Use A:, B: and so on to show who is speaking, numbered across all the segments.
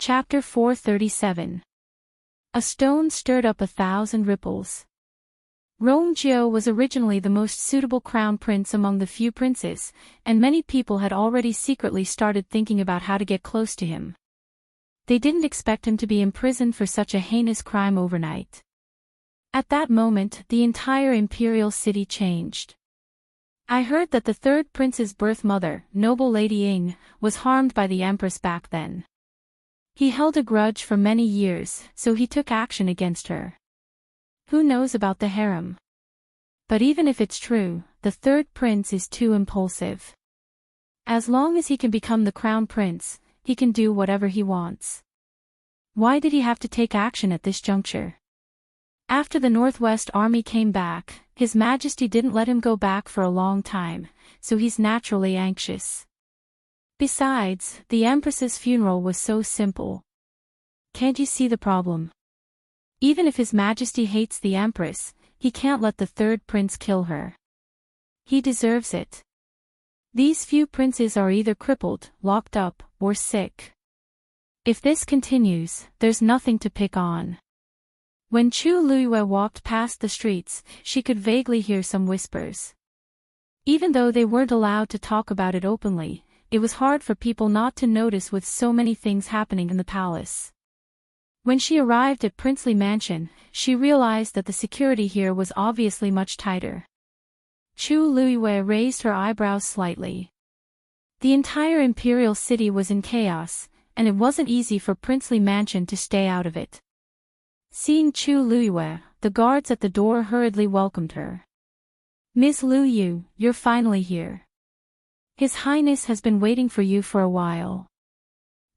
A: Chapter 437. A stone stirred up 1,000 ripples. Rongjiu was originally the most suitable crown prince among the few princes, and many people had already secretly started thinking about how to get close to him. They didn't expect him to be imprisoned for such a heinous crime overnight. At that moment, the entire Imperial city changed. I heard that the third prince's birth mother, noble Lady Ying, was harmed by the Empress back then. He held a grudge for many years, so he took action against her. Who knows about the harem? But even if it's true, the third prince is too impulsive. As long as he can become the crown prince, he can do whatever he wants. Why did he have to take action at this juncture? After the Northwest Army came back, His Majesty didn't let him go back for a long time, so he's naturally anxious. Besides, the Empress's funeral was so simple. Can't you see the problem? Even if His Majesty hates the Empress, he can't let the third prince kill her. He deserves it. These few princes are either crippled, locked up, or sick. If this continues, there's nothing to pick on. When Chu Luiyue walked past the streets, she could vaguely hear some whispers. Even though they weren't allowed to talk about it openly, it was hard for people not to notice with so many things happening in the palace. When she arrived at Princely Mansion, she realized that the security here was obviously much tighter. Chu Luiyue raised her eyebrows slightly. The entire Imperial city was in chaos, and it wasn't easy for Princely Mansion to stay out of it. Seeing Chu Luiyue, the guards at the door hurriedly welcomed her. "Ms. Lu Yu, you're finally here. His Highness has been waiting for you for a while."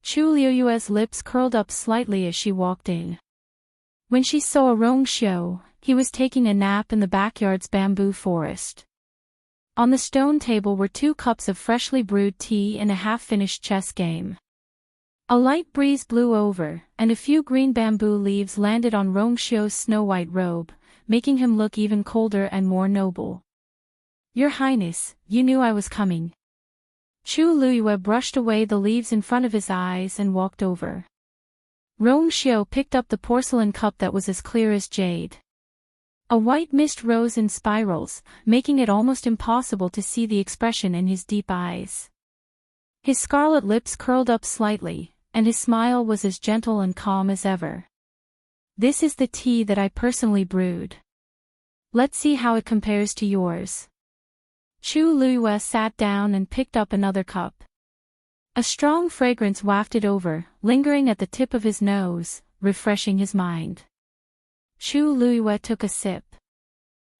A: Chu Luiyue's lips curled up slightly as she walked in. When she saw Rongxiu, he was taking a nap in the backyard's bamboo forest. On the stone table were 2 cups of freshly brewed tea and a half-finished chess game. A light breeze blew over, and a few green bamboo leaves landed on Rongxiu's snow-white robe, making him look even colder and more noble. "Your Highness, you knew I was coming." Chu Luiyue brushed away the leaves in front of his eyes and walked over. Rongxiu picked up the porcelain cup that was as clear as jade. A white mist rose in spirals, making it almost impossible to see the expression in his deep eyes. His scarlet lips curled up slightly, and his smile was as gentle and calm as ever. "This is the tea that I personally brewed. Let's see how it compares to yours." Chu Luiyue sat down and picked up another cup. A strong fragrance wafted over, lingering at the tip of his nose, refreshing his mind. Chu Luiyue took a sip.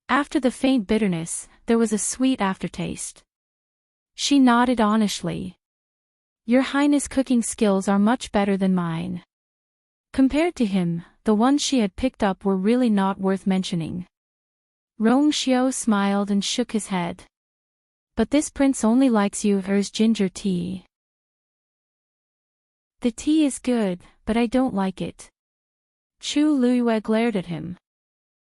A: After the faint bitterness, there was a sweet aftertaste. She nodded honestly. "Your Highness' cooking skills are much better than mine." Compared to him, the ones she had picked up were really not worth mentioning. Rongxiu smiled and shook his head. "But this prince only likes Yu'er's ginger tea." "The tea is good, but I don't like it." Chu Luiyue glared at him.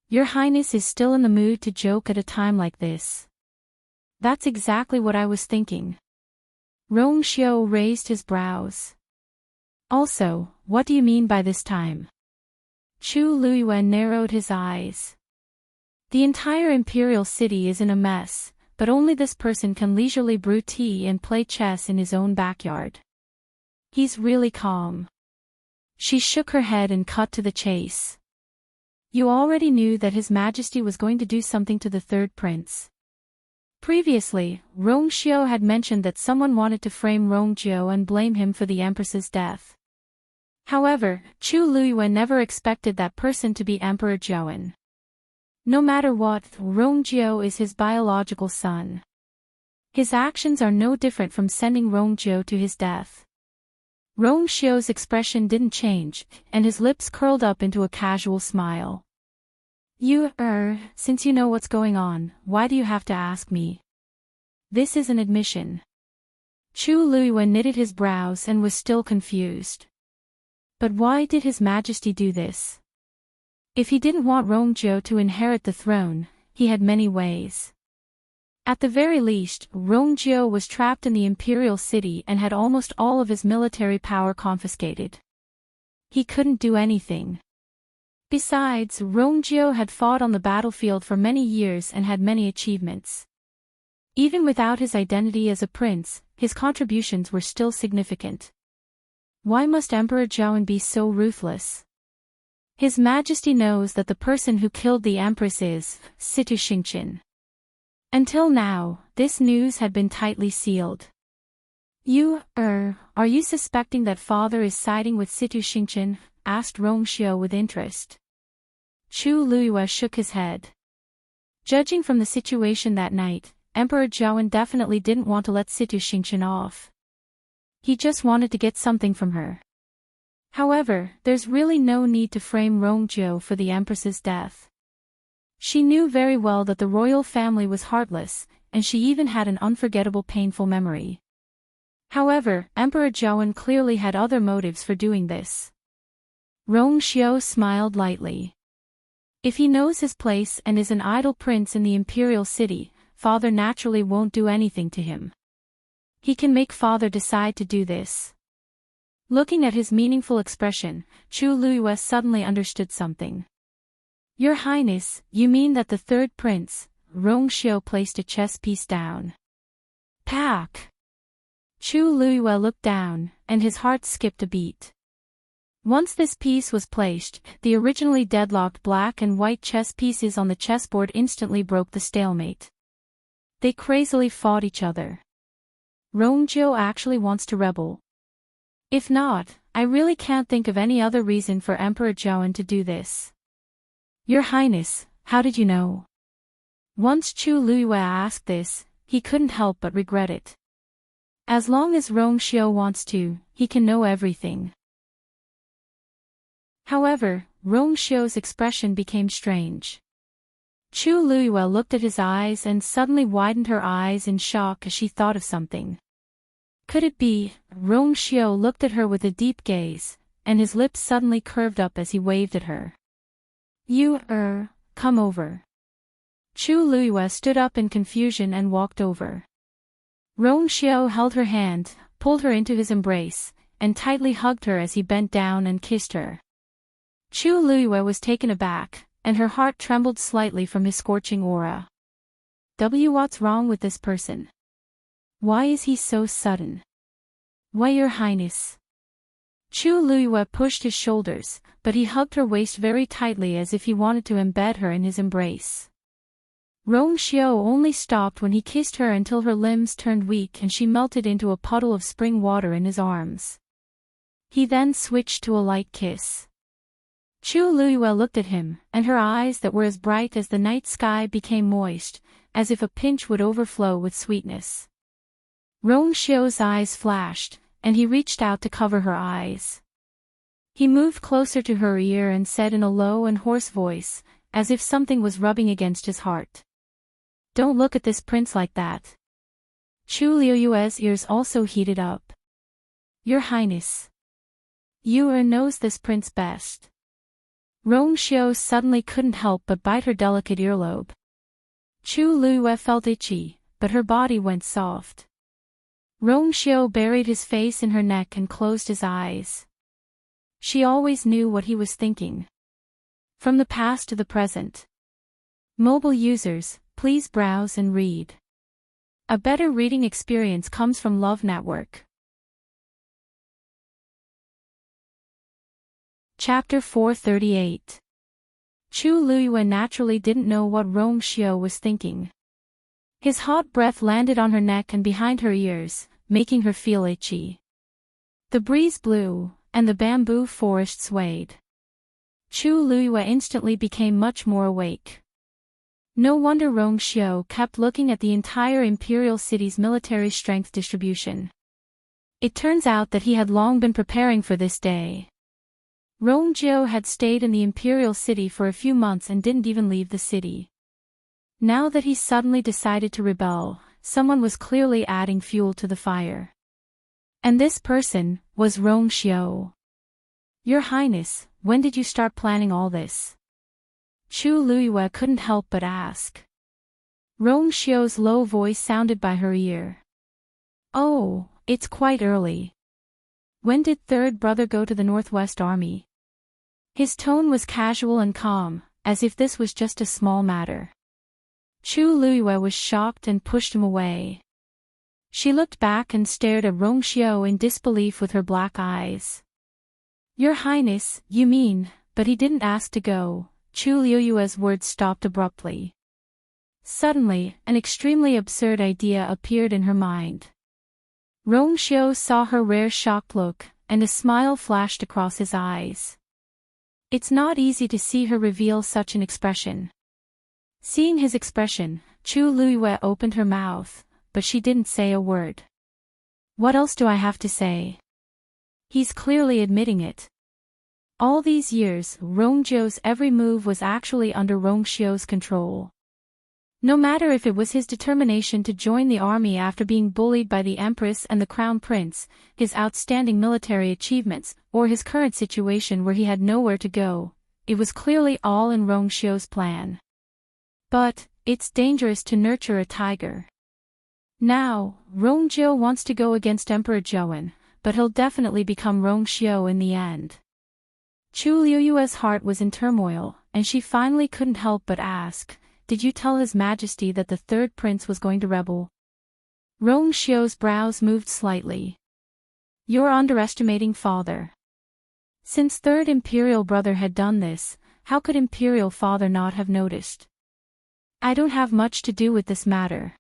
A: "Your Highness is still in the mood to joke at a time like this." "That's exactly what I was thinking." Rongxiu raised his brows. "Also, what do you mean by this time?" Chu Luiyue narrowed his eyes. "The entire Imperial city is in a mess, but only this person can leisurely brew tea and play chess in his own backyard. He's really calm." She shook her head and cut to the chase. "You already knew that His Majesty was going to do something to the third prince." Previously, Rongxiu had mentioned that someone wanted to frame Rongjiu and blame him for the Empress's death. However, Chu Luiyue never expected that person to be Emperor Zhouan. No matter what, Rongjiu is his biological son. His actions are no different from sending Rongjiu to his death. Rongxiu's expression didn't change, and his lips curled up into a casual smile. Since you know what's going on, why do you have to ask me?" "This is an admission." Chu Luiyue knitted his brows and was still confused. But why did His Majesty do this? If he didn't want Rongjiu to inherit the throne, he had many ways. At the very least, Rongjiu was trapped in the Imperial city and had almost all of his military power confiscated. he couldn't do anything. Besides, Rongjio had fought on the battlefield for many years and had many achievements. Even without his identity as a prince, his contributions were still significant. Why must Emperor Zhaoan be so ruthless? His Majesty knows that the person who killed the Empress is Situ Xingqian. Until now, this news had been tightly sealed. Are you suspecting that father is siding with Situ Xingqian? Asked Rongxiu with interest. Chu Luiyue shook his head. Judging from the situation that night, Emperor Zhaoan definitely didn't want to let Situ Xingqian off. He just wanted to get something from her. However, there's really no need to frame Rongjiu for the Empress's death. She knew very well that the royal family was heartless, and she even had an unforgettable painful memory. However, Emperor Zhaoan clearly had other motives for doing this. Rongxiu smiled lightly. If he knows his place and is an idle prince in the Imperial city, father naturally won't do anything to him. He can make father decide to do this. Looking at his meaningful expression, Chu Luiyue suddenly understood something. Your Highness, you mean that the third prince, Rongxiu, placed a chess piece down. Pack! Chu Luiyue looked down, and his heart skipped a beat. Once this piece was placed, the originally deadlocked black and white chess pieces on the chessboard instantly broke the stalemate. They crazily fought each other. Rongjiu actually wants to rebel. If not, I really can't think of any other reason for Emperor Zhaoan to do this. Your Highness, how did you know? Once Chu Luiyue asked this, he couldn't help but regret it. As long as Rongxiu wants to, he can know everything. However, Rongxiu's expression became strange. Chu Luiyue looked at his eyes and suddenly widened her eyes in shock as she thought of something. Could it be? Rongxiu looked at her with a deep gaze, and his lips suddenly curved up as he waved at her. Come over. Chu Luiyue stood up in confusion and walked over. Rongxiu held her hand, pulled her into his embrace, and tightly hugged her as he bent down and kissed her. Chu Luiyue was taken aback, and her heart trembled slightly from his scorching aura. What's wrong with this person? Why is he so sudden? Why, Your Highness? Chu Luiyue pushed his shoulders, but he hugged her waist very tightly as if he wanted to embed her in his embrace. Rongxiu only stopped when he kissed her until her limbs turned weak and she melted into a puddle of spring water in his arms. He then switched to a light kiss. Chu Luiyue looked at him, and her eyes that were as bright as the night sky became moist, as if a pinch would overflow with sweetness. Rongxiu's eyes flashed, and he reached out to cover her eyes. He moved closer to her ear and said in a low and hoarse voice, as if something was rubbing against his heart. Don't look at this prince like that. Chu Luiyue's ears also heated up. Your Highness. You knows this prince best. Rongxiu suddenly couldn't help but bite her delicate earlobe. Chu Luiyue felt itchy, but her body went soft. Rongxiu buried his face in her neck and closed his eyes. She always knew what he was thinking. From the past to the present. Mobile users, please browse and read. A better reading experience comes from Love Network. Chapter 438. Chu Luiyue naturally didn't know what Rongxiu was thinking. His hot breath landed on her neck and behind her ears, making her feel itchy. The breeze blew, and the bamboo forest swayed. Chu Luiyue instantly became much more awake. No wonder Rongxiu kept looking at the entire Imperial city's military strength distribution. It turns out that he had long been preparing for this day. Rongjiu had stayed in the Imperial city for a few months and didn't even leave the city. Now that he suddenly decided to rebel, someone was clearly adding fuel to the fire. And this person was Rongxiu. Your Highness, when did you start planning all this? Chu Luiyue couldn't help but ask. Rongxiu's low voice sounded by her ear. Oh, it's quite early. When did third brother go to the Northwest Army? His tone was casual and calm, as if this was just a small matter. Chu Luiyue was shocked and pushed him away. She looked back and stared at Rongxiu in disbelief with her black eyes. "Your Highness, you mean," but he didn't ask to go. Chu Luiyue's words stopped abruptly. Suddenly, an extremely absurd idea appeared in her mind. Rongxiu saw her rare shocked look, and a smile flashed across his eyes. It's not easy to see her reveal such an expression. Seeing his expression, Chu Luiyue opened her mouth, but she didn't say a word. What else do I have to say? He's clearly admitting it. All these years, Rongjiu's every move was actually under Rongxiu's control. No matter if it was his determination to join the army after being bullied by the Empress and the Crown Prince, his outstanding military achievements, or his current situation where he had nowhere to go, it was clearly all in Rongxiu's plan. But, it's dangerous to nurture a tiger. Now, Rongjiu wants to go against Emperor Zhouwen, but he'll definitely become Rongxiu in the end. Chu Luiyue's heart was in turmoil, and she finally couldn't help but ask, "Did you tell His Majesty that the third prince was going to rebel?" Rongxiu's brows moved slightly. "You're underestimating father." Since third Imperial brother had done this, how could Imperial father not have noticed? "I don't have much to do with this matter.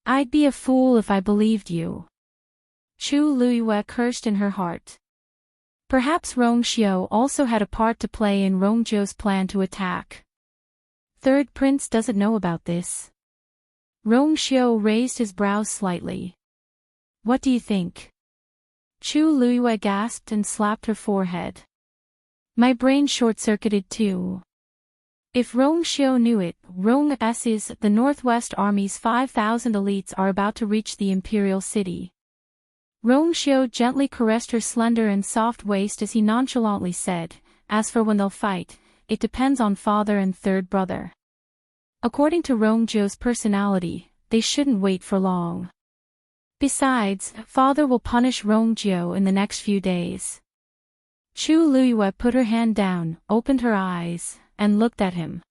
A: I'd be a fool if I believed you." Chu Luiyue cursed in her heart. Perhaps Rongxiu also had a part to play in Rongjiu's plan to attack. Third prince doesn't know about this. Rongxiu raised his brows slightly. "What do you think?" Chu Luiyue gasped and slapped her forehead. "My brain short-circuited too. If Rongxiu knew it, Rong's, the Northwest Army's 5,000 elites are about to reach the Imperial city." Rongxiu gently caressed her slender and soft waist as he nonchalantly said, "As for when they'll fight, it depends on father and third brother. According to Rongjiu's personality, they shouldn't wait for long. Besides, father will punish Rongjiu in the next few days." Chu Luiyue put her hand down, opened her eyes, and looked at him.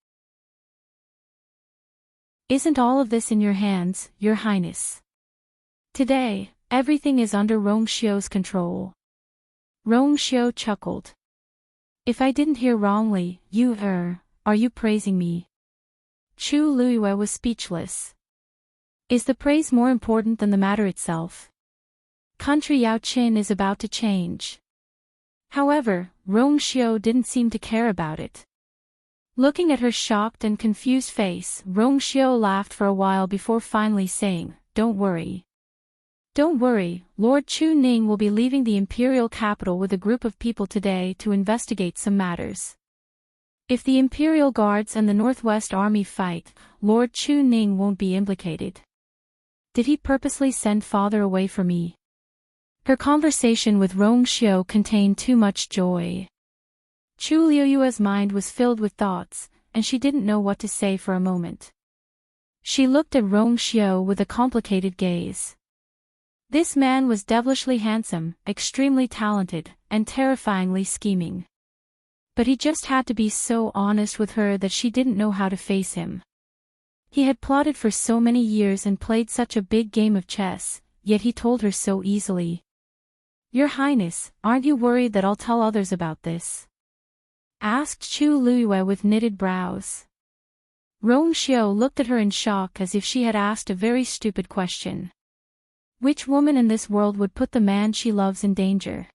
A: "Isn't all of this in your hands, Your Highness? Today, everything is under Rongxiu's control." Rongxiu chuckled. "If I didn't hear wrongly, are you praising me?" Chu Luiyue was speechless. Is the praise more important than the matter itself? Country Yao Qin is about to change. However, Rongxiu didn't seem to care about it. Looking at her shocked and confused face, Rongxiu laughed for a while before finally saying, "Don't worry. Don't worry, Lord Chu Ning will be leaving the imperial capital with a group of people today to investigate some matters. If the Imperial Guards and the Northwest Army fight, Lord Chu Ning won't be implicated. Did he purposely send father away for me?" Her conversation with Rongxiu contained too much joy. Chu Luiyue's mind was filled with thoughts, and she didn't know what to say for a moment. She looked at Rongxiu with a complicated gaze. This man was devilishly handsome, extremely talented, and terrifyingly scheming. But he just had to be so honest with her that she didn't know how to face him. He had plotted for so many years and played such a big game of chess, yet he told her so easily. "Your Highness, aren't you worried that I'll tell others about this?" asked Chu Luiyue with knitted brows. Rongxiu looked at her in shock as if she had asked a very stupid question. Which woman in this world would put the man she loves in danger?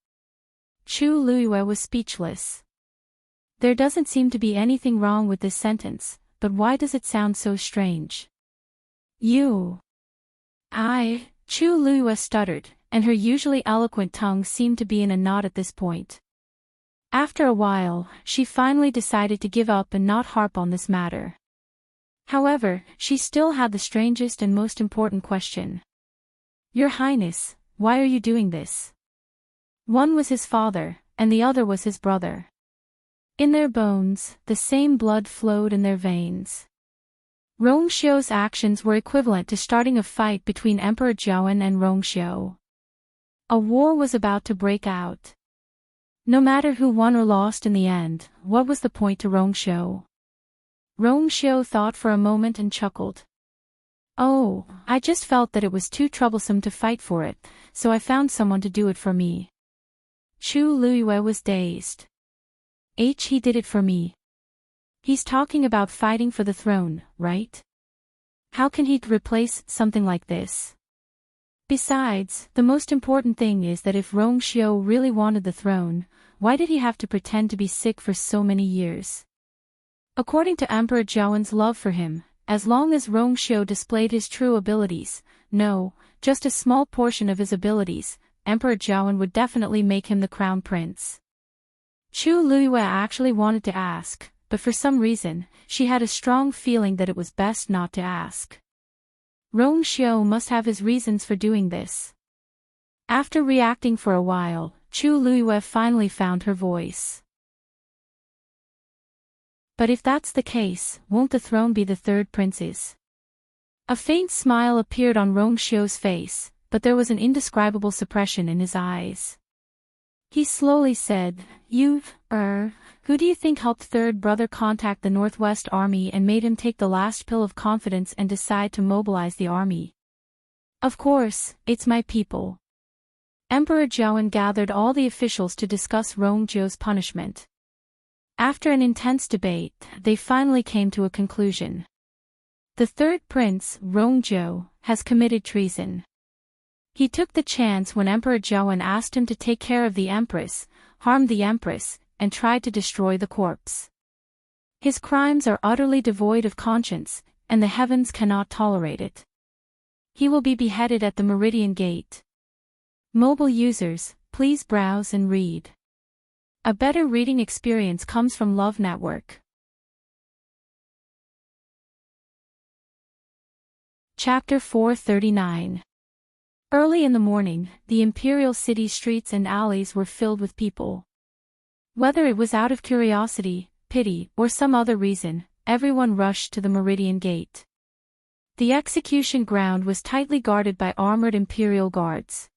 A: Chu Luiyue was speechless. There doesn't seem to be anything wrong with this sentence, but why does it sound so strange? Chu Luiyue stuttered, and her usually eloquent tongue seemed to be in a knot at this point. After a while, she finally decided to give up and not harp on this matter. However, she still had the strangest and most important question. "Your Highness, why are you doing this?" One was his father, and the other was his brother. In their bones, the same blood flowed in their veins. Rongxiu's actions were equivalent to starting a fight between Emperor Zhouwen and Rongxiu. A war was about to break out. No matter who won or lost in the end, what was the point to Rongxiu? Rongxiu thought for a moment and chuckled. Oh, I just felt that it was too troublesome to fight for it, so I found someone to do it for me. Chu Luiyue was dazed. He did it for me. He's talking about fighting for the throne, right? How can he replace something like this? Besides, the most important thing is that if Rongxiu really wanted the throne, why did he have to pretend to be sick for so many years? According to Emperor Zhaowen's love for him, as long as Rongxiu displayed his true abilities, no, just a small portion of his abilities, Emperor Zhaowen would definitely make him the crown prince. Chu Luiyue actually wanted to ask, but for some reason, she had a strong feeling that it was best not to ask. Rongxiu must have his reasons for doing this. After reacting for a while, Chu Luiyue finally found her voice. But if that's the case, won't the throne be the third prince's? A faint smile appeared on Rongxiu's face, but there was an indescribable suppression in his eyes. He slowly said, who do you think helped third brother contact the Northwest Army and made him take the last pill of confidence and decide to mobilize the army? Of course, it's my people. Emperor Zhaowen gathered all the officials to discuss Rongxiu's punishment. After an intense debate, they finally came to a conclusion. The third prince, Rongxiu, has committed treason. He took the chance when Emperor Zhaowen asked him to take care of the empress, harmed the empress, and tried to destroy the corpse. His crimes are utterly devoid of conscience, and the heavens cannot tolerate it. He will be beheaded at the Meridian Gate. Mobile users, please browse and read. A better reading experience comes from Love Network. Chapter 439. Early in the morning, the Imperial city streets and alleys were filled with people. Whether it was out of curiosity, pity, or some other reason, everyone rushed to the Meridian Gate. The execution ground was tightly guarded by armored Imperial guards.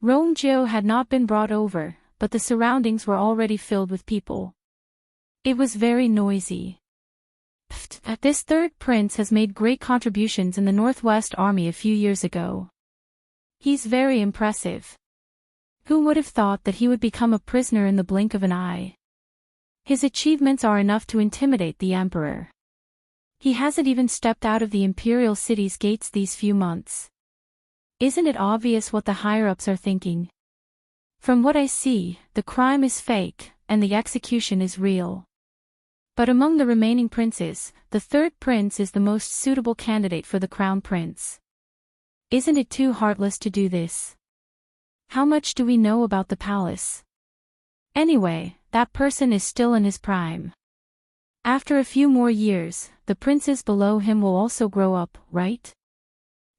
A: Rongxiu had not been brought over, but the surroundings were already filled with people. It was very noisy. This third prince has made great contributions in the Northwest Army a few years ago. He's very impressive. Who would have thought that he would become a prisoner in the blink of an eye? His achievements are enough to intimidate the emperor. He hasn't even stepped out of the Imperial city's gates these few months. Isn't it obvious what the higher-ups are thinking? From what I see, the crime is fake, and the execution is real. But among the remaining princes, the third prince is the most suitable candidate for the crown prince. Isn't it too heartless to do this? How much do we know about the palace? Anyway, that person is still in his prime. After a few more years, the princes below him will also grow up, right?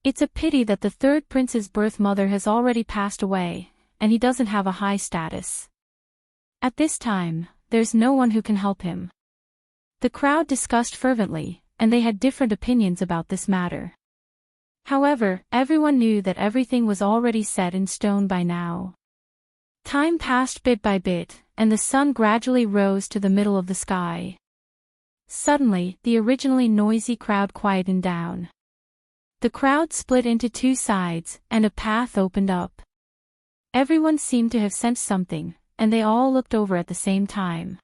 A: It's a pity that the third prince's birth mother has already passed away, and he doesn't have a high status. At this time, there's no one who can help him. The crowd discussed fervently, and they had different opinions about this matter. However, everyone knew that everything was already set in stone by now. Time passed bit by bit, and the sun gradually rose to the middle of the sky. Suddenly, the originally noisy crowd quietened down. The crowd split into two sides, and a path opened up. Everyone seemed to have sensed something, and they all looked over at the same time.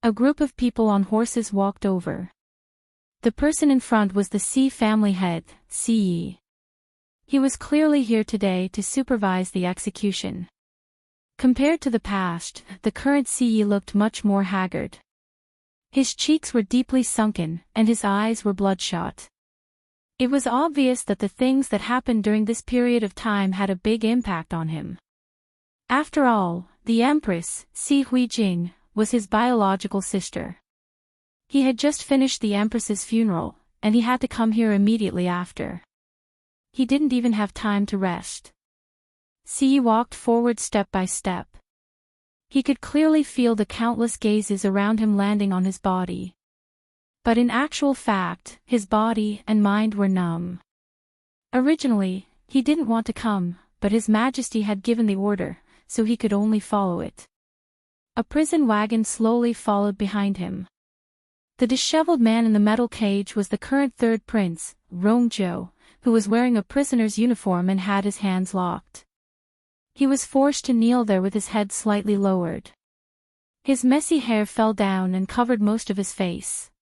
A: A group of people on horses walked over. The person in front was the Xi family head, Xi. He was clearly here today to supervise the execution. Compared to the past, the current Xi looked much more haggard. His cheeks were deeply sunken, and his eyes were bloodshot. It was obvious that the things that happened during this period of time had a big impact on him. After all, the Empress, Xi Huijing, was his biological sister. He had just finished the Empress's funeral, and he had to come here immediately after. He didn't even have time to rest. Xi walked forward step by step. He could clearly feel the countless gazes around him landing on his body. But in actual fact, his body and mind were numb. Originally, he didn't want to come, but His Majesty had given the order, so he could only follow it. A prison wagon slowly followed behind him. The disheveled man in the metal cage was the current third prince, Rongjo, who was wearing a prisoner's uniform and had his hands locked. He was forced to kneel there with his head slightly lowered. His messy hair fell down and covered most of his face.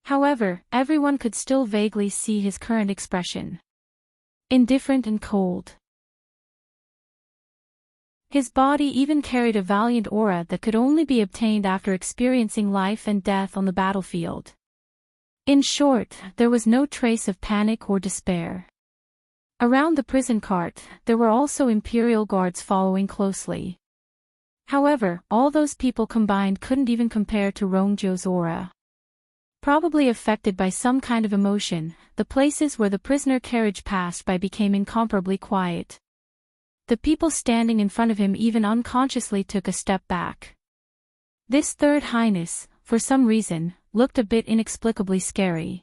A: However, everyone could still vaguely see his current expression. Indifferent and cold. His body even carried a valiant aura that could only be obtained after experiencing life and death on the battlefield. In short, there was no trace of panic or despair. Around the prison cart, there were also Imperial guards following closely. However, all those people combined couldn't even compare to Rongjo's aura. Probably affected by some kind of emotion, the places where the prisoner carriage passed by became incomparably quiet. The people standing in front of him even unconsciously took a step back. This third highness, for some reason, looked a bit inexplicably scary.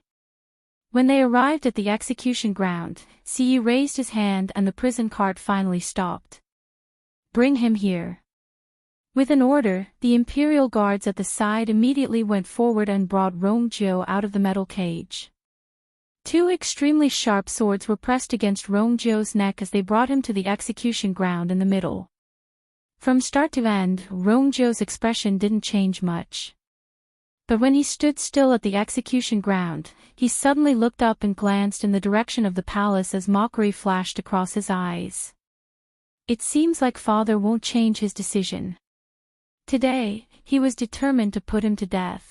A: When they arrived at the execution ground, Ce raised his hand and the prison cart finally stopped. "Bring him here." With an order, the Imperial guards at the side immediately went forward and brought Rongjo out of the metal cage. Two extremely sharp swords were pressed against Rongjo's neck as they brought him to the execution ground in the middle. From start to end, Rongjo's expression didn't change much. But when he stood still at the execution ground, he suddenly looked up and glanced in the direction of the palace as mockery flashed across his eyes. It seems like father won't change his decision. Today, he was determined to put him to death.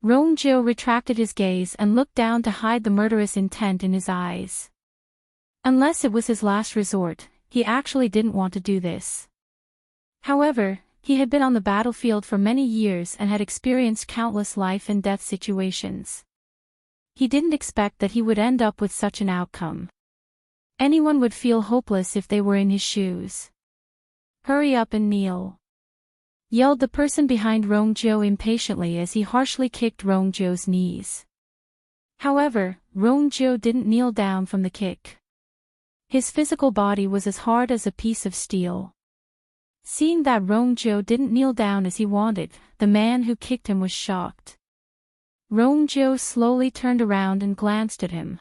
A: Rongjo retracted his gaze and looked down to hide the murderous intent in his eyes. Unless it was his last resort, he actually didn't want to do this. However, he had been on the battlefield for many years and had experienced countless life and death situations. He didn't expect that he would end up with such an outcome. Anyone would feel hopeless if they were in his shoes. "Hurry up and kneel," yelled the person behind Rongjo impatiently as he harshly kicked Rongjo's knees. However, Rongjo didn't kneel down from the kick. His physical body was as hard as a piece of steel. Seeing that Rongjo didn't kneel down as he wanted, the man who kicked him was shocked. Rongjo slowly turned around and glanced at him.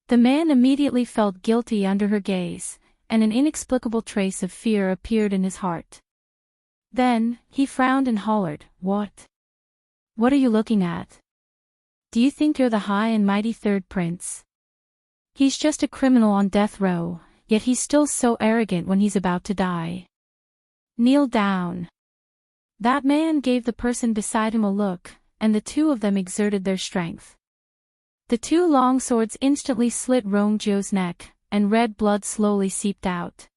A: The man immediately felt guilty under her gaze, and an inexplicable trace of fear appeared in his heart. Then, he frowned and hollered, "What? What are you looking at? Do you think you're the high and mighty third prince? He's just a criminal on death row, yet he's still so arrogant when he's about to die. Kneel down." That man gave the person beside him a look, and the two of them exerted their strength. The two long swords instantly slit Rongjo's neck, and red blood slowly seeped out.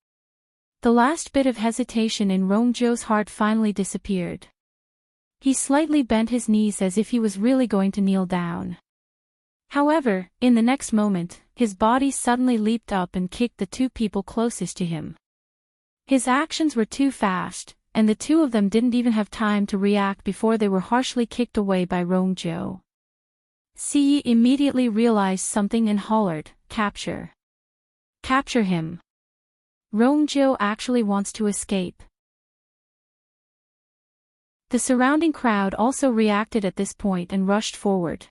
A: The last bit of hesitation in Rongjo's heart finally disappeared. He slightly bent his knees as if he was really going to kneel down. However, in the next moment, his body suddenly leaped up and kicked the two people closest to him. His actions were too fast, and the two of them didn't even have time to react before they were harshly kicked away by Rongjo. Ce immediately realized something and hollered, "Capture! Capture him! Rongjo actually wants to escape." The surrounding crowd also reacted at this point and rushed forward.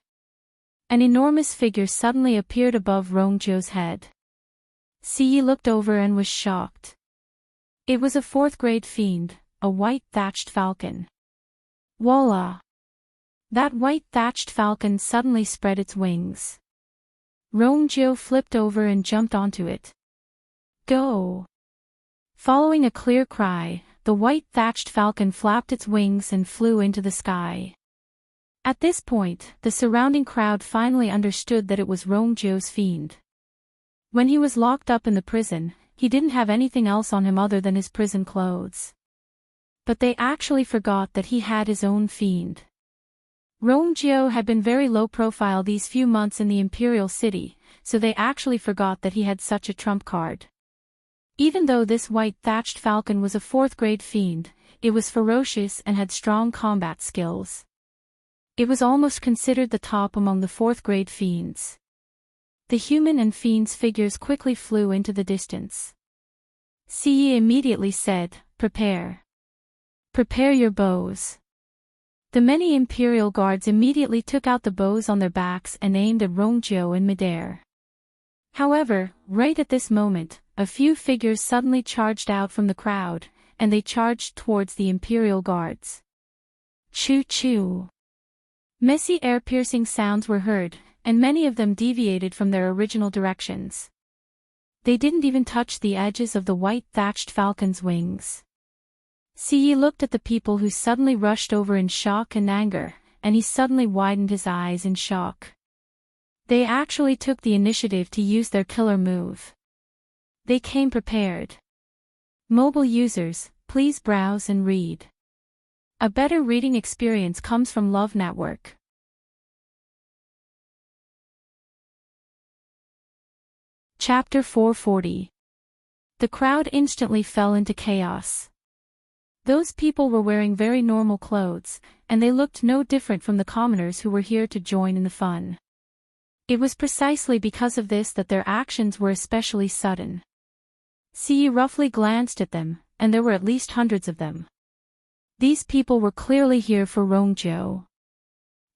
A: An enormous figure suddenly appeared above Rongjo's head. Ce looked over and was shocked. It was a fourth-grade fiend, a white-thatched falcon. Voila! That white-thatched falcon suddenly spread its wings. Rongjo flipped over and jumped onto it. "Go!" Following a clear cry, the white-thatched falcon flapped its wings and flew into the sky. At this point, the surrounding crowd finally understood that it was Rongjo's fiend. When he was locked up in the prison, he didn't have anything else on him other than his prison clothes. But they actually forgot that he had his own fiend. Rongjo had been very low profile these few months in the Imperial city, so they actually forgot that he had such a trump card. Even though this white-thatched falcon was a fourth-grade fiend, it was ferocious and had strong combat skills. It was almost considered the top among the fourth-grade fiends. The human and fiend's figures quickly flew into the distance. Ce immediately said, "Prepare." Prepare your bows. The many Imperial guards immediately took out the bows on their backs and aimed at Rongjio in midair. However, right at this moment, a few figures suddenly charged out from the crowd, and they charged towards the Imperial guards. Choo-choo. Messy air-piercing sounds were heard, and many of them deviated from their original directions. They didn't even touch the edges of the white-thatched falcon's wings. Yi looked at the people who suddenly rushed over in shock and anger, and he suddenly widened his eyes in shock. They actually took the initiative to use their killer move. They came prepared. Mobile users, please browse and read. A better reading experience comes from Love Network. Chapter 440. The crowd instantly fell into chaos. Those people were wearing very normal clothes, and they looked no different from the commoners who were here to join in the fun. It was precisely because of this that their actions were especially sudden. Yi roughly glanced at them, and there were at least hundreds of them. These people were clearly here for Rongjio.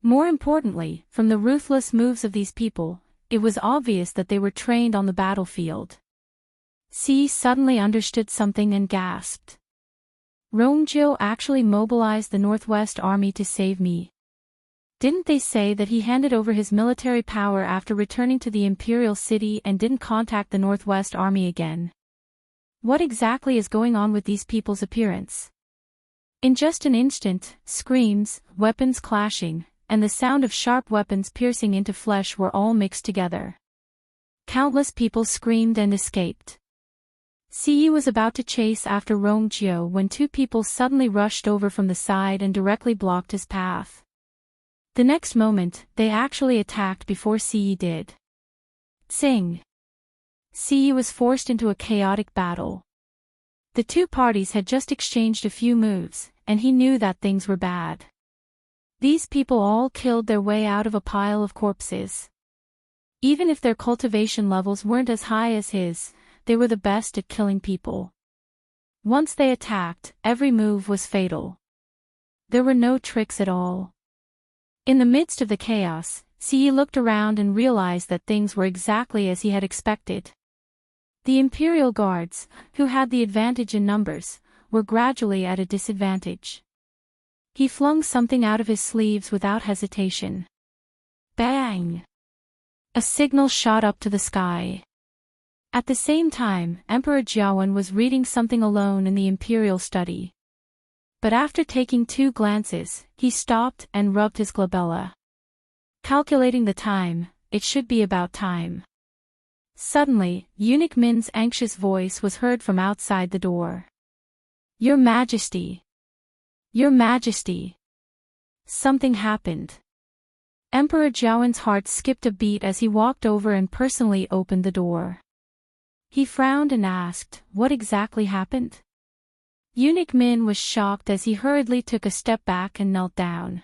A: More importantly, from the ruthless moves of these people, it was obvious that they were trained on the battlefield. Yi suddenly understood something and gasped. Rongjio actually mobilized the Northwest Army to save me. Didn't they say that he handed over his military power after returning to the Imperial city and didn't contact the Northwest Army again? What exactly is going on with these people's appearance? In just an instant, screams, weapons clashing, and the sound of sharp weapons piercing into flesh were all mixed together. Countless people screamed and escaped. Yi was about to chase after Rongjio when two people suddenly rushed over from the side and directly blocked his path. The next moment, they actually attacked before Yi did. Tsing! Yi was forced into a chaotic battle. The two parties had just exchanged a few moves, and he knew that things were bad. These people all killed their way out of a pile of corpses. Even if their cultivation levels weren't as high as his, they were the best at killing people. Once they attacked, every move was fatal. There were no tricks at all. In the midst of the chaos, Yi looked around and realized that things were exactly as he had expected. The Imperial guards, who had the advantage in numbers, were gradually at a disadvantage. He flung something out of his sleeves without hesitation. Bang! A signal shot up to the sky. At the same time, Emperor Jiawen was reading something alone in the Imperial study. But after taking 2 glances, he stopped and rubbed his glabella. Calculating the time, it should be about time. Suddenly, Eunuch Min's anxious voice was heard from outside the door. Your Majesty! Your Majesty! Something happened. Emperor Jiawen's heart skipped a beat as he walked over and personally opened the door. He frowned and asked, what exactly happened? Eunuch Min was shocked as he hurriedly took a step back and knelt down.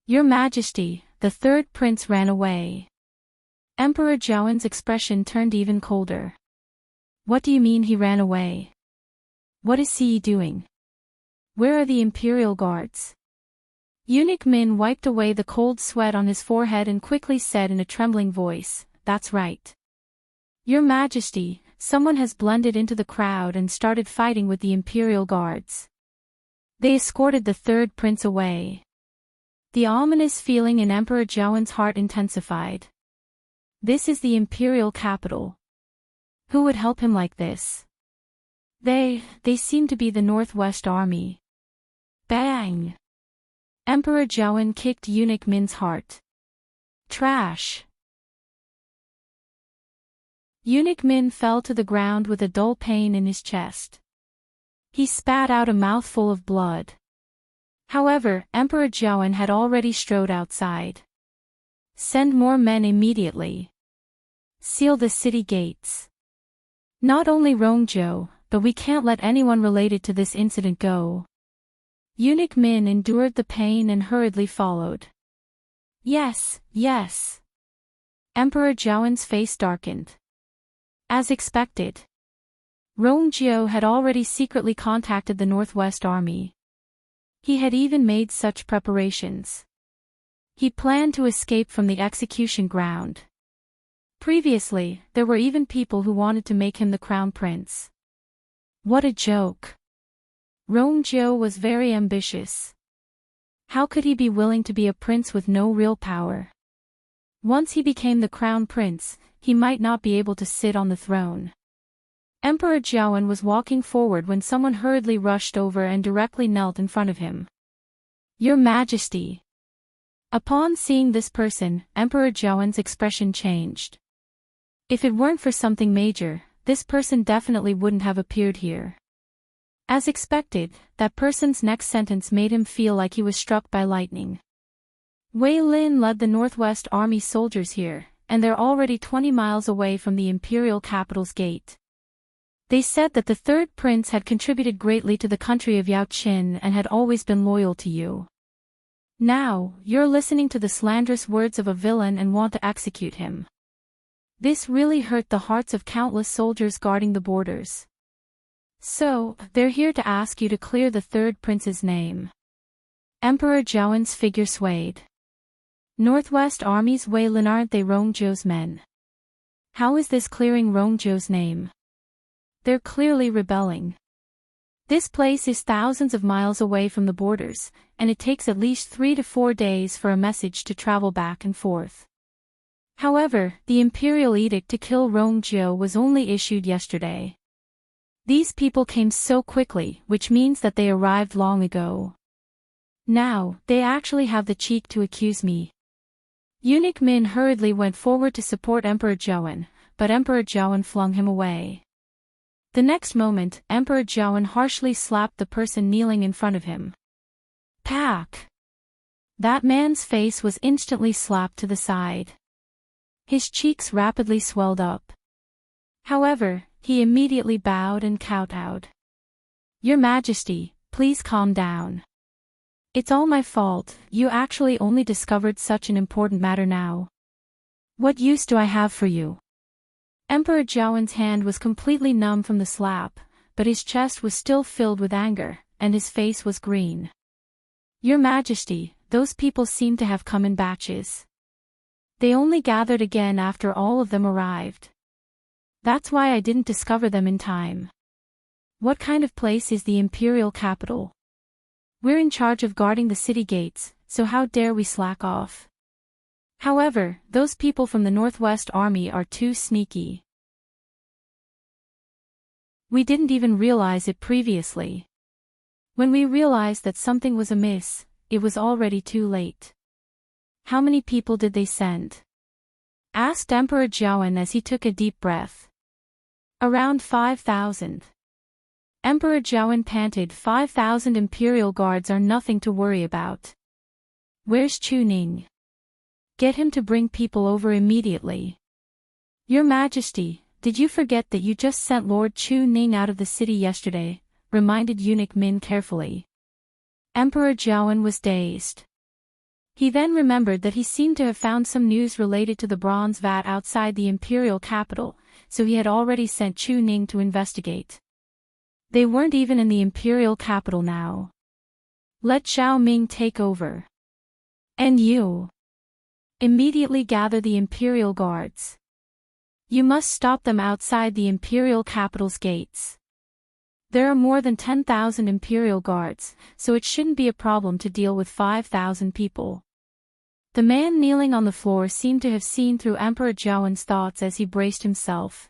A: Your Majesty, the third prince ran away. Emperor Jiawen's expression turned even colder. What do you mean he ran away? What is Yi doing? Where are the Imperial guards? Eunuch Min wiped away the cold sweat on his forehead and quickly said in a trembling voice, that's right. Your Majesty, someone has blended into the crowd and started fighting with the Imperial guards. They escorted the third prince away. The ominous feeling in Emperor Jiawen's heart intensified. This is the Imperial capital. Who would help him like this? They seem to be the Northwest Army. Bang! Emperor Jiawen kicked Eunuch Min's heart. Trash! Eunuch Min fell to the ground with a dull pain in his chest. He spat out a mouthful of blood. However, Emperor Jiawen had already strode outside. Send more men immediately. Seal the city gates. Not only Rongjio, but we can't let anyone related to this incident go. Eunuch Min endured the pain and hurriedly followed. Yes, yes. Emperor Jiawen's face darkened. As expected. Rongjio had already secretly contacted the Northwest Army. He had even made such preparations. He planned to escape from the execution ground. Previously, there were even people who wanted to make him the crown prince. What a joke. Rongjiu was very ambitious. How could he be willing to be a prince with no real power? Once he became the crown prince, he might not be able to sit on the throne. Emperor Jiawen was walking forward when someone hurriedly rushed over and directly knelt in front of him. Your Majesty. Upon seeing this person, Emperor Jiawen's expression changed. If it weren't for something major, this person definitely wouldn't have appeared here. As expected, that person's next sentence made him feel like he was struck by lightning. Wei Lin led the Northwest Army soldiers here, and they're already 20 miles away from the Imperial capital's gate. They said that the third prince had contributed greatly to the country of Yao Qin and had always been loyal to you. Now, you're listening to the slanderous words of a villain and want to execute him. This really hurt the hearts of countless soldiers guarding the borders. So, they're here to ask you to clear the third prince's name. Emperor Jiawen's figure swayed. Northwest Army's Wei Lin, aren't they Rongjiu's men? How is this clearing Rongjiu's name? They're clearly rebelling. This place is thousands of miles away from the borders, and it takes at least 3 to 4 days for a message to travel back and forth. However, the Imperial edict to kill Rongjiu was only issued yesterday. These people came so quickly, which means that they arrived long ago. Now, they actually have the cheek to accuse me. Eunuch Min hurriedly went forward to support Emperor Jiawen, but Emperor Jiawen flung him away. The next moment, Emperor Jiawen harshly slapped the person kneeling in front of him. Pack! That man's face was instantly slapped to the side. His cheeks rapidly swelled up. However, he immediately bowed and kowtowed. Your Majesty, please calm down. It's all my fault, you actually only discovered such an important matter now. What use do I have for you? Emperor Jiawen's hand was completely numb from the slap, but his chest was still filled with anger, and his face was green. Your Majesty, those people seem to have come in batches. They only gathered again after all of them arrived. That's why I didn't discover them in time. What kind of place is the Imperial capital? We're in charge of guarding the city gates, so how dare we slack off? However, those people from the Northwest Army are too sneaky. We didn't even realize it previously. When we realized that something was amiss, it was already too late. How many people did they send? Asked Emperor Jiawen as he took a deep breath. Around 5,000. Emperor Jiawen panted. 5,000 Imperial guards are nothing to worry about. Where's Chu Ning? Get him to bring people over immediately. Your Majesty, did you forget that you just sent Lord Chu Ning out of the city yesterday? Reminded Eunuch Min carefully. Emperor Jiawen was dazed. He then remembered that he seemed to have found some news related to the bronze vat outside the Imperial capital, so he had already sent Chu Ning to investigate. They weren't even in the Imperial capital now. Let Zhao Ming take over. And you. Immediately gather the Imperial guards. You must stop them outside the Imperial capital's gates. There are more than 10,000 Imperial guards, so it shouldn't be a problem to deal with 5,000 people. The man kneeling on the floor seemed to have seen through Emperor Jiawen's thoughts as he braced himself.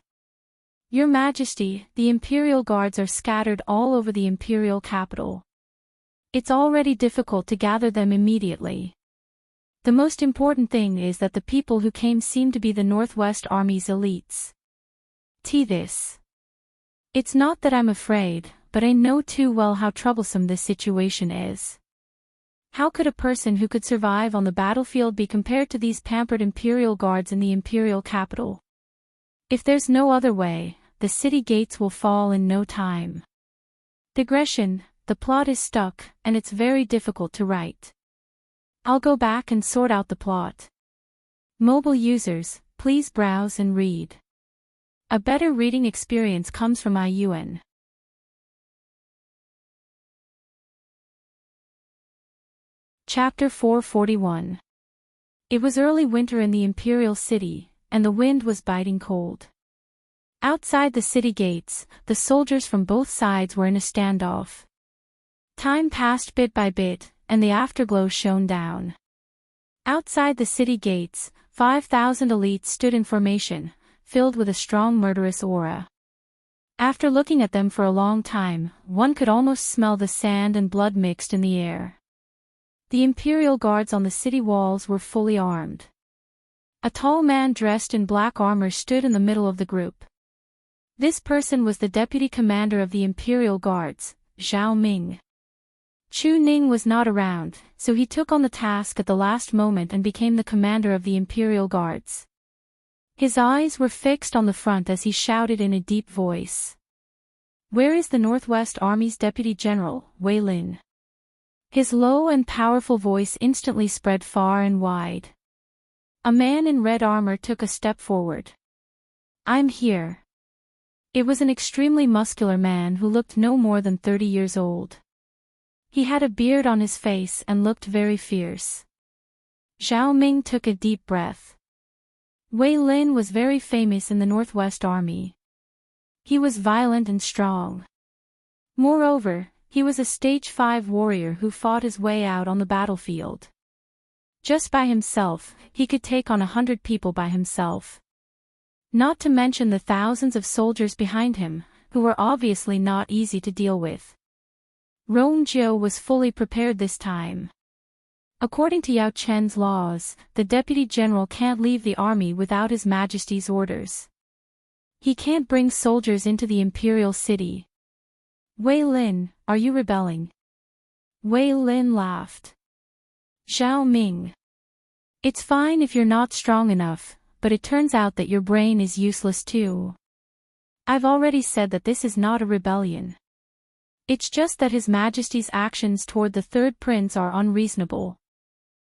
A: Your Majesty, the Imperial guards are scattered all over the Imperial capital. It's already difficult to gather them immediately. The most important thing is that the people who came seem to be the Northwest Army's elites. This. It's not that I'm afraid, but I know too well how troublesome this situation is. How could a person who could survive on the battlefield be compared to these pampered Imperial guards in the Imperial capital? If there's no other way, the city gates will fall in no time. Digression, the plot is stuck, and it's very difficult to write. I'll go back and sort out the plot. Mobile users, please browse and read. A better reading experience comes from IUN. Chapter 441. It was early winter in the Imperial city, and the wind was biting cold. Outside the city gates, the soldiers from both sides were in a standoff. Time passed bit by bit, and the afterglow shone down. Outside the city gates, 5,000 elites stood in formation, filled with a strong murderous aura. After looking at them for a long time, one could almost smell the sand and blood mixed in the air. The Imperial guards on the city walls were fully armed. A tall man dressed in black armor stood in the middle of the group. This person was the deputy commander of the Imperial Guards, Zhao Ming. Chu Ning was not around, so he took on the task at the last moment and became the commander of the Imperial Guards. His eyes were fixed on the front as he shouted in a deep voice. "Where is the Northwest Army's Deputy General, Wei Lin?" His low and powerful voice instantly spread far and wide. A man in red armor took a step forward. "I'm here." It was an extremely muscular man who looked no more than 30 years old. He had a beard on his face and looked very fierce. Zhao Ming took a deep breath. Wei Lin was very famous in the Northwest Army. He was violent and strong. Moreover, he was a stage 5 warrior who fought his way out on the battlefield. Just by himself, he could take on 100 people by himself. Not to mention the thousands of soldiers behind him, who were obviously not easy to deal with. Rongjiu was fully prepared this time. According to Yao Chen's laws, the deputy general can't leave the army without His Majesty's orders. He can't bring soldiers into the imperial city. "Wei Lin, are you rebelling?" Wei Lin laughed. "Zhao Ming. It's fine if you're not strong enough, but it turns out that your brain is useless too. I've already said that this is not a rebellion. It's just that His Majesty's actions toward the third prince are unreasonable.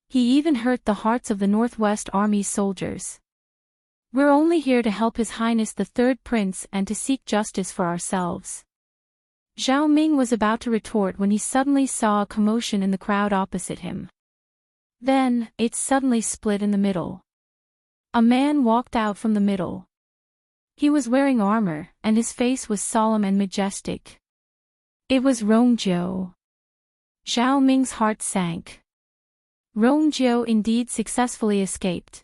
A: He even hurt the hearts of the Northwest Army's soldiers. We're only here to help His Highness the third prince and to seek justice for ourselves." Zhao Ming was about to retort when he suddenly saw a commotion in the crowd opposite him. Then, it suddenly split in the middle. A man walked out from the middle. He was wearing armor, and his face was solemn and majestic. It was Rongjiu. Zhao Ming's heart sank. Rongjiu indeed successfully escaped.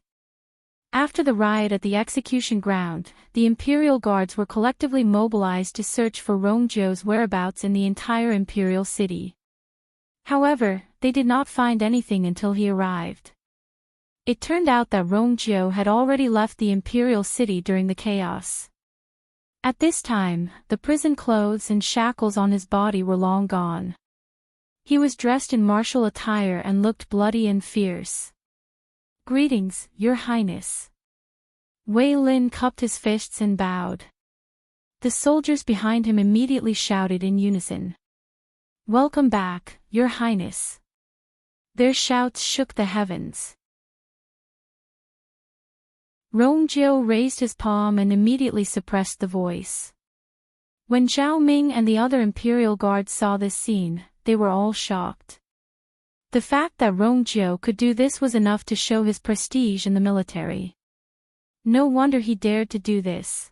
A: After the riot at the execution ground, the Imperial Guards were collectively mobilized to search for Rongjiu's whereabouts in the entire Imperial city. However, they did not find anything until he arrived. It turned out that Rongjiu had already left the Imperial city during the chaos. At this time, the prison clothes and shackles on his body were long gone. He was dressed in martial attire and looked bloody and fierce. "Greetings, Your Highness." Wei Lin cupped his fists and bowed. The soldiers behind him immediately shouted in unison. "Welcome back, Your Highness." Their shouts shook the heavens. Rongjiu raised his palm and immediately suppressed the voice. When Zhao Ming and the other Imperial Guards saw this scene, they were all shocked. The fact that Rongjiu could do this was enough to show his prestige in the military. No wonder he dared to do this.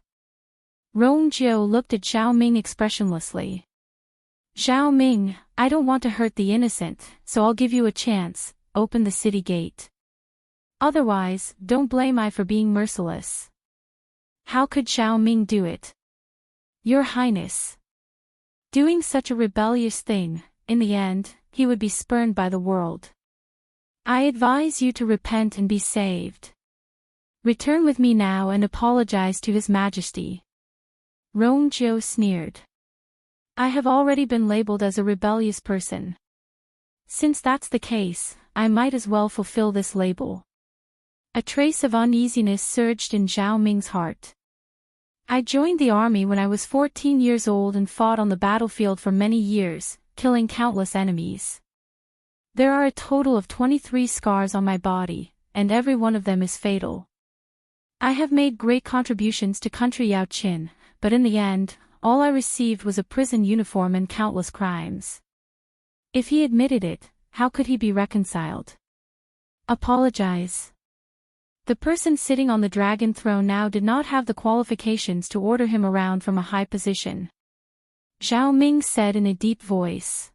A: Rongjiu looked at Zhao Ming expressionlessly. "Zhao Ming, I don't want to hurt the innocent, so I'll give you a chance, open the city gate. Otherwise, don't blame I for being merciless." How could Zhao Ming do it? "Your Highness." Doing such a rebellious thing, in the end, he would be spurned by the world. "I advise you to repent and be saved. Return with me now and apologize to His Majesty." Rongjiu sneered. "I have already been labeled as a rebellious person. Since that's the case, I might as well fulfill this label." A trace of uneasiness surged in Zhao Ming's heart. "I joined the army when I was 14 years old and fought on the battlefield for many years, killing countless enemies. There are a total of 23 scars on my body, and every one of them is fatal. I have made great contributions to country Yao Qin, but in the end, all I received was a prison uniform and countless crimes." If he admitted it, how could he be reconciled? Apologize. The person sitting on the dragon throne now did not have the qualifications to order him around from a high position. Zhao Ming said in a deep voice.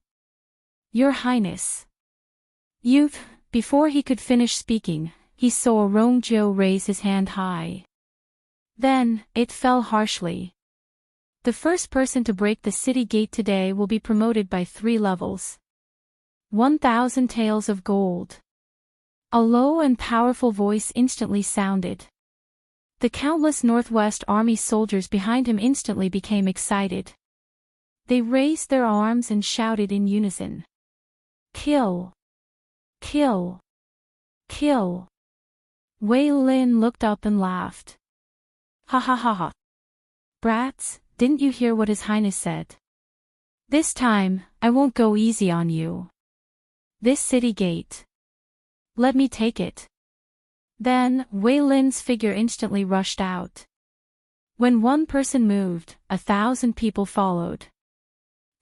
A: Your Highness. Before he could finish speaking, he saw Rongjiu raise his hand high. Then, it fell harshly. The first person to break the city gate today will be promoted by 3 levels. 1,000 taels of gold. A low and powerful voice instantly sounded. The countless Northwest Army soldiers behind him instantly became excited. They raised their arms and shouted in unison. Kill! Kill! Kill! Wei Lin looked up and laughed. Ha ha ha ha. Brats, didn't you hear what His Highness said? This time, I won't go easy on you. This city gate. Let me take it. Then, Wei Lin's figure instantly rushed out. When one person moved, 1,000 people followed.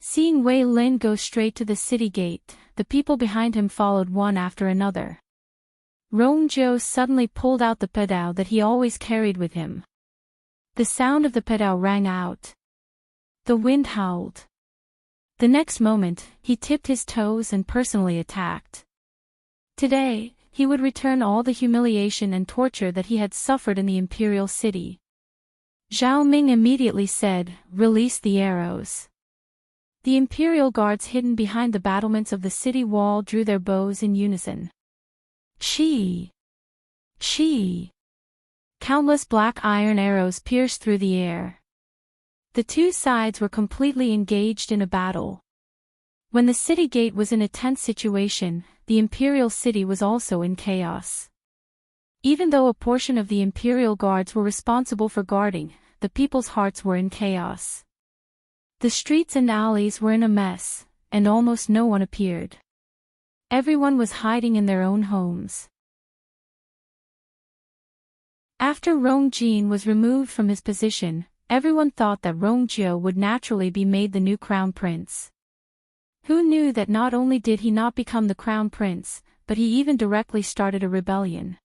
A: Seeing Wei Lin go straight to the city gate, the people behind him followed one after another. Rongjiu suddenly pulled out the pedao that he always carried with him. The sound of the pedao rang out. The wind howled. The next moment, he tipped his toes and personally attacked. Today, he would return all the humiliation and torture that he had suffered in the Imperial city. Zhao Ming immediately said, "Release the arrows." The Imperial guards hidden behind the battlements of the city wall drew their bows in unison. Chi! Chi! Countless black iron arrows pierced through the air. The two sides were completely engaged in a battle. When the city gate was in a tense situation, the Imperial city was also in chaos. Even though a portion of the Imperial guards were responsible for guarding, the people's hearts were in chaos. The streets and alleys were in a mess, and almost no one appeared. Everyone was hiding in their own homes. After Rongjin was removed from his position, everyone thought that Rongjiu would naturally be made the new crown prince. Who knew that not only did he not become the crown prince, but he even directly started a rebellion.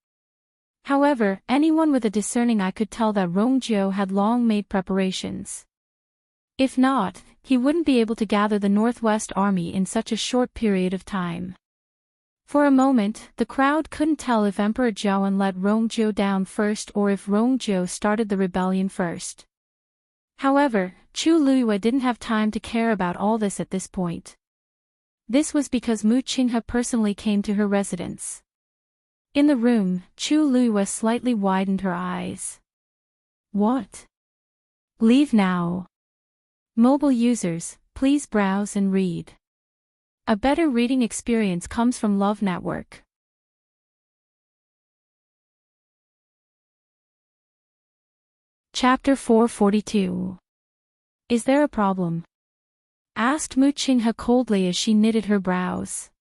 A: However, anyone with a discerning eye could tell that Rongjiu had long made preparations. If not, he wouldn't be able to gather the Northwest Army in such a short period of time. For a moment, the crowd couldn't tell if Emperor Zhaoan let Rongjiu down first or if Rongjiu started the rebellion first. However, Chu Luiyue didn't have time to care about all this at this point. This was because Mu Qinghe personally came to her residence. In the room, Chu Luiyue slightly widened her eyes. What? Leave now. Mobile users, please browse and read. A better reading experience comes from Love Network. Chapter 442. Is there a problem? Asked Mu Qinghe coldly as she knitted her brows.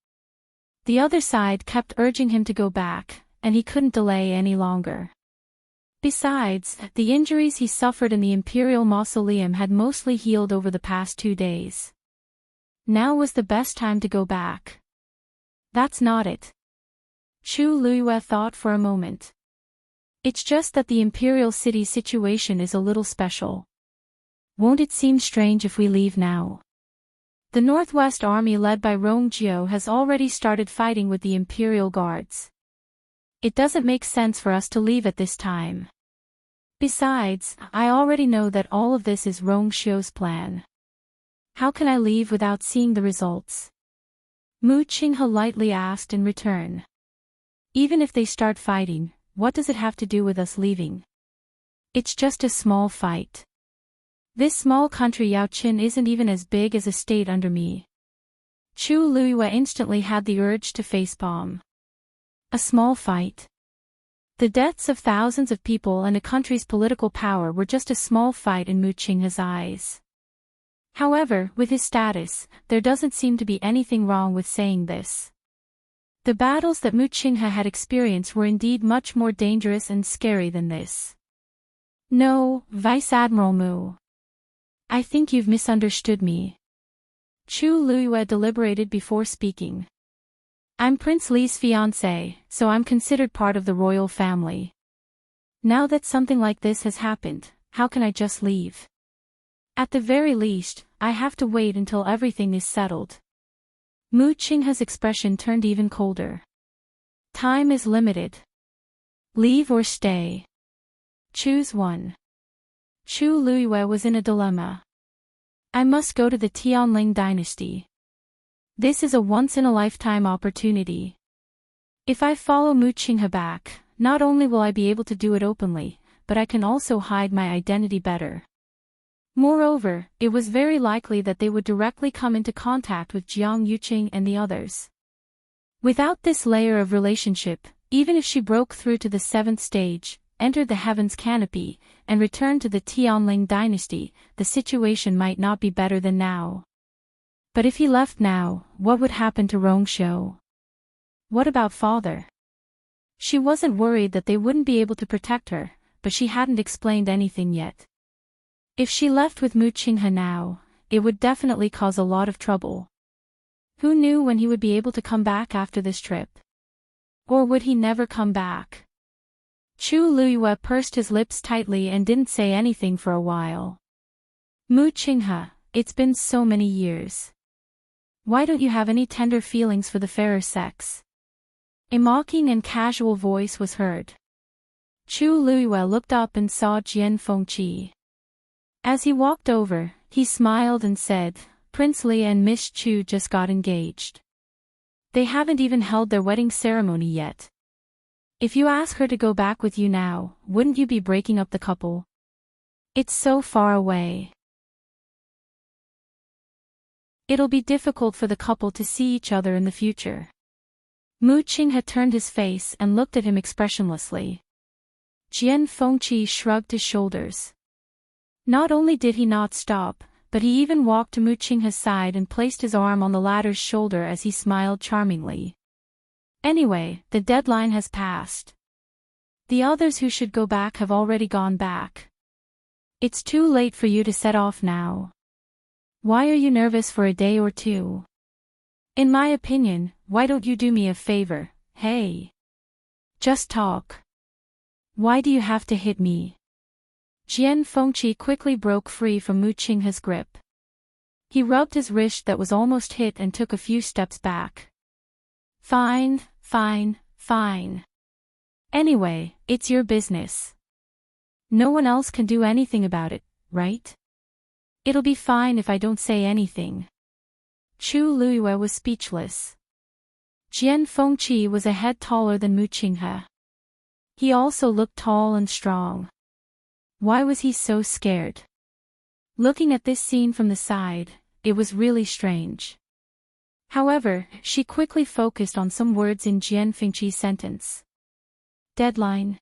A: The other side kept urging him to go back, and he couldn't delay any longer. Besides, the injuries he suffered in the Imperial Mausoleum had mostly healed over the past 2 days. Now was the best time to go back. That's not it. Chu Luiyue thought for a moment. It's just that the Imperial City situation is a little special. Won't it seem strange if we leave now? The Northwest Army led by Rongjiu has already started fighting with the Imperial Guards. It doesn't make sense for us to leave at this time. Besides, I already know that all of this is Rongjiu's plan. How can I leave without seeing the results? Mu Qinghe lightly asked in return. Even if they start fighting, what does it have to do with us leaving? It's just a small fight. This small country Yaoqin isn't even as big as a state under me. Chu Luiyue instantly had the urge to facepalm. A small fight. The deaths of thousands of people and a country's political power were just a small fight in Mu Qinghe's eyes. However, with his status, there doesn't seem to be anything wrong with saying this. The battles that Mu Qinghe had experienced were indeed much more dangerous and scary than this. No, Vice Admiral Mu. I think you've misunderstood me. Chu Luiyue deliberated before speaking. I'm Prince Li's fiancé, so I'm considered part of the royal family. Now that something like this has happened, how can I just leave? At the very least, I have to wait until everything is settled. Mu Qinghe's expression turned even colder. Time is limited. Leave or stay. Choose one. Chu Luiyue was in a dilemma. I must go to the Tianling dynasty. This is a once-in-a-lifetime opportunity. If I follow Mu Qinghe back, not only will I be able to do it openly, but I can also hide my identity better. Moreover, it was very likely that they would directly come into contact with Jiang Yuqing and the others. Without this layer of relationship, even if she broke through to the 7th stage, entered the heavens canopy, and returned to the Tianling dynasty, the situation might not be better than now. But if he left now, what would happen to Rongxiu? What about father? She wasn't worried that they wouldn't be able to protect her, but she hadn't explained anything yet. If she left with Mu Qinghe now, it would definitely cause a lot of trouble. Who knew when he would be able to come back after this trip? Or would he never come back? Chu Luiyue pursed his lips tightly and didn't say anything for a while. Mu Qinghe, it's been so many years. Why don't you have any tender feelings for the fairer sex? A mocking and casual voice was heard. Chu Luiyue looked up and saw Jian Fengqi. As he walked over, he smiled and said, Prince Li and Miss Chu just got engaged. They haven't even held their wedding ceremony yet. If you ask her to go back with you now, wouldn't you be breaking up the couple? It's so far away. It'll be difficult for the couple to see each other in the future. Mu Qinghe turned his face and looked at him expressionlessly. Jian Fengqi shrugged his shoulders. Not only did he not stop, but he even walked to Mu Qinghe's side and placed his arm on the latter's shoulder as he smiled charmingly. Anyway, the deadline has passed. The others who should go back have already gone back. It's too late for you to set off now. Why are you nervous for a day or two? In my opinion, why don't you do me a favor, hey? Just talk. Why do you have to hit me? Jian Fengqi quickly broke free from Mu Qinghe's grip. He rubbed his wrist that was almost hit and took a few steps back. Fine. Anyway, it's your business. No one else can do anything about it, right? It'll be fine if I don't say anything. Chu Luiyue was speechless. Jian Fengqi was a head taller than Mu Qinghe. He also looked tall and strong. Why was he so scared? Looking at this scene from the side, it was really strange. However, she quickly focused on some words in Jian Fengqi's sentence. Deadline.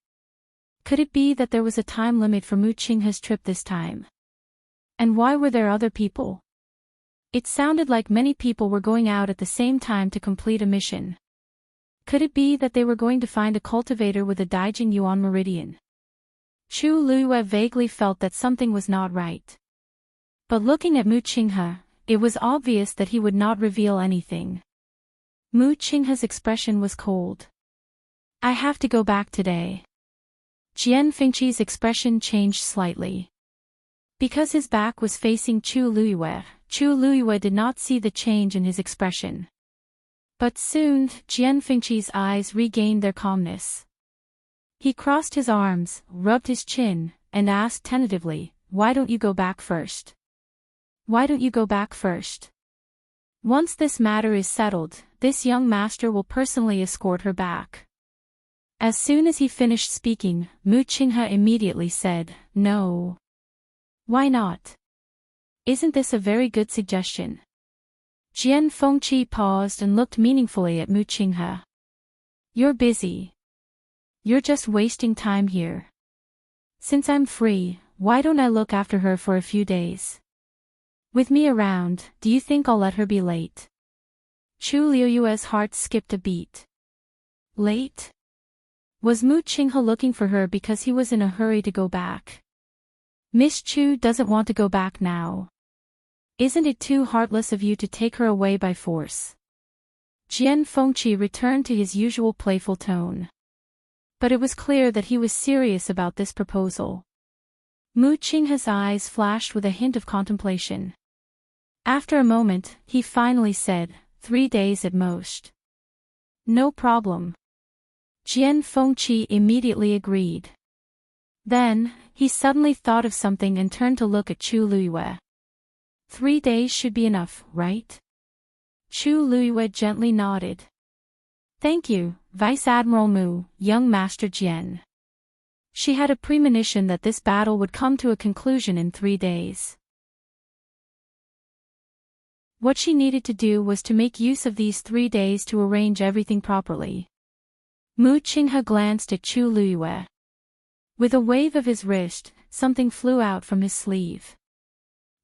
A: Could it be that there was a time limit for Mu Qinghe's trip this time? And why were there other people? It sounded like many people were going out at the same time to complete a mission. Could it be that they were going to find a cultivator with a Daijing Yuan meridian? Chu Luiyue vaguely felt that something was not right. But looking at Mu Qinghe, it was obvious that he would not reveal anything. Mu Qinghe's expression was cold. I have to go back today. Jian Fengqi's expression changed slightly. Because his back was facing Chu Luiyue did not see the change in his expression. But soon, Jian Fengqi's eyes regained their calmness. He crossed his arms, rubbed his chin, and asked tentatively, why don't you go back first? Why don't you go back first? Once this matter is settled, this young master will personally escort her back. As soon as he finished speaking, Mu Qinghe immediately said, no. Why not? Isn't this a very good suggestion? Jian Fengqi paused and looked meaningfully at Mu Qinghe. You're busy. You're just wasting time here. Since I'm free, why don't I look after her for a few days? With me around, do you think I'll let her be late? Chu Luiyue's heart skipped a beat. Late? Was Mu Qinghe looking for her because he was in a hurry to go back? Miss Chu doesn't want to go back now. Isn't it too heartless of you to take her away by force? Jian Fengqi returned to his usual playful tone. But it was clear that he was serious about this proposal. Mu Qinghe's eyes flashed with a hint of contemplation. After a moment, he finally said, 3 days at most. No problem. Jian Fengqi immediately agreed. Then, he suddenly thought of something and turned to look at Chu Luiyue. 3 days should be enough, right? Chu Luiyue gently nodded. Thank you, Vice Admiral Mu, young Master Jian. She had a premonition that this battle would come to a conclusion in 3 days. What she needed to do was to make use of these 3 days to arrange everything properly. Mu Qinghe glanced at Chu Luiyue. With a wave of his wrist, something flew out from his sleeve.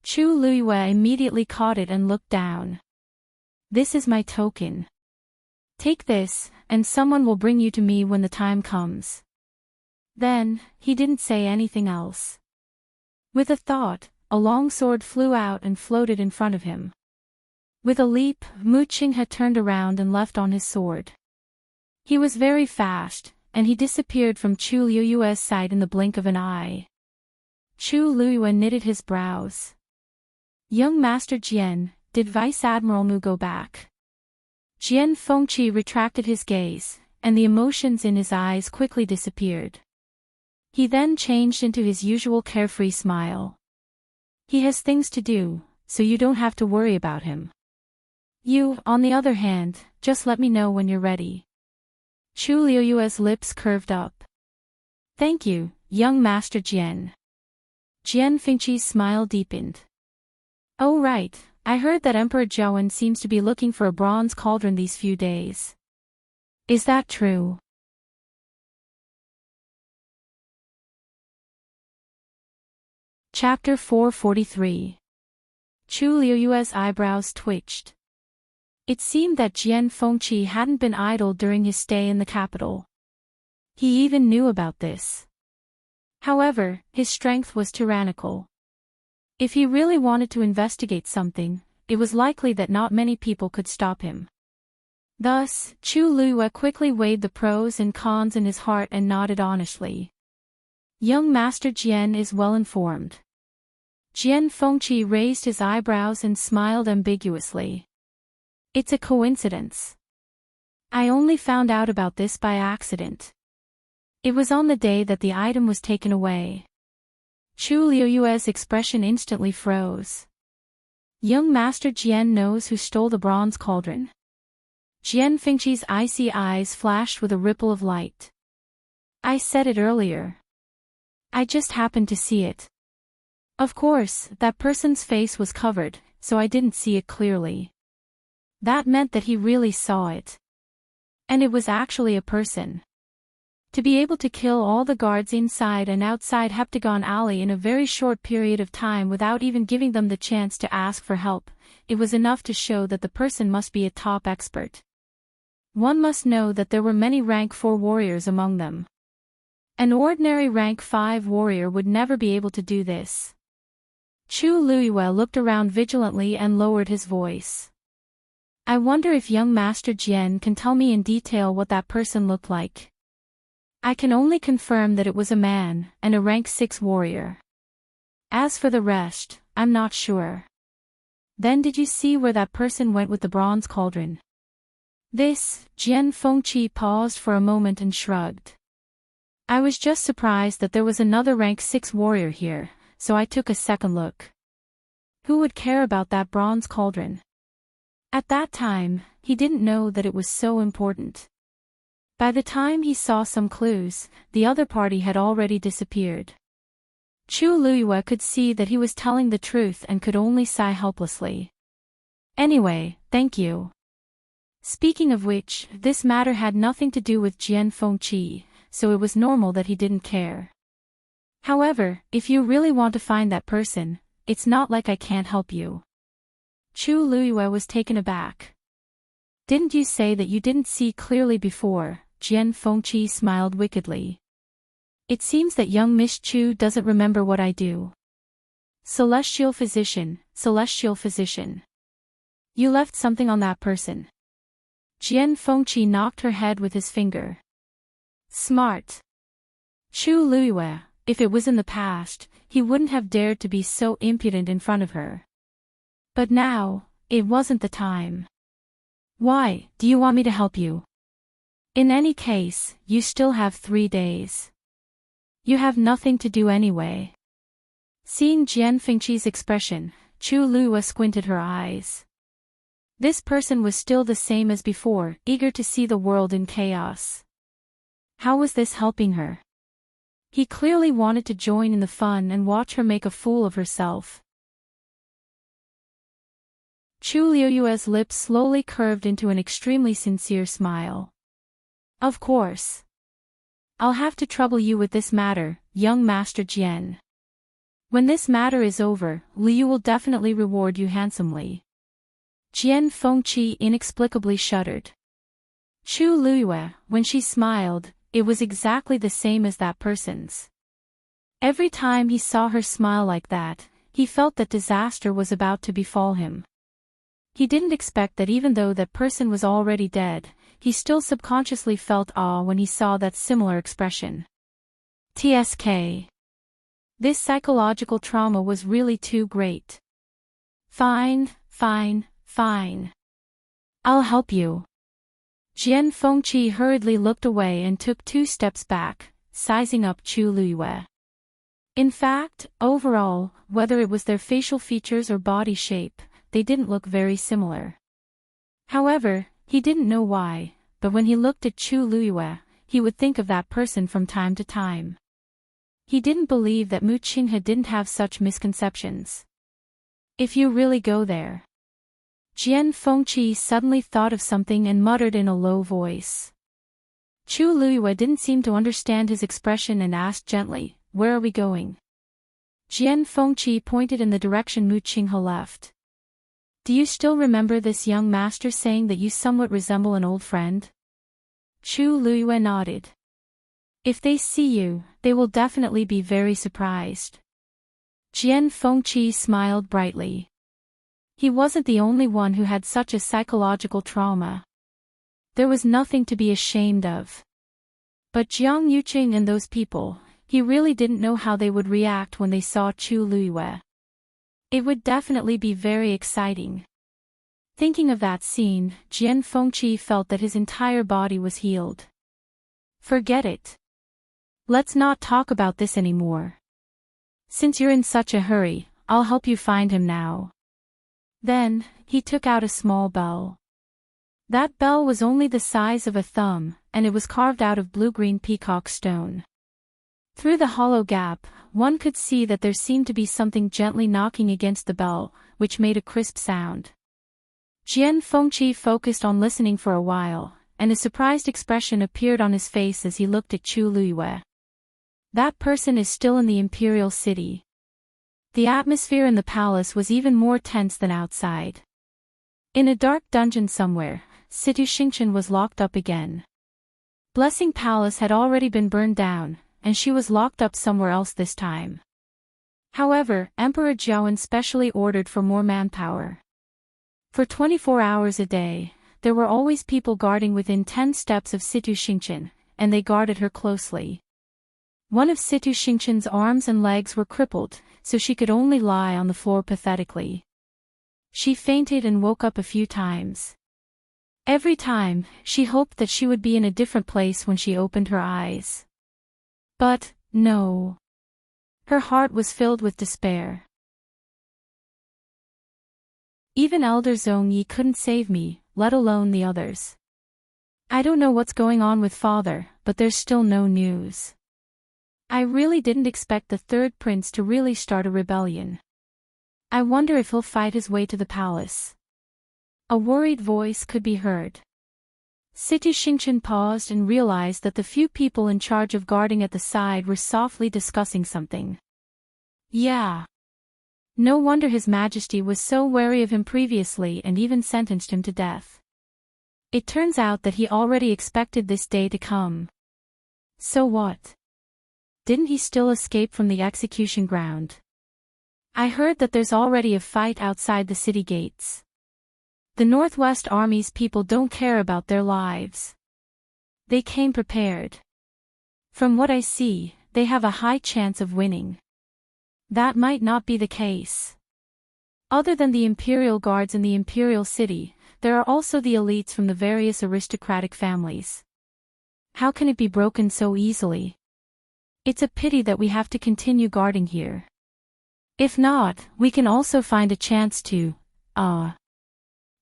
A: Chu Luiyue immediately caught it and looked down. This is my token. Take this, and someone will bring you to me when the time comes. Then, he didn't say anything else. With a thought, a long sword flew out and floated in front of him. With a leap, Mu Qinghe turned around and left on his sword. He was very fast, and he disappeared from Chu Luiyue's sight in the blink of an eye. Chu Luiyue knitted his brows. Young Master Jian, did Vice Admiral Mu go back? Jian Fengqi retracted his gaze, and the emotions in his eyes quickly disappeared. He then changed into his usual carefree smile. He has things to do, so you don't have to worry about him. You, on the other hand, just let me know when you're ready. Chu Luiyue's lips curved up. Thank you, young Master Jian. Jian Fengqi's smile deepened. Oh right, I heard that Emperor Zhaowen seems to be looking for a bronze cauldron these few days. Is that true? Chapter 443. Chu Luiyue's eyebrows twitched. It seemed that Jian Fengqi hadn't been idle during his stay in the capital. He even knew about this. However, his strength was tyrannical. If he really wanted to investigate something, it was likely that not many people could stop him. Thus, Chu Luiyue quickly weighed the pros and cons in his heart and nodded honestly. Young Master Jian is well informed. Jian Fengqi raised his eyebrows and smiled ambiguously. It's a coincidence. I only found out about this by accident. It was on the day that the item was taken away. Chu Luiyue's expression instantly froze. Young Master Jian knows who stole the bronze cauldron. Jian Fengqi's icy eyes flashed with a ripple of light. I said it earlier. I just happened to see it. Of course, that person's face was covered, so I didn't see it clearly. That meant that he really saw it. And it was actually a person. To be able to kill all the guards inside and outside Heptagon Alley in a very short period of time without even giving them the chance to ask for help, it was enough to show that the person must be a top expert. One must know that there were many rank 4 warriors among them. An ordinary rank 5 warrior would never be able to do this. Chu Luiyue looked around vigilantly and lowered his voice. I wonder if young Master Jian can tell me in detail what that person looked like. I can only confirm that it was a man, and a rank 6 warrior. As for the rest, I'm not sure. Then did you see where that person went with the bronze cauldron? This, Jian Fengqi paused for a moment and shrugged. I was just surprised that there was another rank 6 warrior here, so I took a second look. Who would care about that bronze cauldron? At that time, he didn't know that it was so important. By the time he saw some clues, the other party had already disappeared. Chu Luiyue could see that he was telling the truth and could only sigh helplessly. Anyway, thank you. Speaking of which, this matter had nothing to do with Jian Fengqi, so it was normal that he didn't care. However, if you really want to find that person, it's not like I can't help you. Chu Luiyue was taken aback. Didn't you say that you didn't see clearly before? Jian Fengqi smiled wickedly. It seems that young Miss Chu doesn't remember what I do. Celestial physician, celestial physician. You left something on that person. Jian Fengqi knocked her head with his finger. Smart. Chu Luiyue, if it was in the past, he wouldn't have dared to be so impudent in front of her. But now, it wasn't the time. Why, do you want me to help you? In any case, you still have 3 days. You have nothing to do anyway. Seeing Jian Fengqi's expression, Chu Luiyue squinted her eyes. This person was still the same as before, eager to see the world in chaos. How was this helping her? He clearly wanted to join in the fun and watch her make a fool of herself. Chu Luiyue's lips slowly curved into an extremely sincere smile. Of course. I'll have to trouble you with this matter, young Master Jian. When this matter is over, Liu will definitely reward you handsomely. Jian Fengqi inexplicably shuddered. Chu Luiyue, when she smiled, it was exactly the same as that person's. Every time he saw her smile like that, he felt that disaster was about to befall him. He didn't expect that even though that person was already dead, he still subconsciously felt awe when he saw that similar expression. TSK. This psychological trauma was really too great. Fine. I'll help you. Jian Fengqi hurriedly looked away and took 2 steps back, sizing up Chu Luiyue. In fact, overall, whether it was their facial features or body shape, they didn't look very similar. However, he didn't know why, but when he looked at Chu Luiyue, he would think of that person from time to time. He didn't believe that Mu Qinghe didn't have such misconceptions. If you really go there. Jian Fengqi suddenly thought of something and muttered in a low voice. Chu Luiyue didn't seem to understand his expression and asked gently, "Where are we going?" Jian Fengqi pointed in the direction Mu Qinghe left. Do you still remember this young master saying that you somewhat resemble an old friend? Chu Luiyue nodded. If they see you, they will definitely be very surprised. Jian Fengqi smiled brightly. He wasn't the only one who had such a psychological trauma. There was nothing to be ashamed of. But Jiang Yuqing and those people, he really didn't know how they would react when they saw Chu Luiyue. It would definitely be very exciting. Thinking of that scene, Jian Fengqi felt that his entire body was healed. Forget it. Let's not talk about this anymore. Since you're in such a hurry, I'll help you find him now. Then, he took out a small bell. That bell was only the size of a thumb, and it was carved out of blue-green peacock stone. Through the hollow gap, one could see that there seemed to be something gently knocking against the bell, which made a crisp sound. Jian Fengqi focused on listening for a while, and a surprised expression appeared on his face as he looked at Chu Luiyue. That person is still in the Imperial city. The atmosphere in the palace was even more tense than outside. In a dark dungeon somewhere, Situ Xingchen was locked up again. Blessing Palace had already been burned down, and she was locked up somewhere else this time. However, Emperor Jiawen specially ordered for more manpower. For 24 hours a day, there were always people guarding within 10 steps of Situ Xingchen, and they guarded her closely. One of Situ Xingchen's arms and legs were crippled, so she could only lie on the floor pathetically. She fainted and woke up a few times. Every time, she hoped that she would be in a different place when she opened her eyes. But, no. Her heart was filled with despair. Even Elder Zhong Yi couldn't save me, let alone the others. I don't know what's going on with father, but there's still no news. I really didn't expect the third prince to really start a rebellion. I wonder if he'll fight his way to the palace. A worried voice could be heard. Situ Xingchen paused and realized that the few people in charge of guarding at the side were softly discussing something. Yeah. No wonder His Majesty was so wary of him previously and even sentenced him to death. It turns out that he already expected this day to come. So what? Didn't he still escape from the execution ground? I heard that there's already a fight outside the city gates. The Northwest Army's people don't care about their lives. They came prepared. From what I see, they have a high chance of winning. That might not be the case. Other than the Imperial Guards in the Imperial City, there are also the elites from the various aristocratic families. How can it be broken so easily? It's a pity that we have to continue guarding here. If not, we can also find a chance to,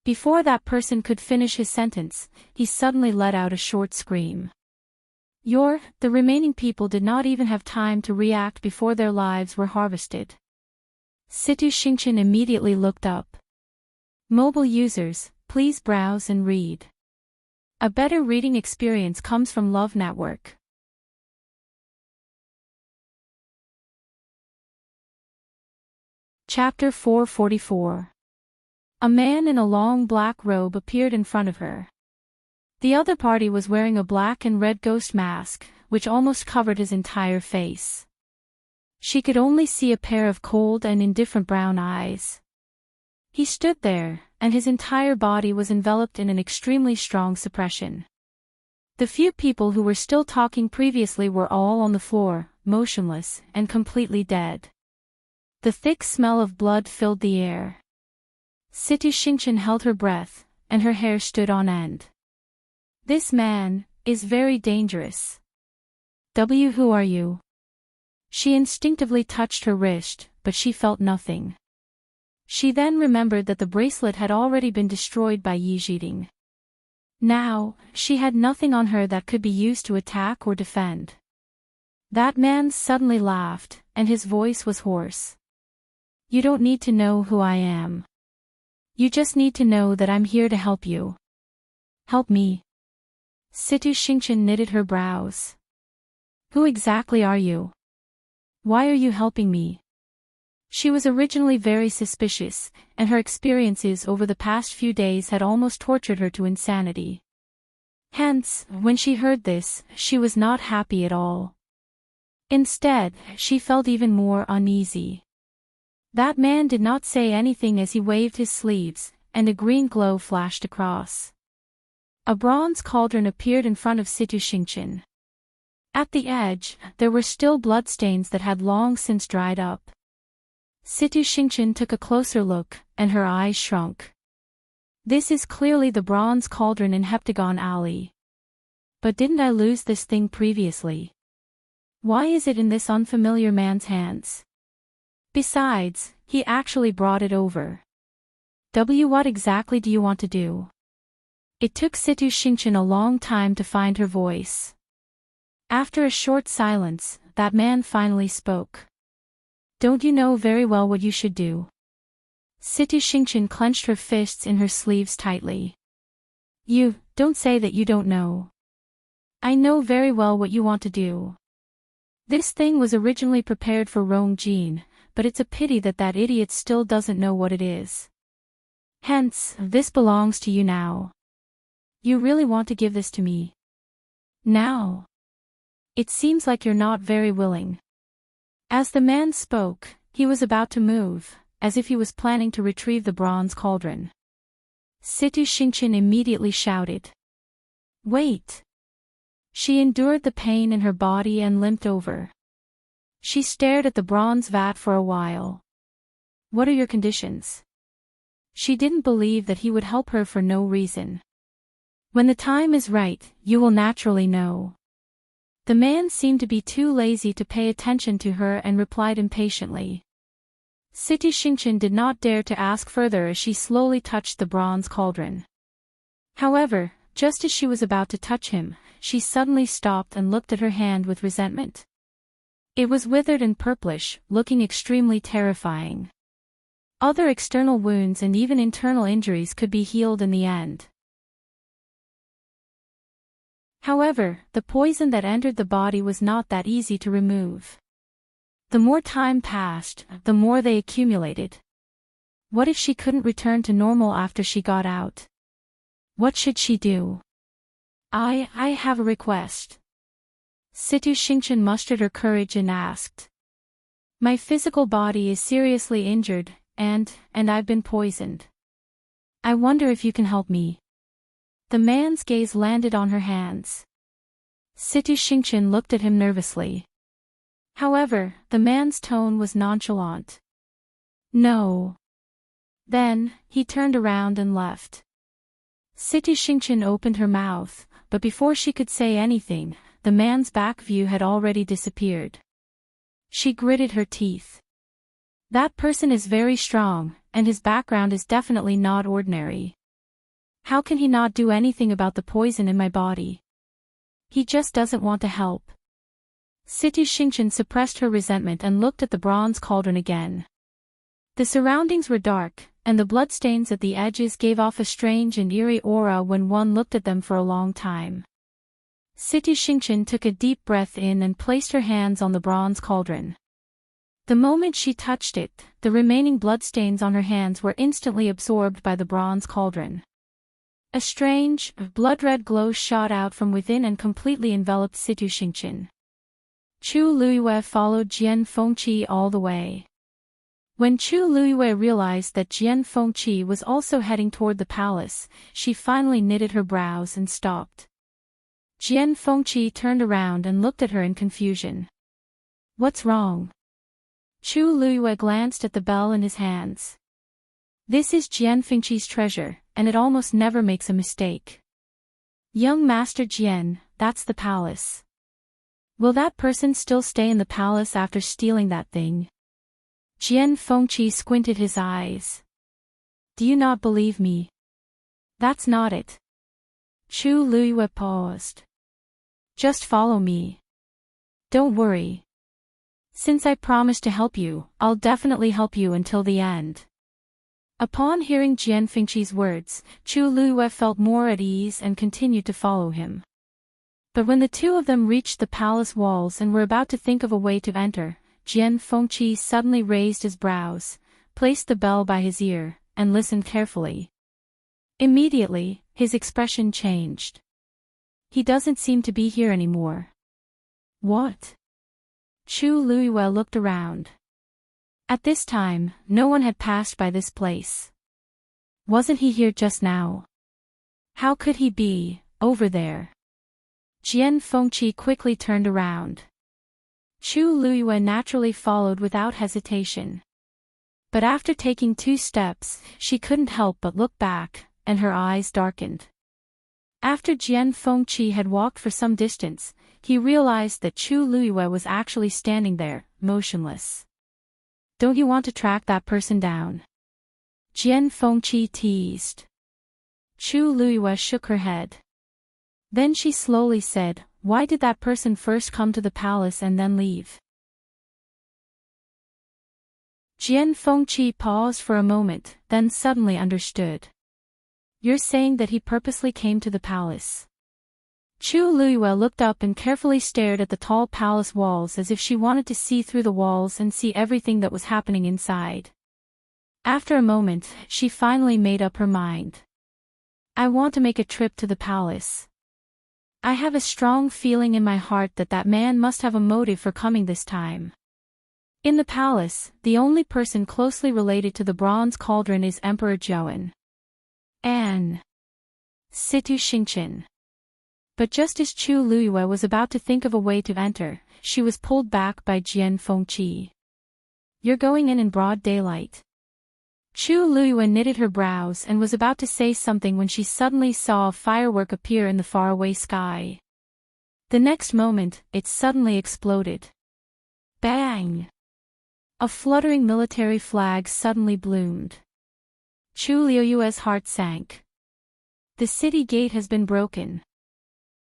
A: Before that person could finish his sentence, he suddenly let out a short scream. The remaining people did not even have time to react before their lives were harvested. Situ Xingqian immediately looked up. Mobile users, please browse and read. A better reading experience comes from Love Network. Chapter 444. A man in a long black robe appeared in front of her. The other party was wearing a black and red ghost mask, which almost covered his entire face. She could only see a pair of cold and indifferent brown eyes. He stood there, and his entire body was enveloped in an extremely strong suppression. The few people who were still talking previously were all on the floor, motionless, and completely dead. The thick smell of blood filled the air. Situ Xingqian held her breath, and her hair stood on end. This man is very dangerous. Who are you? She instinctively touched her wrist, but she felt nothing. She then remembered that the bracelet had already been destroyed by Yi Zhiding. Now, she had nothing on her that could be used to attack or defend. That man suddenly laughed, and his voice was hoarse. You don't need to know who I am. You just need to know that I'm here to help you. Help me. Situ Xingqian knitted her brows. Who exactly are you? Why are you helping me? She was originally very suspicious, and her experiences over the past few days had almost tortured her to insanity. Hence, when she heard this, she was not happy at all. Instead, she felt even more uneasy. That man did not say anything as he waved his sleeves, and a green glow flashed across. A bronze cauldron appeared in front of Situ Xingqian. At the edge, there were still bloodstains that had long since dried up. Situ Xingqian took a closer look, and her eyes shrunk. This is clearly the bronze cauldron in Heptagon Alley. But didn't I lose this thing previously? Why is it in this unfamiliar man's hands? Besides, he actually brought it over. What exactly do you want to do? It took Situ Xingqian a long time to find her voice. After a short silence, that man finally spoke. Don't you know very well what you should do? Situ Xingqian clenched her fists in her sleeves tightly. Don't say that you don't know. I know very well what you want to do. This thing was originally prepared for Rong Jin, but it's a pity that that idiot still doesn't know what it is. Hence, this belongs to you now. You really want to give this to me? Now? It seems like you're not very willing. As the man spoke, he was about to move, as if he was planning to retrieve the bronze cauldron. Situ Xingqian immediately shouted. Wait! She endured the pain in her body and limped over. She stared at the bronze vat for a while. What are your conditions? She didn't believe that he would help her for no reason. When the time is right, you will naturally know. The man seemed to be too lazy to pay attention to her and replied impatiently. Situ Xingqian did not dare to ask further as she slowly touched the bronze cauldron. However, just as she was about to touch him, she suddenly stopped and looked at her hand with resentment. It was withered and purplish, looking extremely terrifying. Other external wounds and even internal injuries could be healed in the end. However, the poison that entered the body was not that easy to remove. The more time passed, the more they accumulated. What if she couldn't return to normal after she got out? What should she do? I have a request. Situ Xingqian mustered her courage and asked. My physical body is seriously injured, and I've been poisoned. I wonder if you can help me. The man's gaze landed on her hands. Situ Xingqian looked at him nervously. However, the man's tone was nonchalant. No. Then, he turned around and left. Situ Xingqian opened her mouth, but before she could say anything, the man's back view had already disappeared. She gritted her teeth. That person is very strong, and his background is definitely not ordinary. How can he not do anything about the poison in my body? He just doesn't want to help. Situ Xingqian suppressed her resentment and looked at the bronze cauldron again. The surroundings were dark, and the bloodstains at the edges gave off a strange and eerie aura when one looked at them for a long time. Situ Xingqian took a deep breath in and placed her hands on the bronze cauldron. The moment she touched it, the remaining bloodstains on her hands were instantly absorbed by the bronze cauldron. A strange, blood-red glow shot out from within and completely enveloped Situ Xingqian. Chu Luiyue followed Jian Fengqi all the way. When Chu Luiyue realized that Jian Fengqi was also heading toward the palace, she finally knitted her brows and stopped. Jian Fengqi turned around and looked at her in confusion. What's wrong? Chu Luiyue glanced at the bell in his hands. This is Jian Fengqi's treasure, and it almost never makes a mistake. Young Master Jian, that's the palace. Will that person still stay in the palace after stealing that thing? Jian Fengqi squinted his eyes. Do you not believe me? That's not it. Chu Luiyue paused. Just follow me. Don't worry. Since I promised to help you, I'll definitely help you until the end. Upon hearing Jian Fengqi's words, Chu Luiyue felt more at ease and continued to follow him. But when the two of them reached the palace walls and were about to think of a way to enter, Jian Fengqi suddenly raised his brows, placed the bell by his ear, and listened carefully. Immediately, his expression changed. He doesn't seem to be here anymore. What? Chu Luiyue looked around. At this time, no one had passed by this place. Wasn't he here just now? How could he be, over there? Jian Fengqi quickly turned around. Chu Luiyue naturally followed without hesitation. But after taking 2 steps, she couldn't help but look back, and her eyes darkened. After Jian Fengqi had walked for some distance, he realized that Chu Luiyue was actually standing there, motionless. Don't you want to track that person down? Jian Fengqi teased. Chu Luiyue shook her head. Then she slowly said, why did that person first come to the palace and then leave? Jian Fengqi paused for a moment, then suddenly understood. You're saying that he purposely came to the palace. Chu Luiyue looked up and carefully stared at the tall palace walls as if she wanted to see through the walls and see everything that was happening inside. After a moment, she finally made up her mind. I want to make a trip to the palace. I have a strong feeling in my heart that that man must have a motive for coming this time. In the palace, the only person closely related to the bronze cauldron is Emperor Zhouan. And Situ Xingqian. But just as Chu Luiyue was about to think of a way to enter, she was pulled back by Jian Fengqi. You're going in broad daylight. Chu Luiyue knitted her brows and was about to say something when she suddenly saw a firework appear in the faraway sky. The next moment, it suddenly exploded. Bang! A fluttering military flag suddenly bloomed. Chu Luiyue's heart sank. The city gate has been broken.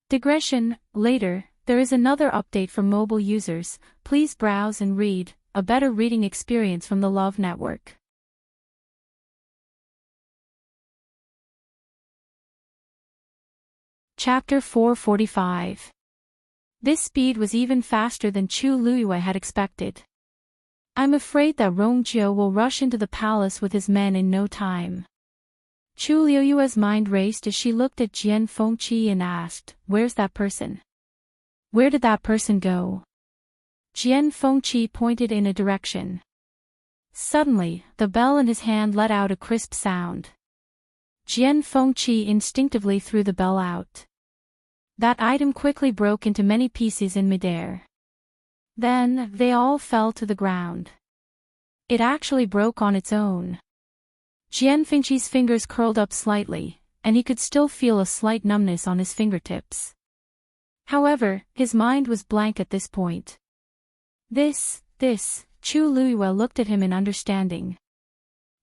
A: Digression, later, there is another update for mobile users. Please browse and read, a better reading experience from the Love Network. Chapter 445. This speed was even faster than Chu Luiyue had expected. I'm afraid that Rongjiu will rush into the palace with his men in no time. Chu Luiyue's mind raced as she looked at Jian Fengqi and asked, where's that person? Where did that person go? Jian Fengqi pointed in a direction. Suddenly, the bell in his hand let out a crisp sound. Jian Fengqi instinctively threw the bell out. That item quickly broke into many pieces in midair. Then, they all fell to the ground. It actually broke on its own. Jian Fengqi's fingers curled up slightly, and he could still feel a slight numbness on his fingertips. However, his mind was blank at this point. This, Chu Luiyue looked at him in understanding.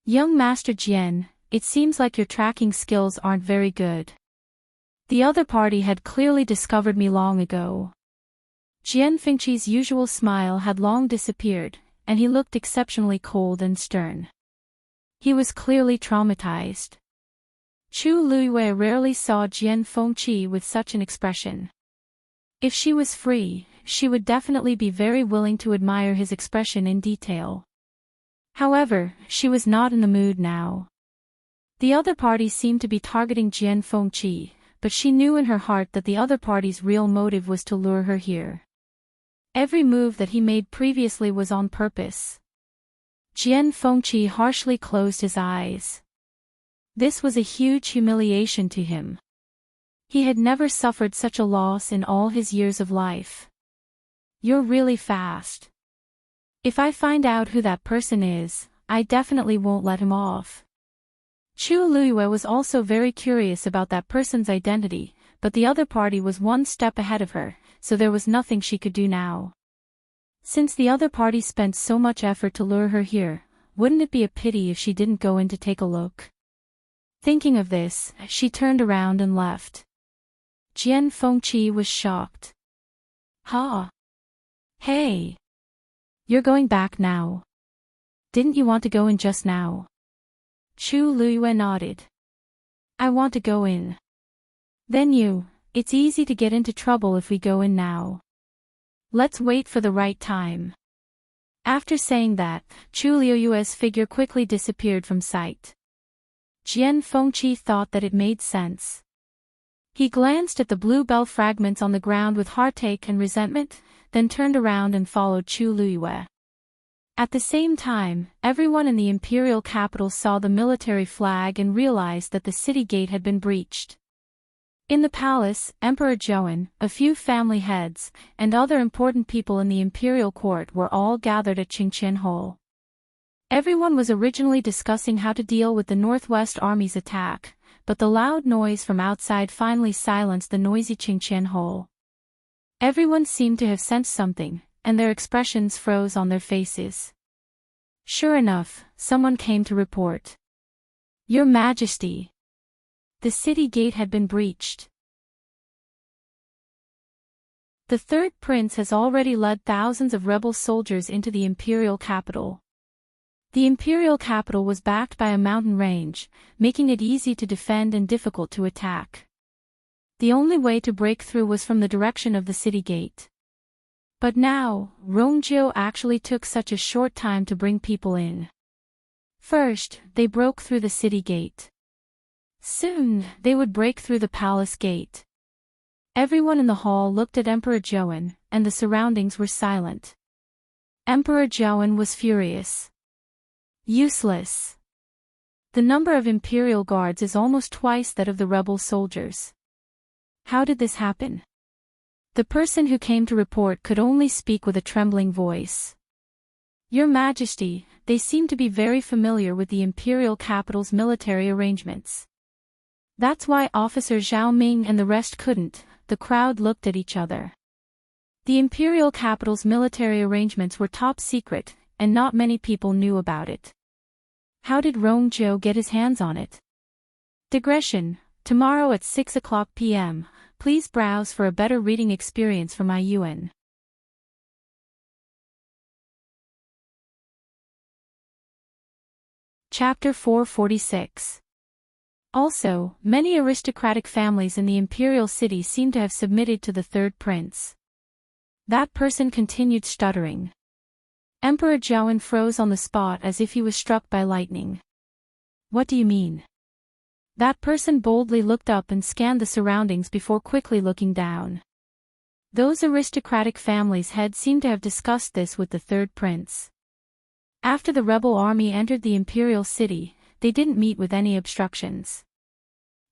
A: Young Master Jian, it seems like your tracking skills aren't very good. The other party had clearly discovered me long ago. Jian Fengqi's usual smile had long disappeared, and he looked exceptionally cold and stern. He was clearly traumatized. Chu Luiyue rarely saw Jian Fengqi with such an expression. If she was free, she would definitely be very willing to admire his expression in detail. However, she was not in the mood now. The other party seemed to be targeting Jian Fengqi, but she knew in her heart that the other party's real motive was to lure her here. Every move that he made previously was on purpose. Jian Fengqi harshly closed his eyes. This was a huge humiliation to him. He had never suffered such a loss in all his years of life. You're really fast. If I find out who that person is, I definitely won't let him off. Chu Luiyue was also very curious about that person's identity, but the other party was one step ahead of her, so there was nothing she could do now. Since the other party spent so much effort to lure her here, wouldn't it be a pity if she didn't go in to take a look? Thinking of this, she turned around and left. Jian Fengqi was shocked. Ha! Hey! You're going back now. Didn't you want to go in just now? Chu Luiyue nodded. I want to go in. Then it's easy to get into trouble if we go in now. Let's wait for the right time. After saying that, Chu Luiyue's figure quickly disappeared from sight. Jian Fengqi thought that it made sense. He glanced at the blue bell fragments on the ground with heartache and resentment, then turned around and followed Chu Luiyue. At the same time, everyone in the Imperial capital saw the military flag and realized that the city gate had been breached. In the palace, Emperor Zhou, a few family heads, and other important people in the Imperial court were all gathered at Qingqian Hall. Everyone was originally discussing how to deal with the Northwest Army's attack, but the loud noise from outside finally silenced the noisy Qingqian Hall. Everyone seemed to have sensed something, and their expressions froze on their faces. Sure enough, someone came to report. Your Majesty! The city gate had been breached. The third prince has already led thousands of rebel soldiers into the Imperial capital. The Imperial capital was backed by a mountain range, making it easy to defend and difficult to attack. The only way to break through was from the direction of the city gate. But now, Rongjiu actually took such a short time to bring people in. First, they broke through the city gate. Soon, they would break through the palace gate. Everyone in the hall looked at Emperor Zhou, and the surroundings were silent. Emperor Zhou was furious. Useless. The number of Imperial guards is almost twice that of the rebel soldiers. How did this happen? The person who came to report could only speak with a trembling voice. Your Majesty, they seem to be very familiar with the Imperial capital's military arrangements. That's why Officer Zhao Ming and the rest couldn't. The crowd looked at each other. The Imperial capital's military arrangements were top secret, and not many people knew about it. How did Rongjiu get his hands on it? Digression. Tomorrow at 6:00 p.m., please browse for a better reading experience for my Yuan. Chapter 446. Also, many aristocratic families in the Imperial city seem to have submitted to the third prince. That person continued stuttering. Emperor Zhou froze on the spot as if he was struck by lightning. What do you mean? That person boldly looked up and scanned the surroundings before quickly looking down. Those aristocratic families' heads seemed to have discussed this with the third prince. After the rebel army entered the Imperial city, they didn't meet with any obstructions.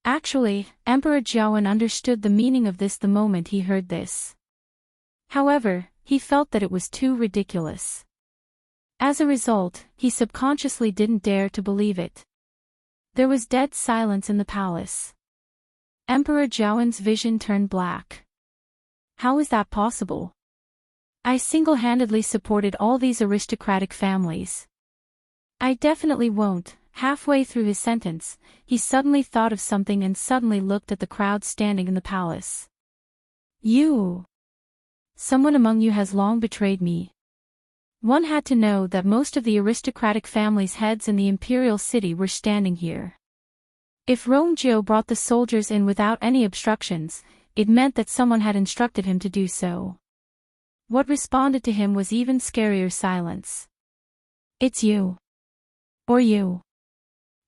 A: Actually, Emperor Jiawen understood the meaning of this the moment he heard this. However, he felt that it was too ridiculous. As a result, he subconsciously didn't dare to believe it. There was dead silence in the palace. Emperor Jiawen's vision turned black. How is that possible? I single-handedly supported all these aristocratic families. I definitely won't. Halfway through his sentence, he suddenly thought of something and suddenly looked at the crowd standing in the palace. You! Someone among you has long betrayed me. One had to know that most of the aristocratic families' heads in the Imperial city were standing here. If Rongjiu brought the soldiers in without any obstructions, it meant that someone had instructed him to do so. What responded to him was even scarier silence. It's you. Or you.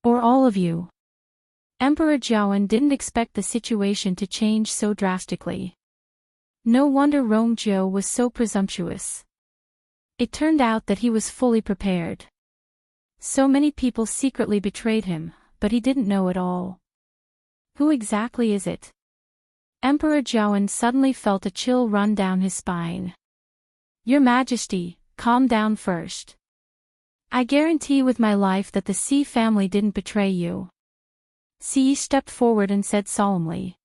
A: Or all of you. Emperor Jiawen didn't expect the situation to change so drastically. No wonder Rongjiu was so presumptuous. It turned out that he was fully prepared. So many people secretly betrayed him, but he didn't know it all. Who exactly is it? Emperor Jiawen suddenly felt a chill run down his spine. Your Majesty, calm down first. I guarantee with my life that the Xi family didn't betray you. Xi stepped forward and said solemnly.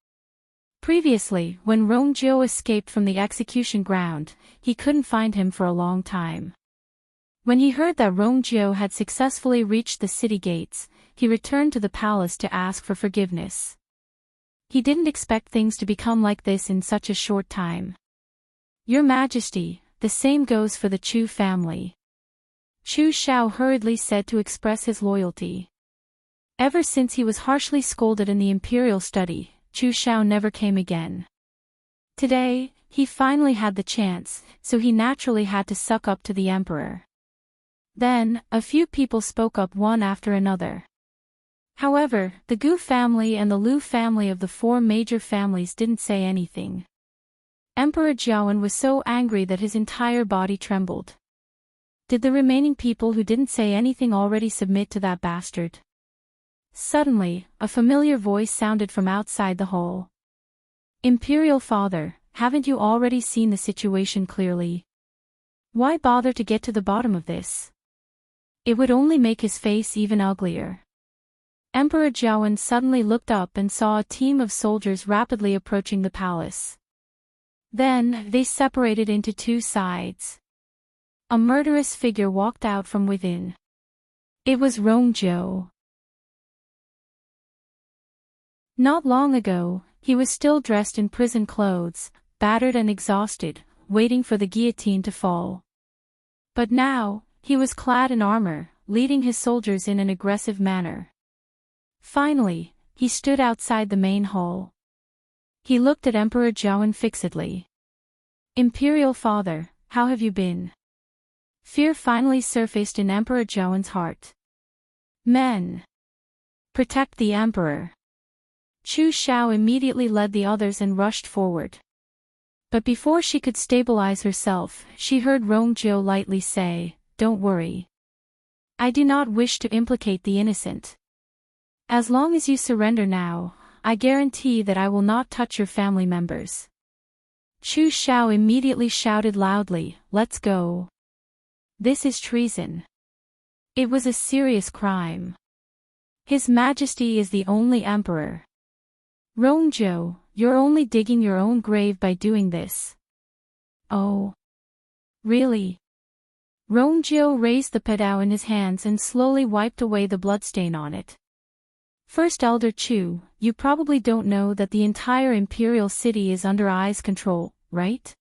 A: Previously, when Rongjiu escaped from the execution ground, he couldn't find him for a long time. When he heard that Rongjiu had successfully reached the city gates, he returned to the palace to ask for forgiveness. He didn't expect things to become like this in such a short time. Your Majesty, the same goes for the Chu family. Chu Shao hurriedly said to express his loyalty. Ever since he was harshly scolded in the Imperial study, Chu Shao never came again. Today, he finally had the chance, so he naturally had to suck up to the emperor. Then, a few people spoke up one after another. However, the Gu family and the Lu family of the four major families didn't say anything. Emperor Jiawen was so angry that his entire body trembled. Did the remaining people who didn't say anything already submit to that bastard? Suddenly, a familiar voice sounded from outside the hall. Imperial Father, haven't you already seen the situation clearly? Why bother to get to the bottom of this? It would only make his face even uglier. Emperor Jiawen suddenly looked up and saw a team of soldiers rapidly approaching the palace. Then, they separated into two sides. A murderous figure walked out from within. It was Rongjiu. Not long ago, he was still dressed in prison clothes, battered and exhausted, waiting for the guillotine to fall. But now, he was clad in armor, leading his soldiers in an aggressive manner. Finally, he stood outside the main hall. He looked at Emperor Jiawen fixedly. Imperial Father, how have you been? Fear finally surfaced in Emperor Jiawen's heart. Men! Protect the Emperor! Chu Shao immediately led the others and rushed forward. But before she could stabilize herself, she heard Rongjiu lightly say, Don't worry. I do not wish to implicate the innocent. As long as you surrender now, I guarantee that I will not touch your family members. Chu Shao immediately shouted loudly, Let's go. This is treason. It was a serious crime. His Majesty is the only emperor. Rongjiu, you're only digging your own grave by doing this. Oh. Really? Rongjiu raised the pedao in his hands and slowly wiped away the bloodstain on it. First Elder Chu, you probably don't know that the entire Imperial city is under Ai's control, right?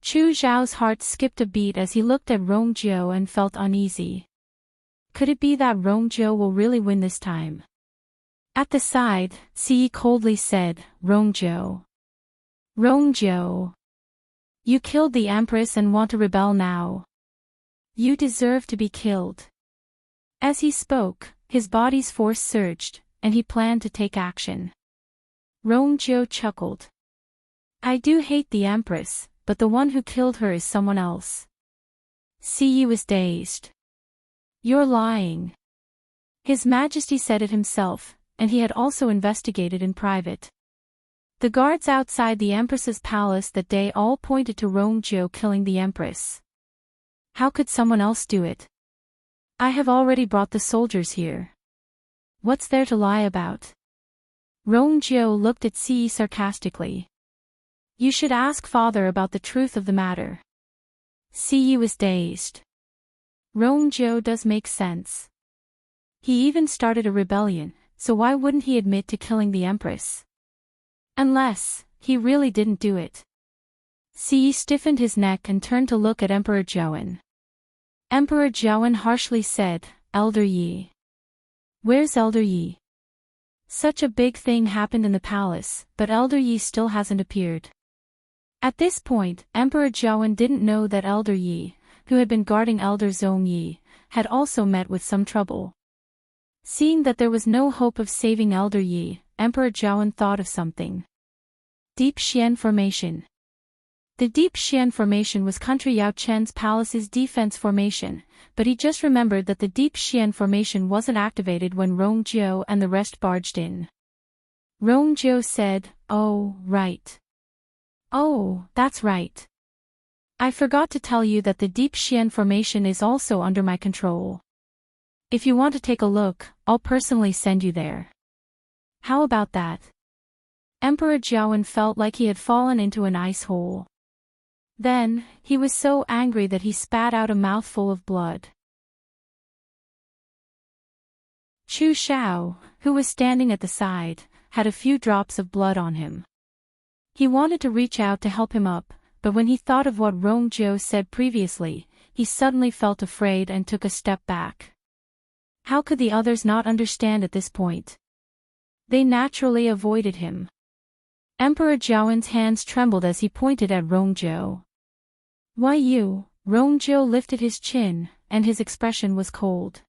A: Chu Zhao's heart skipped a beat as he looked at Rongjiu and felt uneasy. Could it be that Rongjiu will really win this time? At the side, Xi coldly said, Rongjiu. Rongjiu. You killed the Empress and want to rebel now. You deserve to be killed. As he spoke, his body's force surged, and he planned to take action. Rongjiu chuckled. I do hate the Empress, but the one who killed her is someone else. Xi was dazed. You're lying. His Majesty said it himself, and he had also investigated in private. The guards outside the Empress's palace that day all pointed to Rongjiu killing the Empress. How could someone else do it? I have already brought the soldiers here. What's there to lie about? Rongjiu looked at Ci sarcastically. You should ask father about the truth of the matter. Ci was dazed. Rongjiu does make sense. He even started a rebellion, so why wouldn't he admit to killing the Empress? Unless he really didn't do it. Ci stiffened his neck and turned to look at Emperor Zhouan. Emperor Zhouan harshly said, Elder Yi. Where's Elder Yi? Such a big thing happened in the palace, but Elder Yi still hasn't appeared. At this point, Emperor Zhouan didn't know that Elder Yi, who had been guarding Elder Zhong Yi, had also met with some trouble. Seeing that there was no hope of saving Elder Yi, Emperor Zhouan thought of something. Deep Xian Formation. The Deep Xian Formation was Country Yao Chen's palace's defense formation, but he just remembered that the Deep Xian Formation wasn't activated when Rongjiu and the rest barged in. Rongjiu said, Oh, right. Oh, that's right. I forgot to tell you that the Deep Xian Formation is also under my control. If you want to take a look, I'll personally send you there. How about that? Emperor Zhouan felt like he had fallen into an ice hole. Then, he was so angry that he spat out a mouthful of blood. Chu Xiao, who was standing at the side, had a few drops of blood on him. He wanted to reach out to help him up, but when he thought of what Rongjiu said previously, he suddenly felt afraid and took a step back. How could the others not understand at this point? They naturally avoided him. Emperor Zhouan's hands trembled as he pointed at Rongjiu. Why you? Rongjiu lifted his chin, and his expression was cold.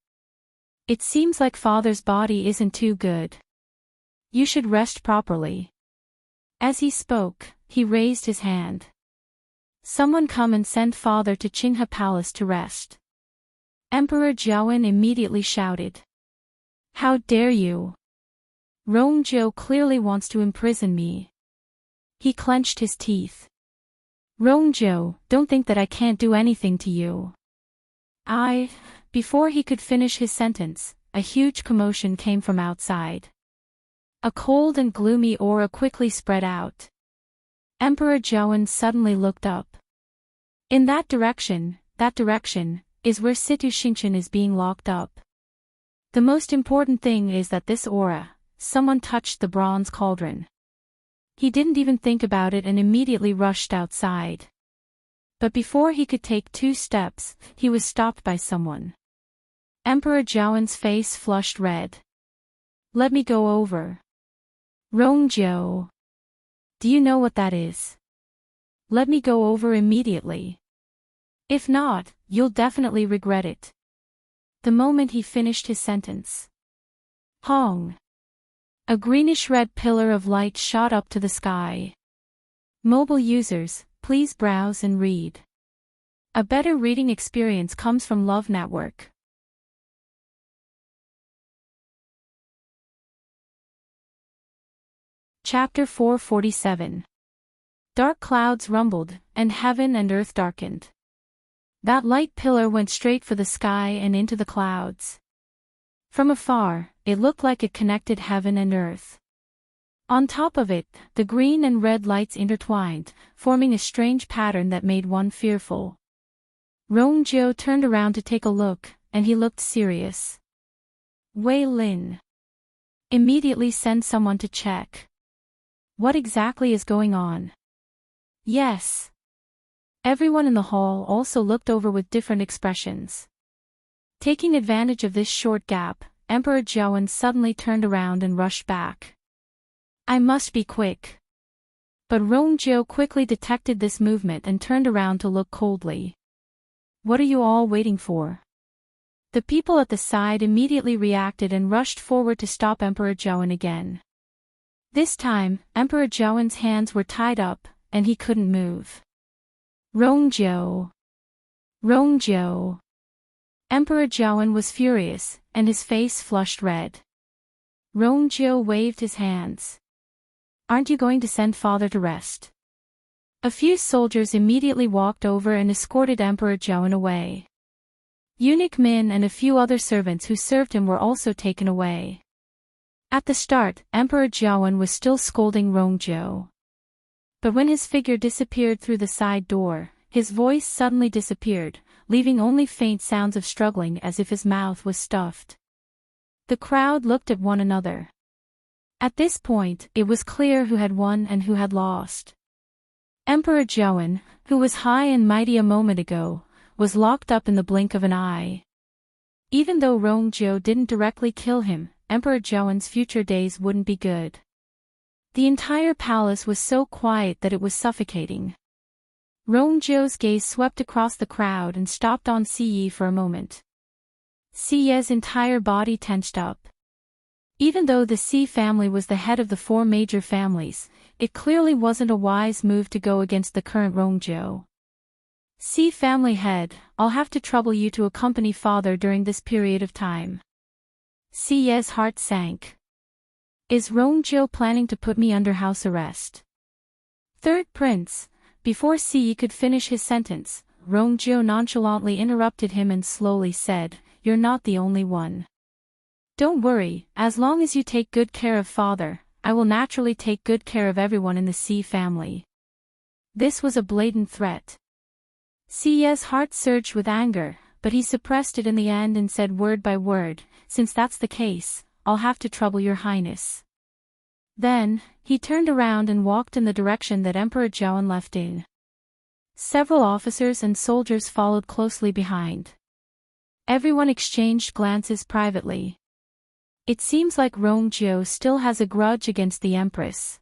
A: It seems like father's body isn't too good. You should rest properly. As he spoke, he raised his hand. Someone come and send father to Qinghe Palace to rest. Emperor Zhouan immediately shouted. How dare you? Rongjiu clearly wants to imprison me. He clenched his teeth. Rongjiu, don't think that I can't do anything to you. Before he could finish his sentence, a huge commotion came from outside. A cold and gloomy aura quickly spread out. Emperor Zhouan suddenly looked up. In that direction, is where Situ Xingqian is being locked up. The most important thing is that this aura, someone touched the bronze cauldron. He didn't even think about it and immediately rushed outside. But before he could take 2 steps, he was stopped by someone. Emperor Zhouan's face flushed red. Let me go over. Rongjiu. Do you know what that is? Let me go over immediately. If not, you'll definitely regret it. The moment he finished his sentence. Hong. A greenish-red pillar of light shot up to the sky. Mobile users, please browse and read. A better reading experience comes from Love Network. Chapter 447. Dark clouds rumbled, and heaven and earth darkened. That light pillar went straight for the sky and into the clouds. From afar, it looked like it connected heaven and earth. On top of it, the green and red lights intertwined, forming a strange pattern that made one fearful. Rongjiu turned around to take a look, and he looked serious. Wei Lin. Immediately send someone to check. What exactly is going on? Yes. Everyone in the hall also looked over with different expressions. Taking advantage of this short gap, Emperor Zhouan suddenly turned around and rushed back. I must be quick. But Rongjiu quickly detected this movement and turned around to look coldly. What are you all waiting for? The people at the side immediately reacted and rushed forward to stop Emperor Zhouan again. This time, Emperor Zhouan's hands were tied up, and he couldn't move. Rongjiu. Rongjiu. Emperor Zhouan was furious, and his face flushed red. Rongjio waved his hands. Aren't you going to send father to rest? A few soldiers immediately walked over and escorted Emperor Zhaoan away. Eunuch Min and a few other servants who served him were also taken away. At the start, Emperor Zhaoan was still scolding Rongjio. But when his figure disappeared through the side door, his voice suddenly disappeared, leaving only faint sounds of struggling as if his mouth was stuffed. The crowd looked at one another. At this point, it was clear who had won and who had lost. Emperor Zhaoan, who was high and mighty a moment ago, was locked up in the blink of an eye. Even though Rongjio didn't directly kill him, Emperor Zhaoan's future days wouldn't be good. The entire palace was so quiet that it was suffocating. Rongjio's gaze swept across the crowd and stopped on Siyi for a moment. Siyi's entire body tensed up. Even though the Si family was the head of the four major families, it clearly wasn't a wise move to go against the current Rongjio. Si family head, I'll have to trouble you to accompany father during this period of time. Siyi's heart sank. Is Rongjio planning to put me under house arrest? Third prince. Before Siyi could finish his sentence, Rongjio nonchalantly interrupted him and slowly said, You're not the only one. Don't worry, as long as you take good care of father, I will naturally take good care of everyone in the Si family. This was a blatant threat. Siyi's heart surged with anger, but he suppressed it in the end and said word by word, Since that's the case, I'll have to trouble your highness. Then, he turned around and walked in the direction that Emperor Zhaoan left in. Several officers and soldiers followed closely behind. Everyone exchanged glances privately. It seems like Rongjio still has a grudge against the Empress.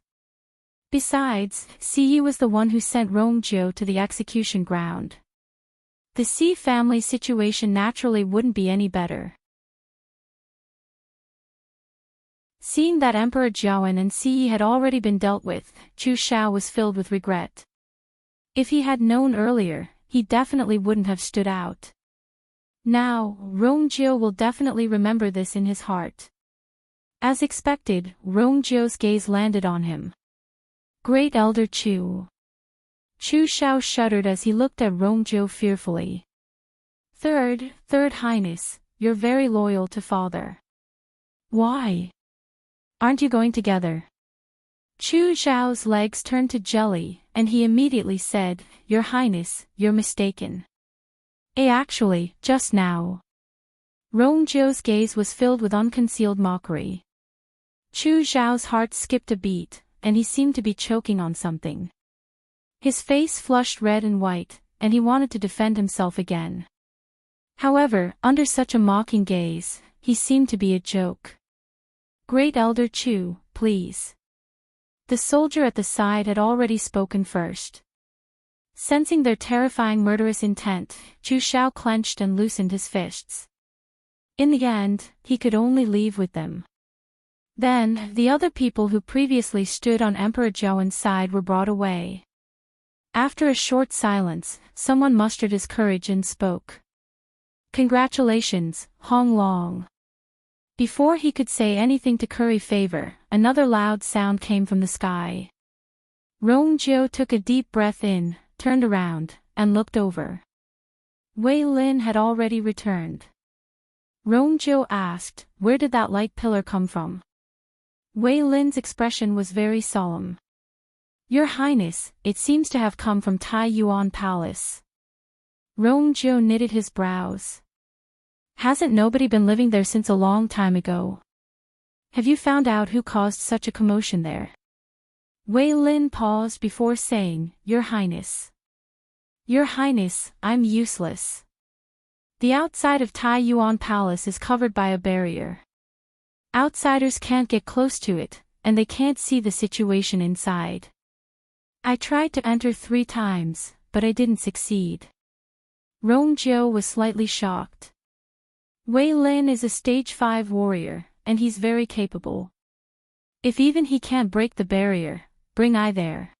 A: Besides, Siyi was the one who sent Rongjio to the execution ground. The Si family situation naturally wouldn't be any better. Seeing that Emperor Zhaoan and Siyi had already been dealt with, Chu Shao was filled with regret. If he had known earlier, he definitely wouldn't have stood out. Now, Rongjio will definitely remember this in his heart. As expected, Rongjio's gaze landed on him. Great Elder Chu. Chu Shao shuddered as he looked at Rongjio fearfully. Third Highness, you're very loyal to father. Why? Aren't you going together? Chu Shao's legs turned to jelly, and he immediately said, Your Highness, you're mistaken. Actually, just now. Rongjio's gaze was filled with unconcealed mockery. Chu Zhao's heart skipped a beat, and he seemed to be choking on something. His face flushed red and white, and he wanted to defend himself again. However, under such a mocking gaze, he seemed to be a joke. Great Elder Chu, please. The soldier at the side had already spoken first. Sensing their terrifying murderous intent, Chu Shao clenched and loosened his fists. In the end, he could only leave with them. Then, the other people who previously stood on Emperor Zhaoan's side were brought away. After a short silence, someone mustered his courage and spoke. Congratulations, Hong Long. Before he could say anything to curry favor, another loud sound came from the sky. Rongjio took a deep breath in, turned around, and looked over. Wei Lin had already returned. Rongjio asked, Where did that light pillar come from? Wei Lin's expression was very solemn. Your Highness, it seems to have come from Tai Yuan Palace. Rongjio knitted his brows. Hasn't nobody been living there since a long time ago? Have you found out who caused such a commotion there? Wei Lin paused before saying, Your Highness. Your Highness, I'm useless. The outside of Tai Yuan Palace is covered by a barrier. Outsiders can't get close to it, and they can't see the situation inside. I tried to enter 3 times, but I didn't succeed. Rongjio was slightly shocked. Wei Lin is a stage 5 warrior, and he's very capable. If even he can't break the barrier, bring I there.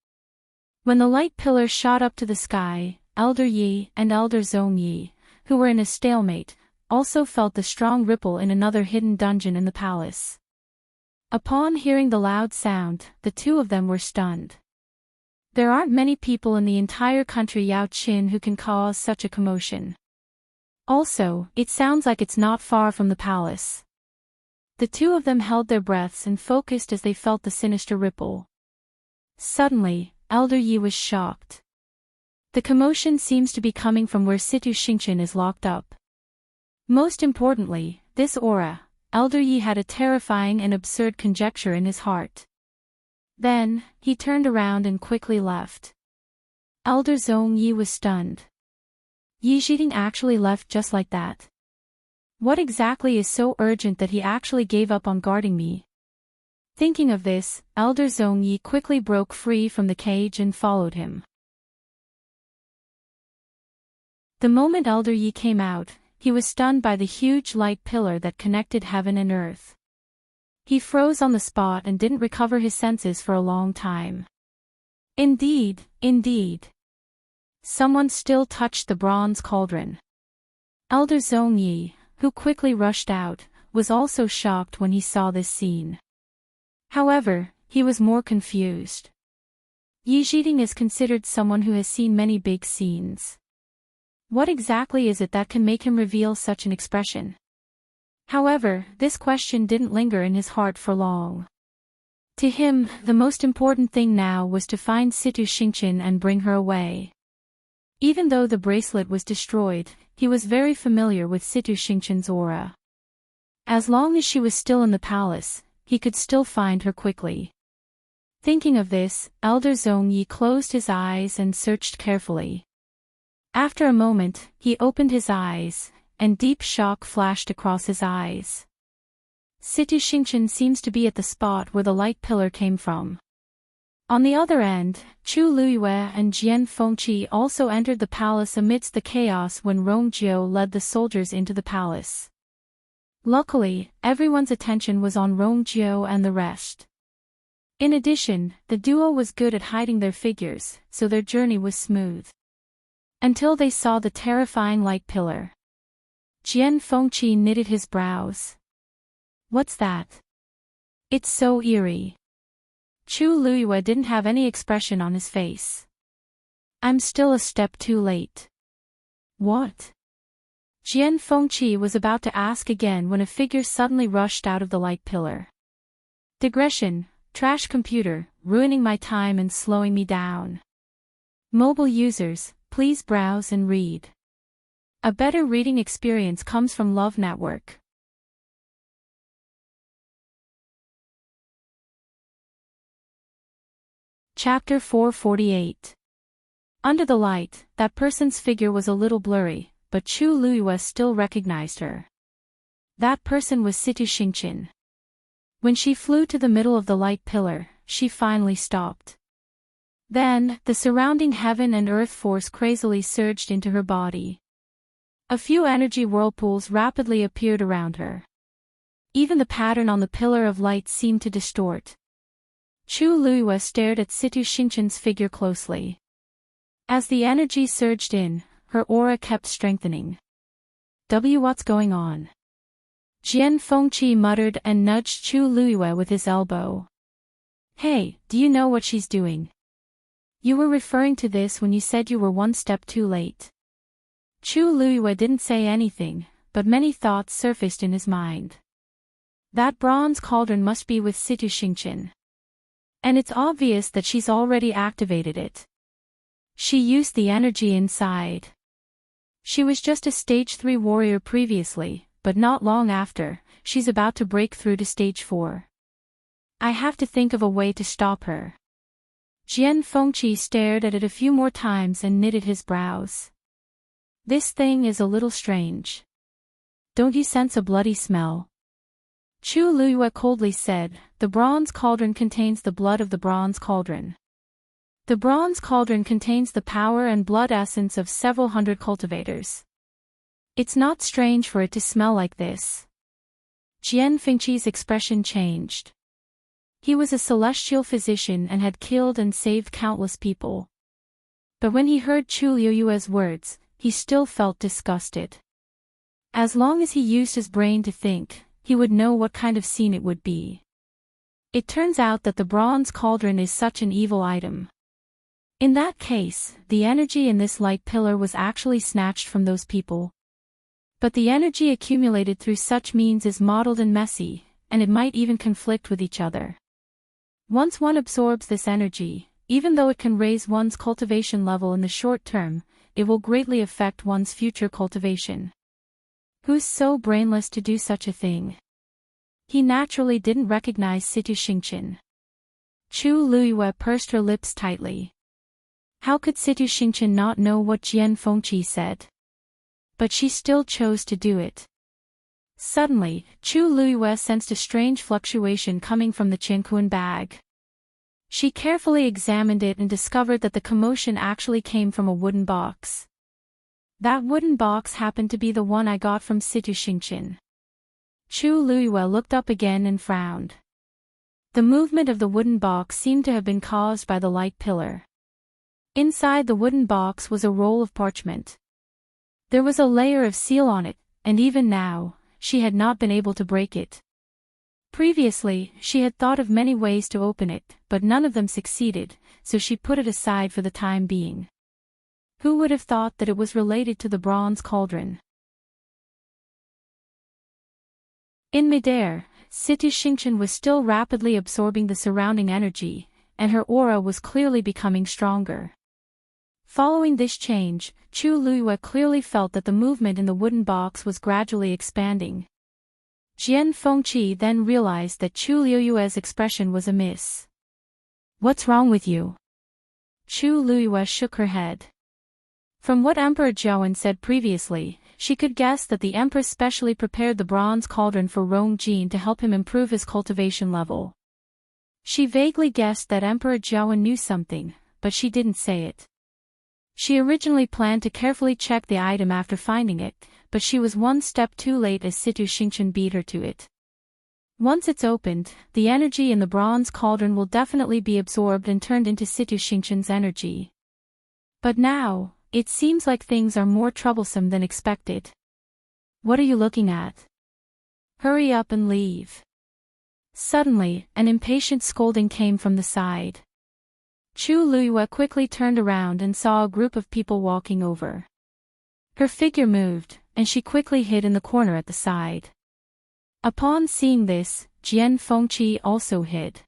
A: When the light pillar shot up to the sky, Elder Yi and Elder Zong Yi, who were in a stalemate, also felt the strong ripple in another hidden dungeon in the palace. Upon hearing the loud sound, the two of them were stunned. There aren't many people in the entire country Yao Qin who can cause such a commotion. Also, it sounds like it's not far from the palace. The two of them held their breaths and focused as they felt the sinister ripple. Suddenly, Elder Yi was shocked. The commotion seems to be coming from where Situ Xingqian is locked up. Most importantly, this aura, Elder Yi had a terrifying and absurd conjecture in his heart. Then, he turned around and quickly left. Elder Zong Yi was stunned. Yi Zhiding actually left just like that. What exactly is so urgent that he actually gave up on guarding me? Thinking of this, Elder Zong Yi quickly broke free from the cage and followed him. The moment Elder Yi came out, he was stunned by the huge light pillar that connected heaven and earth. He froze on the spot and didn't recover his senses for a long time. Indeed. Someone still touched the bronze cauldron. Elder Zong Yi, who quickly rushed out, was also shocked when he saw this scene. However, he was more confused. Yi Zhiding is considered someone who has seen many big scenes. What exactly is it that can make him reveal such an expression? However, this question didn't linger in his heart for long. To him, the most important thing now was to find Situ Xingqian and bring her away. Even though the bracelet was destroyed, he was very familiar with Situ Xingqian's aura. As long as she was still in the palace, he could still find her quickly. Thinking of this, Elder Zong Yi closed his eyes and searched carefully. After a moment, he opened his eyes, and deep shock flashed across his eyes. Situ Xingqian seems to be at the spot where the light pillar came from. On the other end, Chu Luiyue and Jian Fengqi also entered the palace amidst the chaos when Rong Jiu led the soldiers into the palace. Luckily, everyone's attention was on Rong Jiu and the rest. In addition, the duo was good at hiding their figures, so their journey was smooth. Until they saw the terrifying light pillar. Jian Fengqi knitted his brows. What's that? It's so eerie. Chu Luiyue didn't have any expression on his face. I'm still a step too late. What? Jian Fengqi was about to ask again when a figure suddenly rushed out of the light pillar. Digression, trash computer, ruining my time and slowing me down. Mobile users, please browse and read. A better reading experience comes from Love Network. Chapter 448. Under the light, that person's figure was a little blurry, but Chu Luiyue still recognized her. That person was Situ Xingqian. When she flew to the middle of the light pillar, she finally stopped. Then, the surrounding heaven and earth force crazily surged into her body. A few energy whirlpools rapidly appeared around her. Even the pattern on the pillar of light seemed to distort. Chu Luiyue stared at Situ Xingqian's figure closely. As the energy surged in, her aura kept strengthening. What's going on? Jian Fengqi muttered and nudged Chu Luiyue with his elbow. Hey, do you know what she's doing? You were referring to this when you said you were one step too late. Chu Luiyue didn't say anything, but many thoughts surfaced in his mind. That bronze cauldron must be with Situ Xingqian. And it's obvious that she's already activated it. She used the energy inside. She was just a stage 3 warrior previously, but not long after, she's about to break through to stage 4. I have to think of a way to stop her. Jian Fengqi stared at it a few more times and knitted his brows. This thing is a little strange. Don't you sense a bloody smell? Chu Luiyue coldly said, the bronze cauldron contains the blood of the bronze cauldron. The bronze cauldron contains the power and blood essence of several hundred cultivators. It's not strange for it to smell like this. Jian Fengqi's expression changed. He was a celestial physician and had killed and saved countless people. But when he heard Chu Luiyue's words, he still felt disgusted. As long as he used his brain to think, he would know what kind of scene it would be. It turns out that the bronze cauldron is such an evil item. In that case, the energy in this light pillar was actually snatched from those people. But the energy accumulated through such means is mottled and messy, and it might even conflict with each other. Once one absorbs this energy, even though it can raise one's cultivation level in the short term, it will greatly affect one's future cultivation. Who's so brainless to do such a thing? He naturally didn't recognize Situ Xingqian. Chu Luiyue pursed her lips tightly. How could Situ Xingqian not know what Jian Fengqi said? But she still chose to do it. Suddenly, Chu Luiyue sensed a strange fluctuation coming from the Qianquan bag. She carefully examined it and discovered that the commotion actually came from a wooden box. That wooden box happened to be the one I got from Situ Xingqian. Chu Luiyue looked up again and frowned. The movement of the wooden box seemed to have been caused by the light pillar. Inside the wooden box was a roll of parchment. There was a layer of seal on it, and even now, she had not been able to break it. Previously, she had thought of many ways to open it, but none of them succeeded, so she put it aside for the time being. Who would have thought that it was related to the bronze cauldron? In midair, Situ Xingqian was still rapidly absorbing the surrounding energy, and her aura was clearly becoming stronger. Following this change, Chu Luiyue clearly felt that the movement in the wooden box was gradually expanding. Jian Fengqi then realized that Chu Luiyue's expression was amiss. "What's wrong with you?" Chu Luiyue shook her head. From what Emperor Zhaowen said previously, she could guess that the Empress specially prepared the bronze cauldron for Rong Jin to help him improve his cultivation level. She vaguely guessed that Emperor Zhaowen knew something, but she didn't say it. She originally planned to carefully check the item after finding it, but she was one step too late as Situ Xingqian beat her to it. Once it's opened, the energy in the bronze cauldron will definitely be absorbed and turned into Situ Xingqian's energy. But now, it seems like things are more troublesome than expected. What are you looking at? Hurry up and leave. Suddenly, an impatient scolding came from the side. Chu Luiyue quickly turned around and saw a group of people walking over. Her figure moved, and she quickly hid in the corner at the side. Upon seeing this, Jian Fengqi also hid.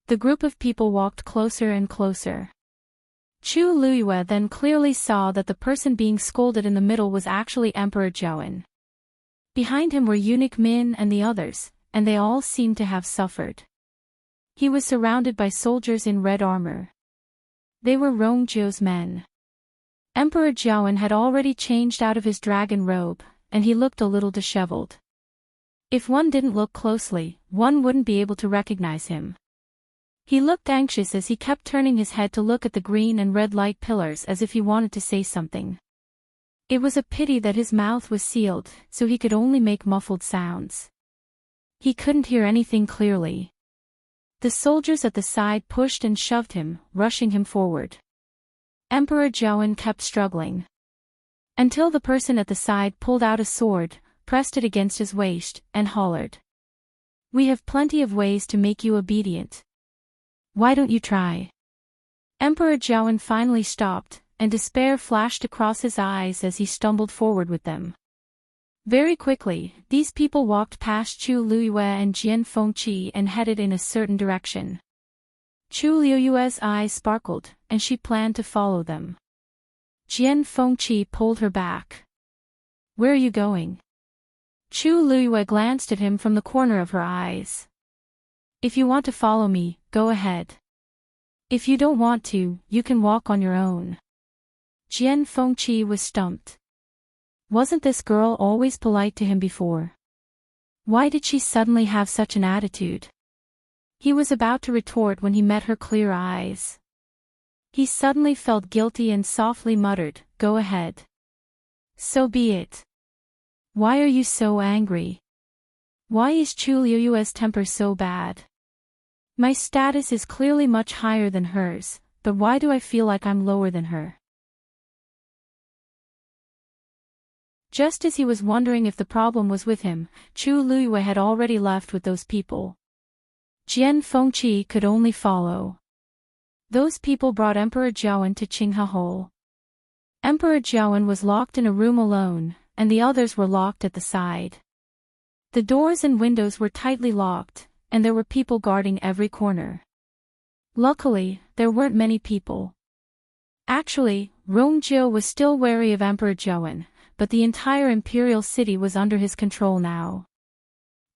A: The group of people walked closer and closer. Chu Luiyue then clearly saw that the person being scolded in the middle was actually Emperor Zhaowen. Behind him were Eunuch Min and the others, and they all seemed to have suffered. He was surrounded by soldiers in red armor. They were Rongjiu's men. Emperor Zhaowen had already changed out of his dragon robe, and he looked a little disheveled. If one didn't look closely, one wouldn't be able to recognize him. He looked anxious as he kept turning his head to look at the green and red light pillars as if he wanted to say something. It was a pity that his mouth was sealed, so he could only make muffled sounds. He couldn't hear anything clearly. The soldiers at the side pushed and shoved him, rushing him forward. Emperor Zhaowen kept struggling. Until the person at the side pulled out a sword, pressed it against his waist, and hollered. "We have plenty of ways to make you obedient. Why don't you try?" Emperor Zhaowen finally stopped, and despair flashed across his eyes as he stumbled forward with them. Very quickly, these people walked past Chu Luiyue and Jian Fengqi and headed in a certain direction. Chu Luiyue's eyes sparkled, and she planned to follow them. Jian Fengqi pulled her back. "Where are you going?" Chu Luiyue glanced at him from the corner of her eyes. "If you want to follow me, go ahead. If you don't want to, you can walk on your own." Jian Fengqi was stumped. Wasn't this girl always polite to him before? Why did she suddenly have such an attitude? He was about to retort when he met her clear eyes. He suddenly felt guilty and softly muttered, "Go ahead." "So be it. Why are you so angry? Why is Chu Luiyue's temper so bad? My status is clearly much higher than hers, but why do I feel like I'm lower than her?" Just as he was wondering if the problem was with him, Chu Luiyue had already left with those people. Jian Fengqi could only follow. Those people brought Emperor Jiawen to Qinghe Hole. Emperor Jiawen was locked in a room alone, and the others were locked at the side. The doors and windows were tightly locked, and there were people guarding every corner. Luckily, there weren't many people. Actually, Rongjiu was still wary of Emperor Jiawen, but the entire Imperial city was under his control now.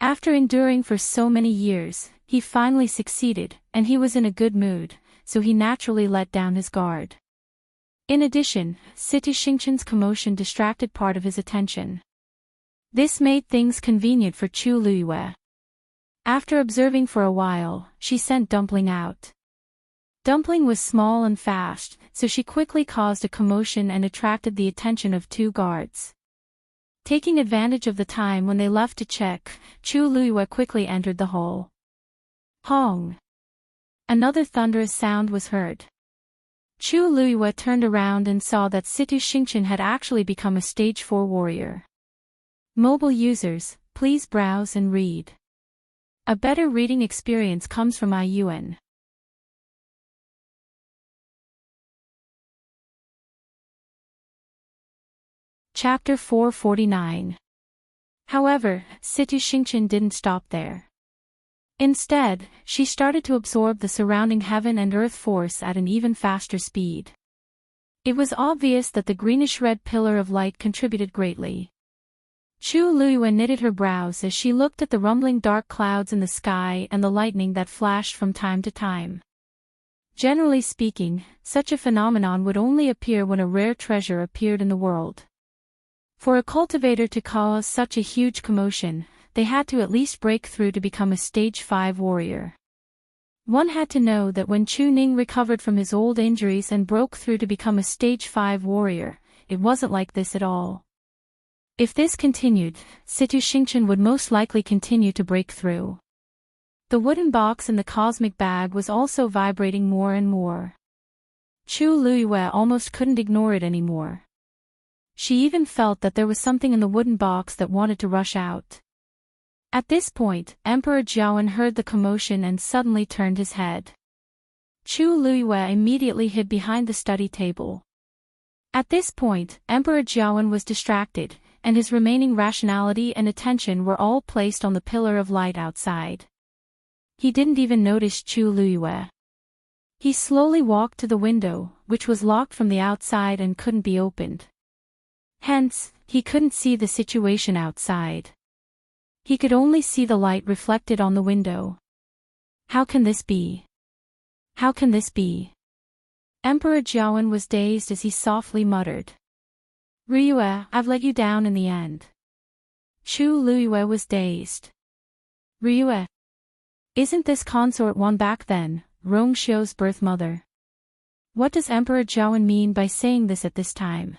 A: After enduring for so many years, he finally succeeded, and he was in a good mood, so he naturally let down his guard. In addition, Situ Xingqian's commotion distracted part of his attention. This made things convenient for Chu Luiyue. After observing for a while, she sent Dumpling out. Dumpling was small and fast, so she quickly caused a commotion and attracted the attention of 2 guards. Taking advantage of the time when they left to check, Chu Luiyue quickly entered the hole. Hong! Another thunderous sound was heard. Chu Luiyue turned around and saw that Situ Xingqian had actually become a stage 4 warrior. Mobile users, please browse and read. A better reading experience comes from IUN. Chapter 449. However, Situ Xingqian didn't stop there. Instead, she started to absorb the surrounding heaven and earth force at an even faster speed. It was obvious that the greenish-red pillar of light contributed greatly. Chu Luiyue knitted her brows as she looked at the rumbling dark clouds in the sky and the lightning that flashed from time to time. Generally speaking, such a phenomenon would only appear when a rare treasure appeared in the world. For a cultivator to cause such a huge commotion, they had to at least break through to become a stage 5 warrior. One had to know that when Chu Ning recovered from his old injuries and broke through to become a stage 5 warrior, it wasn't like this at all. If this continued, Situ Xingqian would most likely continue to break through. The wooden box in the cosmic bag was also vibrating more and more. Chu Luiyue almost couldn't ignore it anymore. She even felt that there was something in the wooden box that wanted to rush out. At this point, Emperor Jiawen heard the commotion and suddenly turned his head. Chu Luiyue immediately hid behind the study table. At this point, Emperor Jiawen was distracted, and his remaining rationality and attention were all placed on the pillar of light outside. He didn't even notice Chu Luiyue. He slowly walked to the window, which was locked from the outside and couldn't be opened. Hence, he couldn't see the situation outside. He could only see the light reflected on the window. How can this be? How can this be? Emperor Jiawen was dazed as he softly muttered. Ryue, I've let you down in the end. Chu Luiyue was dazed. Ryue. Isn't this consort one back then, Rongxiu's birth mother? What does Emperor Jiawen mean by saying this at this time?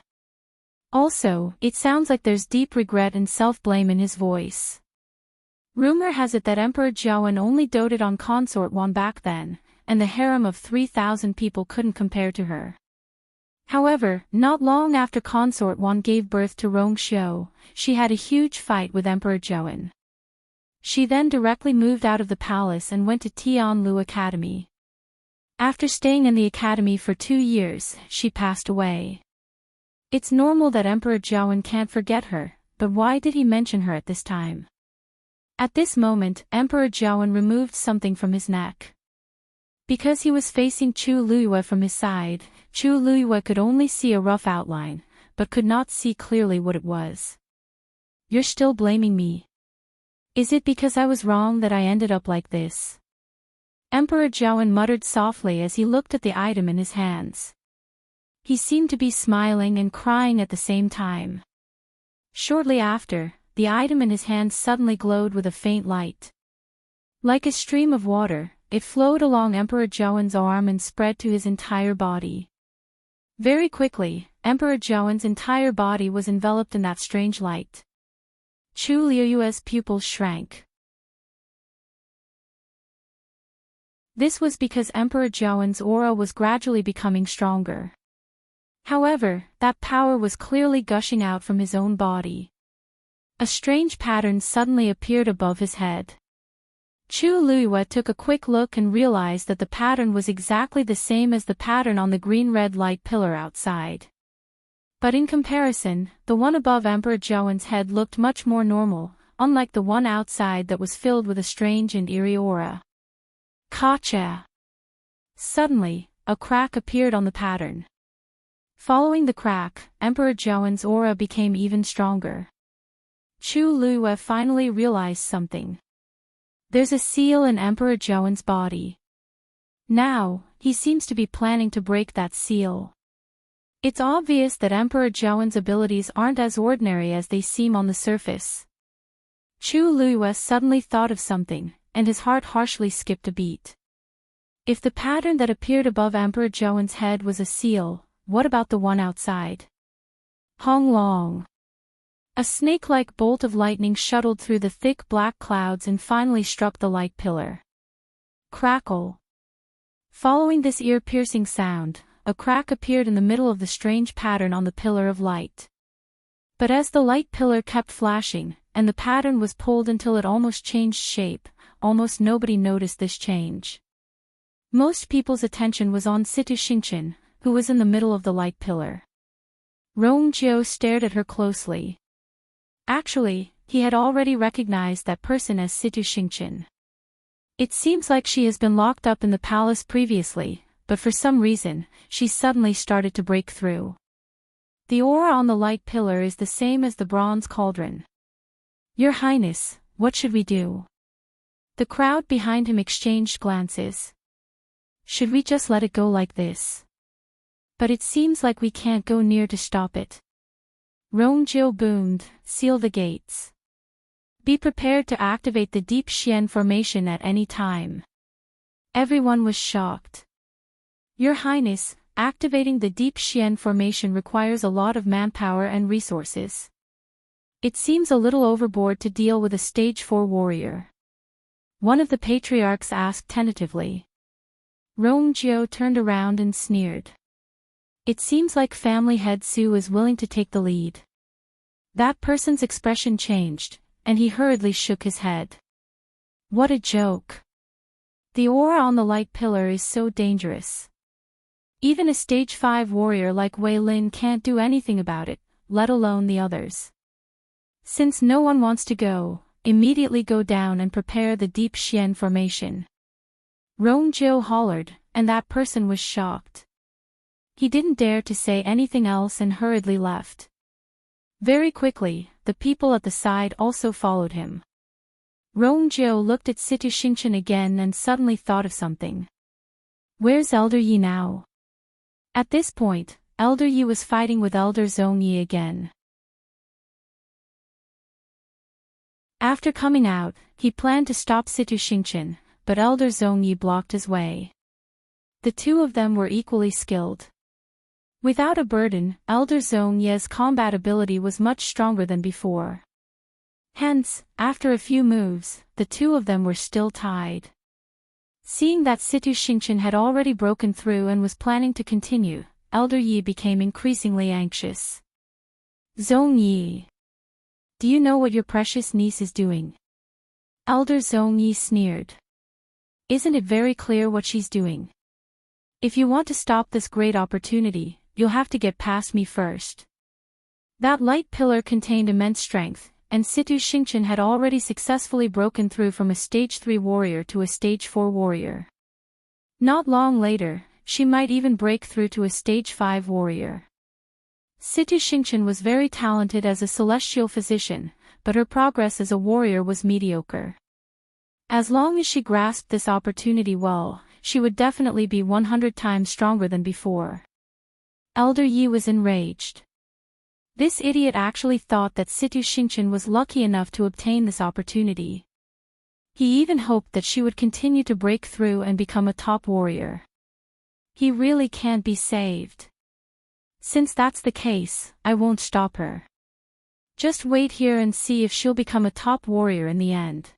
A: Also, it sounds like there's deep regret and self-blame in his voice. Rumor has it that Emperor Jiawen only doted on Consort Wan back then, and the harem of 3,000 people couldn't compare to her. However, not long after Consort Wan gave birth to Rongxiu, she had a huge fight with Emperor Jiawen. She then directly moved out of the palace and went to Tianlu Academy. After staying in the academy for 2 years, she passed away. It's normal that Emperor Jiawen can't forget her, but why did he mention her at this time? At this moment, Emperor Jiawen removed something from his neck. Because he was facing Chu Luiyue from his side, Chu Luiyue could only see a rough outline, but could not see clearly what it was. You're still blaming me. Is it because I was wrong that I ended up like this? Emperor Jiawen muttered softly as he looked at the item in his hands. He seemed to be smiling and crying at the same time. Shortly after, the item in his hands suddenly glowed with a faint light. Like a stream of water, it flowed along Emperor Jiawen's arm and spread to his entire body. Very quickly, Emperor Jiawen's entire body was enveloped in that strange light. Chu Luiyue's pupils shrank. This was because Emperor Jiawen's aura was gradually becoming stronger. However, that power was clearly gushing out from his own body. A strange pattern suddenly appeared above his head. Chu Luiyue took a quick look and realized that the pattern was exactly the same as the pattern on the green-red light pillar outside. But in comparison, the one above Emperor Zhouwen's head looked much more normal, unlike the one outside that was filled with a strange and eerie aura. Gotcha! Suddenly, a crack appeared on the pattern. Following the crack, Emperor Zhouwen's aura became even stronger. Chu Luiyue finally realized something. There's a seal in Emperor Zhouwen's body. Now, he seems to be planning to break that seal. It's obvious that Emperor Zhouwen's abilities aren't as ordinary as they seem on the surface. Chu Luiyue suddenly thought of something, and his heart harshly skipped a beat. If the pattern that appeared above Emperor Zhouwen's head was a seal, what about the one outside? Hong Long. A snake-like bolt of lightning shuttled through the thick black clouds and finally struck the light pillar. Crackle. Following this ear-piercing sound, a crack appeared in the middle of the strange pattern on the pillar of light. But as the light pillar kept flashing, and the pattern was pulled until it almost changed shape, almost nobody noticed this change. Most people's attention was on Situ Xingqian, who was in the middle of the light pillar. Rong Jiu stared at her closely. Actually, he had already recognized that person as Situ Xingqian. It seems like she has been locked up in the palace previously, but for some reason, she suddenly started to break through. The aura on the light pillar is the same as the bronze cauldron. Your Highness, what should we do? The crowd behind him exchanged glances. Should we just let it go like this? But it seems like we can't go near to stop it. Rong Jiu boomed, seal the gates. Be prepared to activate the Deep Xian formation at any time. Everyone was shocked. Your Highness, activating the Deep Xian formation requires a lot of manpower and resources. It seems a little overboard to deal with a stage 4 warrior. One of the patriarchs asked tentatively. Rong Jiu turned around and sneered. It seems like family head Su is willing to take the lead. That person's expression changed, and he hurriedly shook his head. What a joke. The aura on the light pillar is so dangerous. Even a stage 5 warrior like Wei Lin can't do anything about it, let alone the others. Since no one wants to go, immediately go down and prepare the Deep Xian formation. Rong Jiu hollered, and that person was shocked. He didn't dare to say anything else and hurriedly left. Very quickly, the people at the side also followed him. Rong Jiu looked at Situ Xingqian again and suddenly thought of something. Where's Elder Yi now? At this point, Elder Yi was fighting with Elder Zhong Yi again. After coming out, he planned to stop Situ Xingqian, but Elder Zhong Yi blocked his way. The two of them were equally skilled. Without a burden, Elder Zhong Yi's combat ability was much stronger than before. Hence, after a few moves, the two of them were still tied. Seeing that Situ Xingqian had already broken through and was planning to continue, Elder Yi became increasingly anxious. Zhong Yi. Do you know what your precious niece is doing? Elder Zhong Yi sneered. Isn't it very clear what she's doing? If you want to stop this great opportunity, you'll have to get past me first. That light pillar contained immense strength, and Situ Xingqian had already successfully broken through from a stage 3 warrior to a stage 4 warrior. Not long later, she might even break through to a stage 5 warrior. Situ Xingqian was very talented as a celestial physician, but her progress as a warrior was mediocre. As long as she grasped this opportunity well, she would definitely be 100 times stronger than before. Elder Yi was enraged. This idiot actually thought that Situ Xingqian was lucky enough to obtain this opportunity. He even hoped that she would continue to break through and become a top warrior. He really can't be saved. Since that's the case, I won't stop her. Just wait here and see if she'll become a top warrior in the end.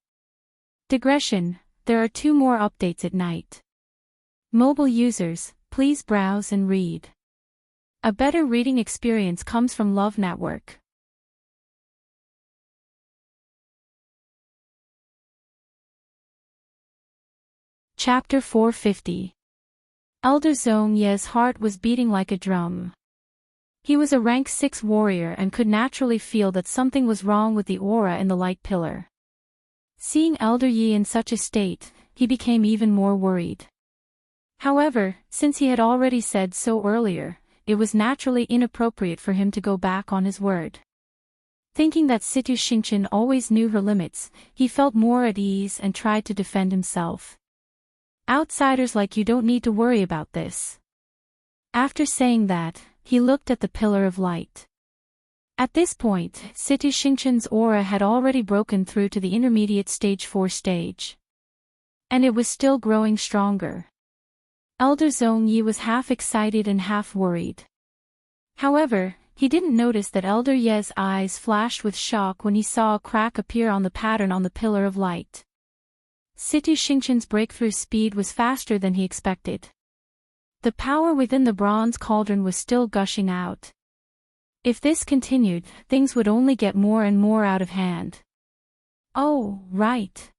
A: Digression, there are 2 more updates at night. Mobile users, please browse and read. A better reading experience comes from Love Network. Chapter 450. Elder Zhong Ye's heart was beating like a drum. He was a rank 6 warrior and could naturally feel that something was wrong with the aura in the light pillar. Seeing Elder Yi in such a state, he became even more worried. However, since he had already said so earlier, it was naturally inappropriate for him to go back on his word. Thinking that Situ Xingqian always knew her limits, he felt more at ease and tried to defend himself. Outsiders like you don't need to worry about this. After saying that, he looked at the pillar of light. At this point, Situ Xingqian's aura had already broken through to the intermediate stage 4 stage. And it was still growing stronger. Elder Zhong Yi was half excited and half worried. However, he didn't notice that Elder Ye's eyes flashed with shock when he saw a crack appear on the pattern on the pillar of light. Situ Xingqian's breakthrough speed was faster than he expected. The power within the bronze cauldron was still gushing out. If this continued, things would only get more and more out of hand. Oh, right.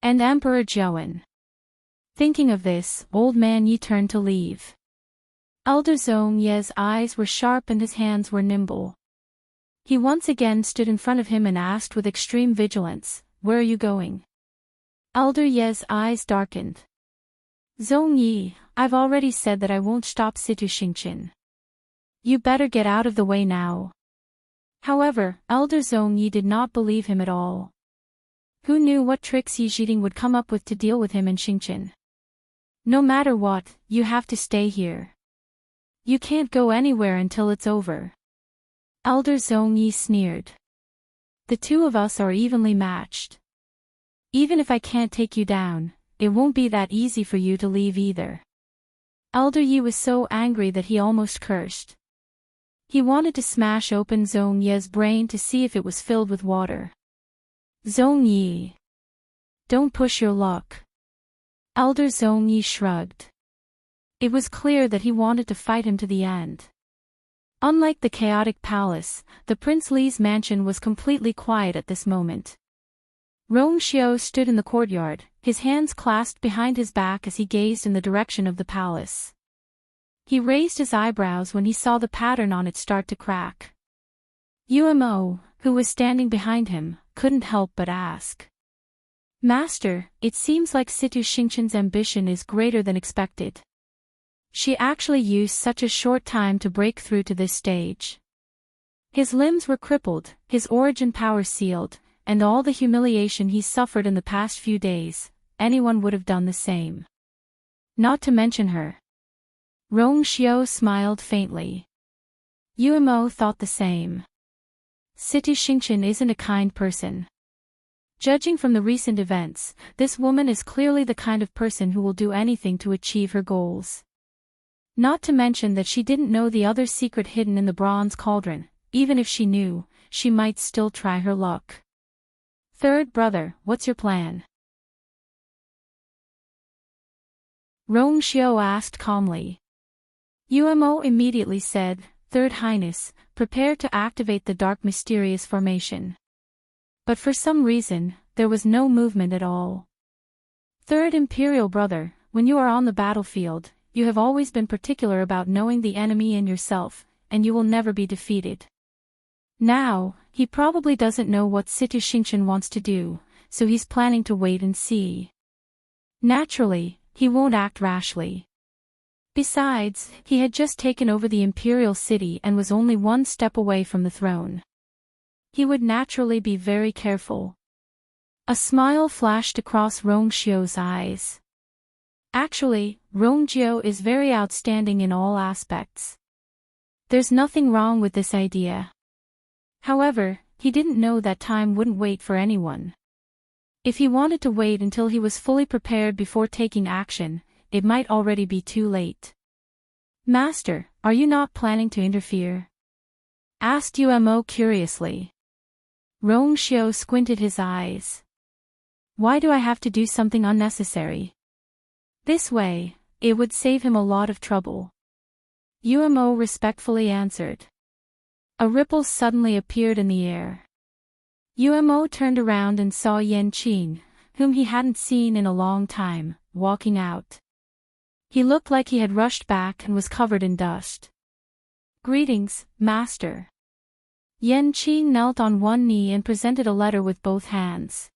A: And Emperor Zhouwen. Thinking of this, Old Man Yi turned to leave. Elder Zhong Ye's eyes were sharp and his hands were nimble. He once again stood in front of him and asked with extreme vigilance, "Where are you going?" Elder Ye's eyes darkened. "Zhong Yi, I've already said that I won't stop Situ Xingqian. You better get out of the way now." However, Elder Zhong Yi did not believe him at all. Who knew what tricks Yi Zhiding would come up with to deal with him and Xingqian? "No matter what, you have to stay here. You can't go anywhere until it's over." Elder Zhong Yi sneered. "The two of us are evenly matched. Even if I can't take you down, it won't be that easy for you to leave either." Elder Yi was so angry that he almost cursed. He wanted to smash open Zhong Ye's brain to see if it was filled with water. "Zhong Yi, don't push your luck." Elder Zhong Yi shrugged. It was clear that he wanted to fight him to the end. Unlike the chaotic palace, the Prince Li's mansion was completely quiet at this moment. Rong Xiao stood in the courtyard, his hands clasped behind his back as he gazed in the direction of the palace. He raised his eyebrows when he saw the pattern on it start to crack. Umo, who was standing behind him, couldn't help but ask. "Master, it seems like Situ Xingqian's ambition is greater than expected. She actually used such a short time to break through to this stage. His limbs were crippled, his origin power sealed, and all the humiliation he suffered in the past few days, anyone would have done the same. Not to mention her." Rong Xiao smiled faintly. Umo thought the same. Situ Xingqian isn't a kind person. Judging from the recent events, this woman is clearly the kind of person who will do anything to achieve her goals. Not to mention that she didn't know the other secret hidden in the bronze cauldron. Even if she knew, she might still try her luck. "Third brother, what's your plan?" Rong Xiao asked calmly. Umo immediately said, "Third Highness, prepare to activate the dark mysterious formation." But for some reason, there was no movement at all. "Third Imperial brother, when you are on the battlefield, you have always been particular about knowing the enemy and yourself, and you will never be defeated. Now, he probably doesn't know what Situ Xingqian wants to do, so he's planning to wait and see. Naturally, he won't act rashly. Besides, he had just taken over the Imperial city and was only one step away from the throne. He would naturally be very careful." A smile flashed across Rong Xiao's eyes. Actually, Rong Xiao is very outstanding in all aspects. There's nothing wrong with this idea. However, he didn't know that time wouldn't wait for anyone. If he wanted to wait until he was fully prepared before taking action, it might already be too late. "Master, are you not planning to interfere?" asked Umo curiously. Rong Xiao squinted his eyes. "Why do I have to do something unnecessary? This way, it would save him a lot of trouble." Umo respectfully answered. A ripple suddenly appeared in the air. Umo turned around and saw Yan Qing, whom he hadn't seen in a long time, walking out. He looked like he had rushed back and was covered in dust. "Greetings, master." Enchanting knelt on one knee and presented a letter with both hands.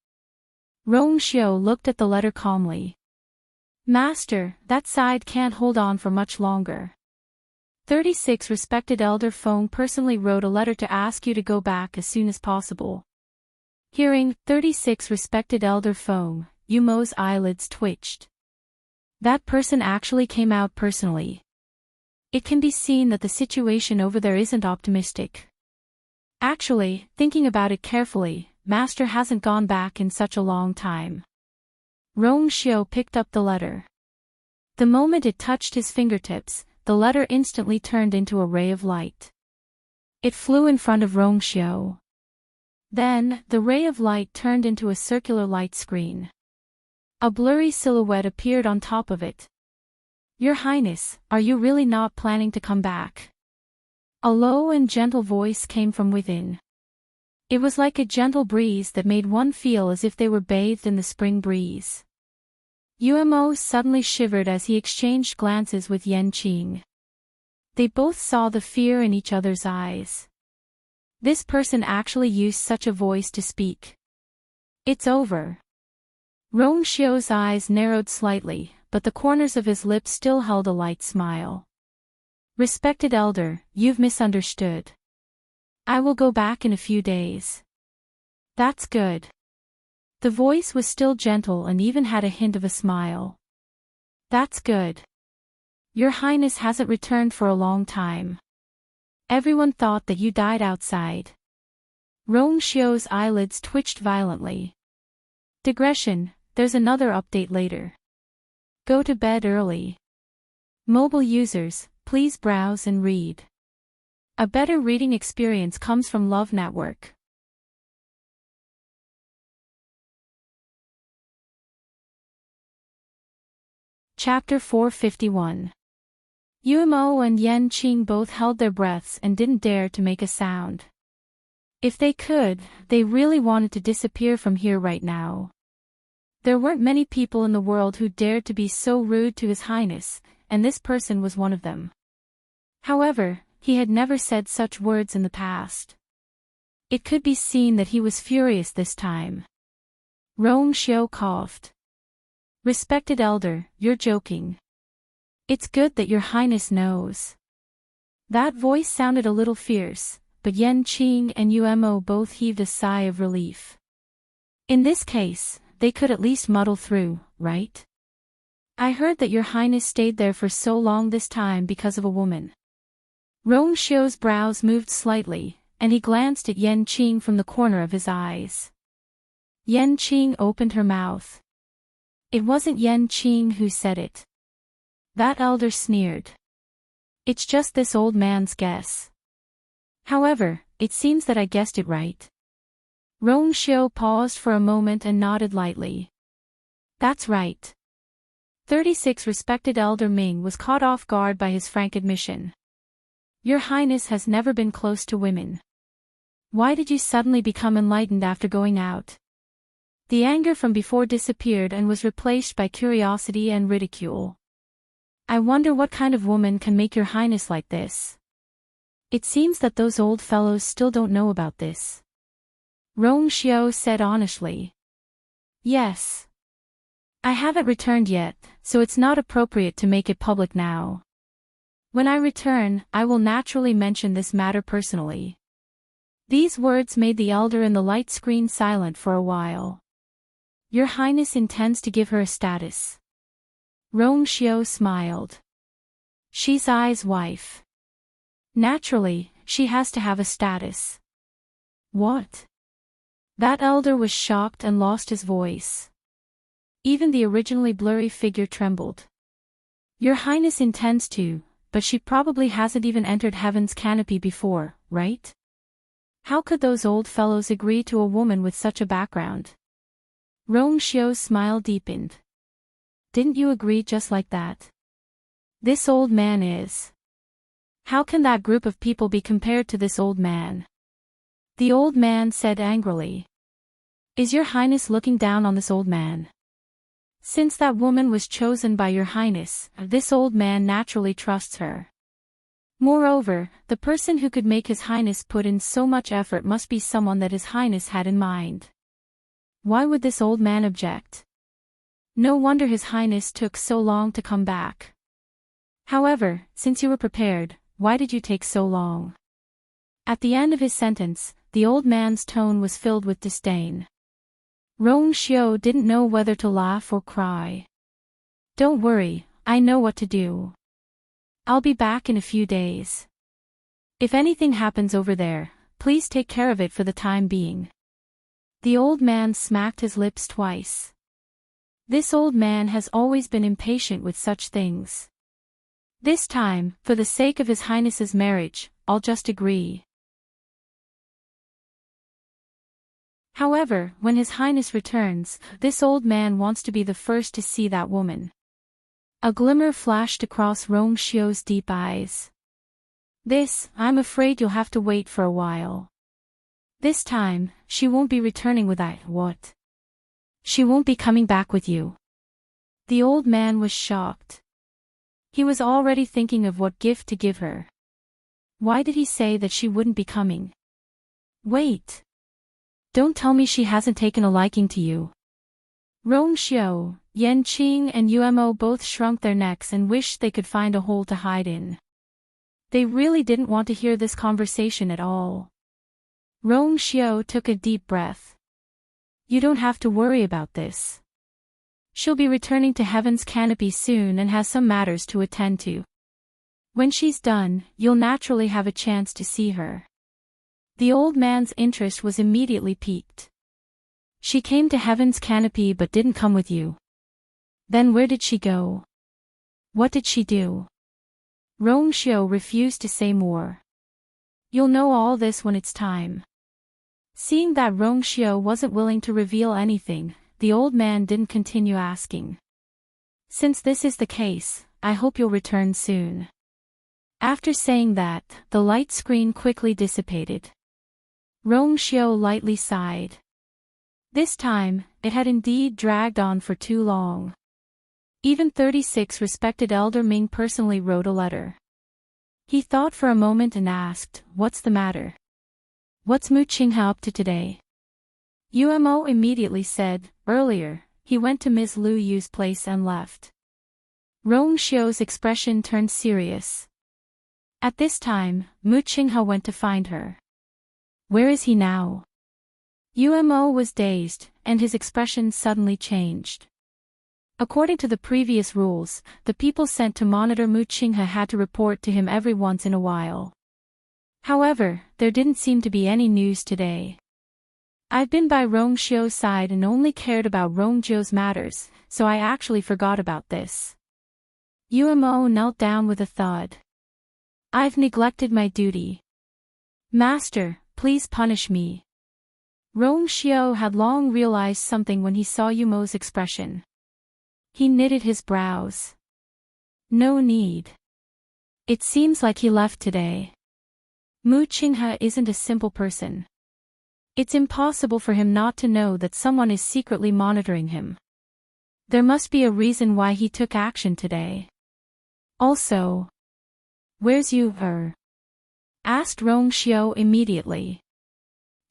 A: Rongxiu looked at the letter calmly. "Master, that side can't hold on for much longer. 36 Respected Elder Feng personally wrote a letter to ask you to go back as soon as possible." Hearing 36 Respected Elder Feng, Yumo's eyelids twitched. That person actually came out personally. It can be seen that the situation over there isn't optimistic. Actually, thinking about it carefully, Master hasn't gone back in such a long time. Rongxiu picked up the letter. The moment it touched his fingertips, the letter instantly turned into a ray of light. It flew in front of Rongxiu. Then, the ray of light turned into a circular light screen. A blurry silhouette appeared on top of it. "Your Highness, are you really not planning to come back?" A low and gentle voice came from within. It was like a gentle breeze that made one feel as if they were bathed in the spring breeze. Yumo suddenly shivered as he exchanged glances with Enchanting. They both saw the fear in each other's eyes. This person actually used such a voice to speak. "It's over." Rongxiu's eyes narrowed slightly, but the corners of his lips still held a light smile. "Respected Elder, you've misunderstood. I will go back in a few days." "That's good." The voice was still gentle and even had a hint of a smile. "That's good. Your Highness hasn't returned for a long time. Everyone thought that you died outside." Rongxiu's eyelids twitched violently. Digression, there's another update later. Go to bed early. Mobile users, please browse and read. A better reading experience comes from Love Network. Chapter 451. Yumo and Enchanting both held their breaths and didn't dare to make a sound. If they could, they really wanted to disappear from here right now. There weren't many people in the world who dared to be so rude to His Highness, and this person was one of them. However, he had never said such words in the past. It could be seen that he was furious this time. Rongxiu coughed. "Respected Elder, you're joking. It's good that Your Highness knows." That voice sounded a little fierce, but Enchanting and Yumo both heaved a sigh of relief. In this case, they could at least muddle through, right? "I heard that Your Highness stayed there for so long this time because of a woman." Rongxiu's brows moved slightly, and he glanced at Enchanting from the corner of his eyes. Enchanting opened her mouth. It wasn't Enchanting who said it. That elder sneered. "It's just this old man's guess. However, it seems that I guessed it right." Rongxiu paused for a moment and nodded lightly. "That's right." 36 Respected Elder Ming was caught off guard by his frank admission. "Your Highness has never been close to women. Why did you suddenly become enlightened after going out?" The anger from before disappeared and was replaced by curiosity and ridicule. "I wonder what kind of woman can make Your Highness like this. It seems that those old fellows still don't know about this." Rongxiu said honestly. "Yes. I haven't returned yet, so it's not appropriate to make it public now. When I return, I will naturally mention this matter personally." These words made the elder in the light screen silent for a while. "Your Highness intends to give her a status?" Rongxiu smiled. "She's Ai's wife. Naturally, she has to have a status." "What?" That elder was shocked and lost his voice. Even the originally blurry figure trembled. "Your Highness intends to, but she probably hasn't even entered heaven's canopy before, right? How could those old fellows agree to a woman with such a background?" Rongxiu's smile deepened. "Didn't you agree just like that? This old man is. How can that group of people be compared to this old man?" The old man said angrily. "Is Your Highness looking down on this old man?" Since that woman was chosen by your highness, this old man naturally trusts her. Moreover, the person who could make his highness put in so much effort must be someone that his highness had in mind. Why would this old man object? No wonder his highness took so long to come back. However, since you were prepared, why did you take so long? At the end of his sentence, the old man's tone was filled with disdain. Rong Xiu didn't know whether to laugh or cry. Don't worry, I know what to do. I'll be back in a few days. If anything happens over there, please take care of it for the time being. The old man smacked his lips twice. This old man has always been impatient with such things. This time, for the sake of His Highness's marriage, I'll just agree. However, when His Highness returns, this old man wants to be the first to see that woman. A glimmer flashed across Rong Xiu's deep eyes. I'm afraid you'll have to wait for a while. This time, she won't be returning with what? She won't be coming back with you. The old man was shocked. He was already thinking of what gift to give her. Why did he say that she wouldn't be coming? Wait. Don't tell me she hasn't taken a liking to you. Rong Xiu, Yanqing and Umo both shrunk their necks and wished they could find a hole to hide in. They really didn't want to hear this conversation at all. Rong Xiu took a deep breath. You don't have to worry about this. She'll be returning to Heaven's Canopy soon and has some matters to attend to. When she's done, you'll naturally have a chance to see her. The old man's interest was immediately piqued. She came to Heaven's Canopy but didn't come with you. Then where did she go? What did she do? Rong Xiu refused to say more. You'll know all this when it's time. Seeing that Rong Xiu wasn't willing to reveal anything, the old man didn't continue asking. Since this is the case, I hope you'll return soon. After saying that, the light screen quickly dissipated. Rong Xiu lightly sighed. This time, it had indeed dragged on for too long. Even 36 respected Elder Ming personally wrote a letter. He thought for a moment and asked, "What's the matter? What's Mu Qinghe up to today?" Umo immediately said, "Earlier, he went to Ms. Lu Yu's place and left." Rong Xiu's expression turned serious. At this time, Mu Qinghe went to find her. Where is he now? Umo was dazed, and his expression suddenly changed. According to the previous rules, the people sent to monitor Mu Qinghe had to report to him every once in a while. However, there didn't seem to be any news today. I've been by Rong Xiu's side and only cared about Rong Jiu's matters, so I actually forgot about this. Umo knelt down with a thud. I've neglected my duty. Master, please punish me. Rong Xiu had long realized something when he saw Umo's expression. He knitted his brows. No need. It seems like he left today. Mu Qinghe isn't a simple person. It's impossible for him not to know that someone is secretly monitoring him. There must be a reason why he took action today. Also, where's Yu? Asked Rong Xiu immediately.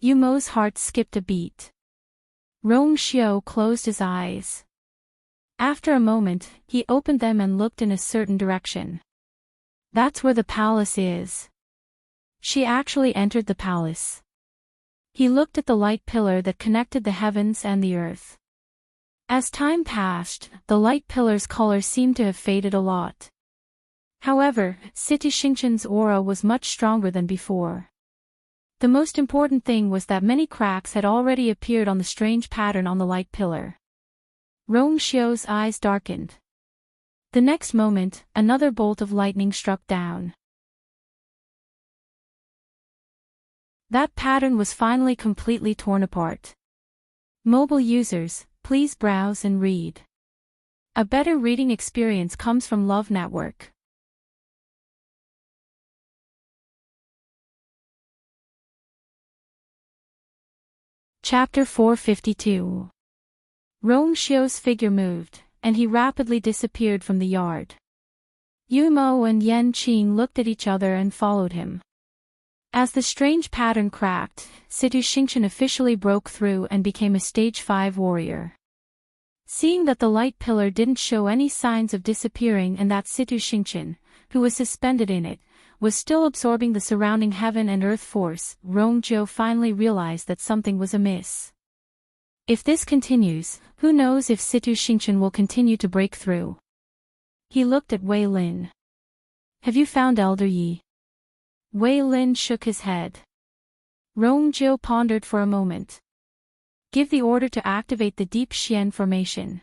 A: Umo's heart skipped a beat. Rong Xiu closed his eyes. After a moment, he opened them and looked in a certain direction. That's where the palace is. She actually entered the palace. He looked at the light pillar that connected the heavens and the earth. As time passed, the light pillar's color seemed to have faded a lot. However, City Xingchen's aura was much stronger than before. The most important thing was that many cracks had already appeared on the strange pattern on the light pillar. Rong Xiu's eyes darkened. The next moment, another bolt of lightning struck down. That pattern was finally completely torn apart. Mobile users, please browse and read. A better reading experience comes from Love Network. Chapter 452. Rong Xiu's figure moved, and he rapidly disappeared from the yard. Yumo and Yan Qing looked at each other and followed him. As the strange pattern cracked, Situ Xingchen officially broke through and became a stage 5 warrior. Seeing that the light pillar didn't show any signs of disappearing and that Situ Xingchen, who was suspended in it, was still absorbing the surrounding heaven and earth force, Rongjiu finally realized that something was amiss. If this continues, who knows if Situ Xingchen will continue to break through. He looked at Wei Lin. Have you found Elder Yi? Wei Lin shook his head. Rongjiu pondered for a moment. Give the order to activate the Deep Xian formation.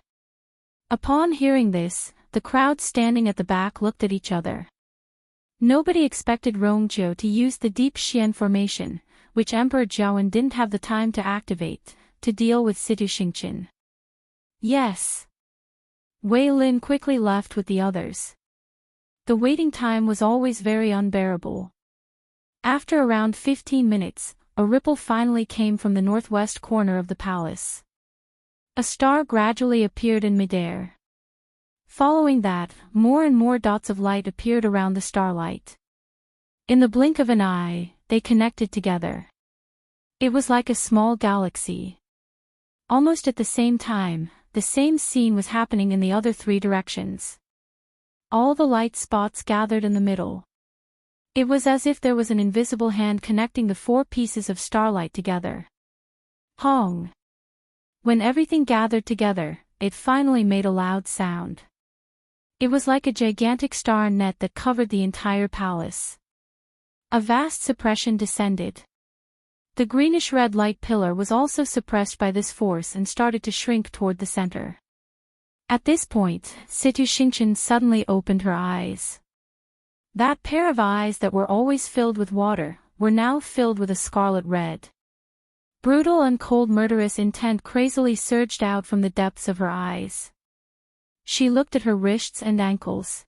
A: Upon hearing this, the crowd standing at the back looked at each other. Nobody expected Rongjiu to use the Deep Xian formation, which Emperor Jiawen didn't have the time to activate, to deal with Situ Xingchen. Yes. Wei Lin quickly left with the others. The waiting time was always very unbearable. After around 15 minutes, a ripple finally came from the northwest corner of the palace. A star gradually appeared in midair. Following that, more and more dots of light appeared around the starlight. In the blink of an eye, they connected together. It was like a small galaxy. Almost at the same time, the same scene was happening in the other 3 directions. All the light spots gathered in the middle. It was as if there was an invisible hand connecting the 4 pieces of starlight together. Hong! When everything gathered together, it finally made a loud sound. It was like a gigantic star net that covered the entire palace. A vast suppression descended. The greenish-red light pillar was also suppressed by this force and started to shrink toward the center. At this point, Situ Xingchen suddenly opened her eyes. That pair of eyes that were always filled with water, were now filled with a scarlet red. Brutal and cold murderous intent crazily surged out from the depths of her eyes. She looked at her wrists and ankles.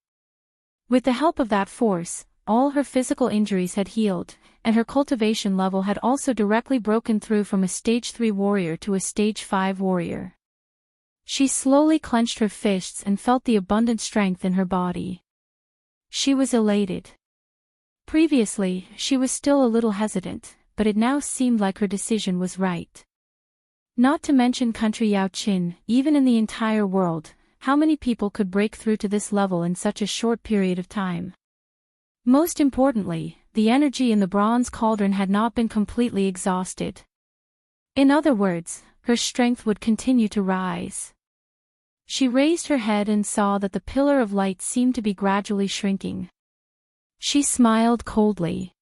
A: With the help of that force, all her physical injuries had healed, and her cultivation level had also directly broken through from a stage 3 warrior to a stage 5 warrior. She slowly clenched her fists and felt the abundant strength in her body. She was elated. Previously, she was still a little hesitant, but it now seemed like her decision was right. Not to mention country Yao Qin, even in the entire world, how many people could break through to this level in such a short period of time? Most importantly, the energy in the bronze cauldron had not been completely exhausted. In other words, her strength would continue to rise. She raised her head and saw that the pillar of light seemed to be gradually shrinking. She smiled coldly.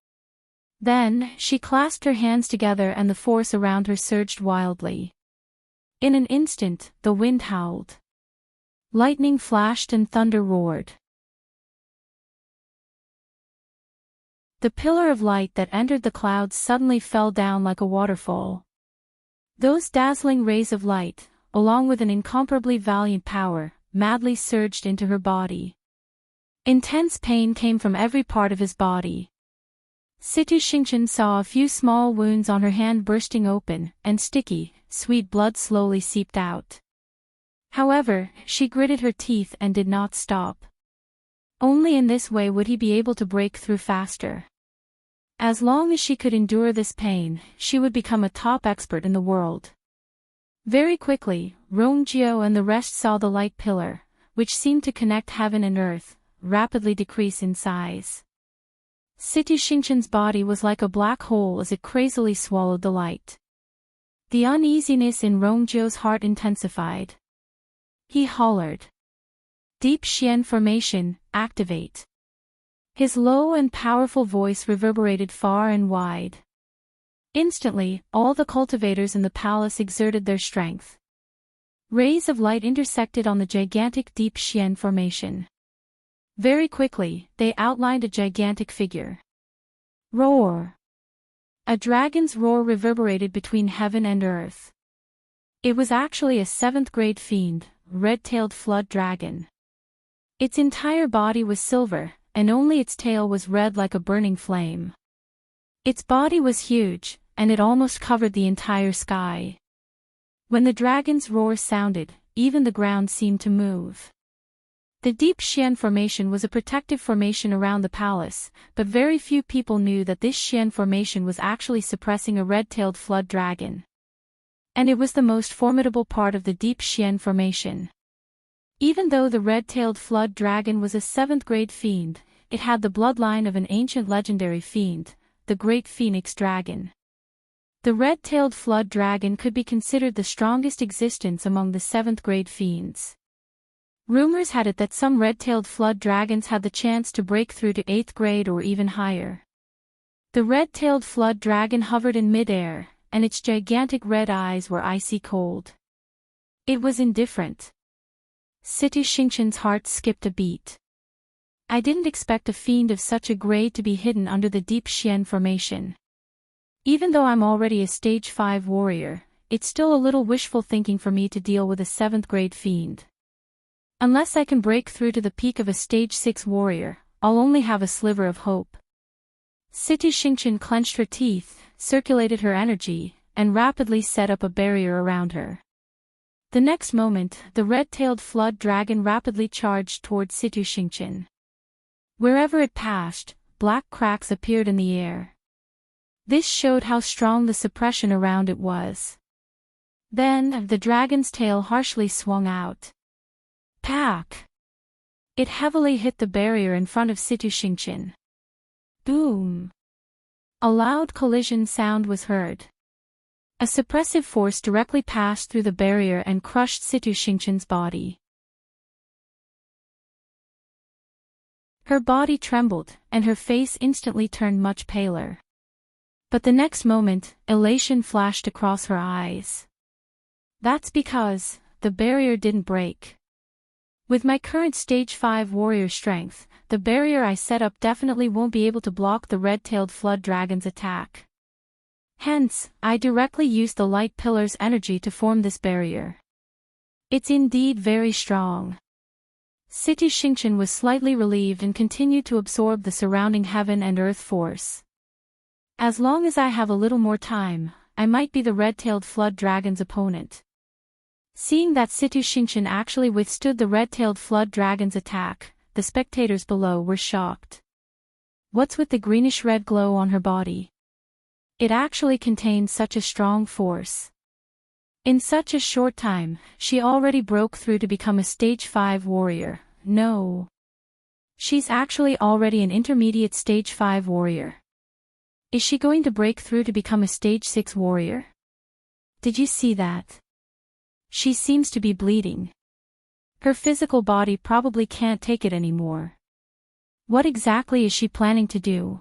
A: Then, she clasped her hands together and the force around her surged wildly. In an instant, the wind howled. Lightning flashed and thunder roared. The pillar of light that entered the clouds suddenly fell down like a waterfall. Those dazzling rays of light, along with an incomparably valiant power, madly surged into her body. Intense pain came from every part of his body. Situ Xingchen saw a few small wounds on her hand bursting open, and sticky, sweet blood slowly seeped out. However, she gritted her teeth and did not stop. Only in this way would he be able to break through faster. As long as she could endure this pain, she would become a top expert in the world. Very quickly, Rongjiu and the rest saw the light pillar, which seemed to connect heaven and earth, rapidly decrease in size. Situ Xingchen's body was like a black hole as it crazily swallowed the light. The uneasiness in Rongjiu's heart intensified. He hollered. Deep Xian formation, activate. His low and powerful voice reverberated far and wide. Instantly, all the cultivators in the palace exerted their strength. Rays of light intersected on the gigantic Deep Xian formation. Very quickly, they outlined a gigantic figure. Roar! A dragon's roar reverberated between heaven and earth. It was actually a 7th-grade fiend, red-tailed flood dragon. Its entire body was silver, and only its tail was red like a burning flame. Its body was huge, and it almost covered the entire sky. When the dragon's roar sounded, even the ground seemed to move. The Deep Xian Formation was a protective formation around the palace, but very few people knew that this Xian Formation was actually suppressing a red-tailed flood dragon. And it was the most formidable part of the Deep Xian Formation. Even though the red-tailed flood dragon was a 7th-grade fiend, it had the bloodline of an ancient legendary fiend, the Great Phoenix Dragon. The red-tailed flood dragon could be considered the strongest existence among the 7th-grade fiends. Rumors had it that some red-tailed flood dragons had the chance to break through to 8th grade or even higher. The red-tailed flood dragon hovered in mid-air, and its gigantic red eyes were icy cold. It was indifferent. Situ Xingqian's heart skipped a beat. I didn't expect a fiend of such a grade to be hidden under the Deep Xian Formation. Even though I'm already a Stage 5 warrior, it's still a little wishful thinking for me to deal with a 7th-grade fiend. Unless I can break through to the peak of a Stage 6 warrior, I'll only have a sliver of hope. Situ Xingqian clenched her teeth, circulated her energy, and rapidly set up a barrier around her. The next moment, the red-tailed flood dragon rapidly charged toward Situ Xingqian. Wherever it passed, black cracks appeared in the air. This showed how strong the suppression around it was. Then, the dragon's tail harshly swung out. Pack! It heavily hit the barrier in front of Situ Xingqian. Boom! A loud collision sound was heard. A suppressive force directly passed through the barrier and crushed Situ Xingqian's body. Her body trembled, and her face instantly turned much paler. But the next moment, elation flashed across her eyes. That's because the barrier didn't break. With my current Stage 5 warrior strength, the barrier I set up definitely won't be able to block the red-tailed flood dragon's attack. Hence, I directly used the light pillar's energy to form this barrier. It's indeed very strong. Situ Xingqian was slightly relieved and continued to absorb the surrounding heaven and earth force. As long as I have a little more time, I might be the red-tailed flood dragon's opponent. Seeing that Situ Xingqian actually withstood the red-tailed flood dragon's attack, the spectators below were shocked. What's with the greenish-red glow on her body? It actually contained such a strong force. In such a short time, she already broke through to become a Stage 5 warrior. No. She's actually already an intermediate Stage 5 warrior. Is she going to break through to become a Stage 6 warrior? Did you see that? She seems to be bleeding. Her physical body probably can't take it anymore. What exactly is she planning to do?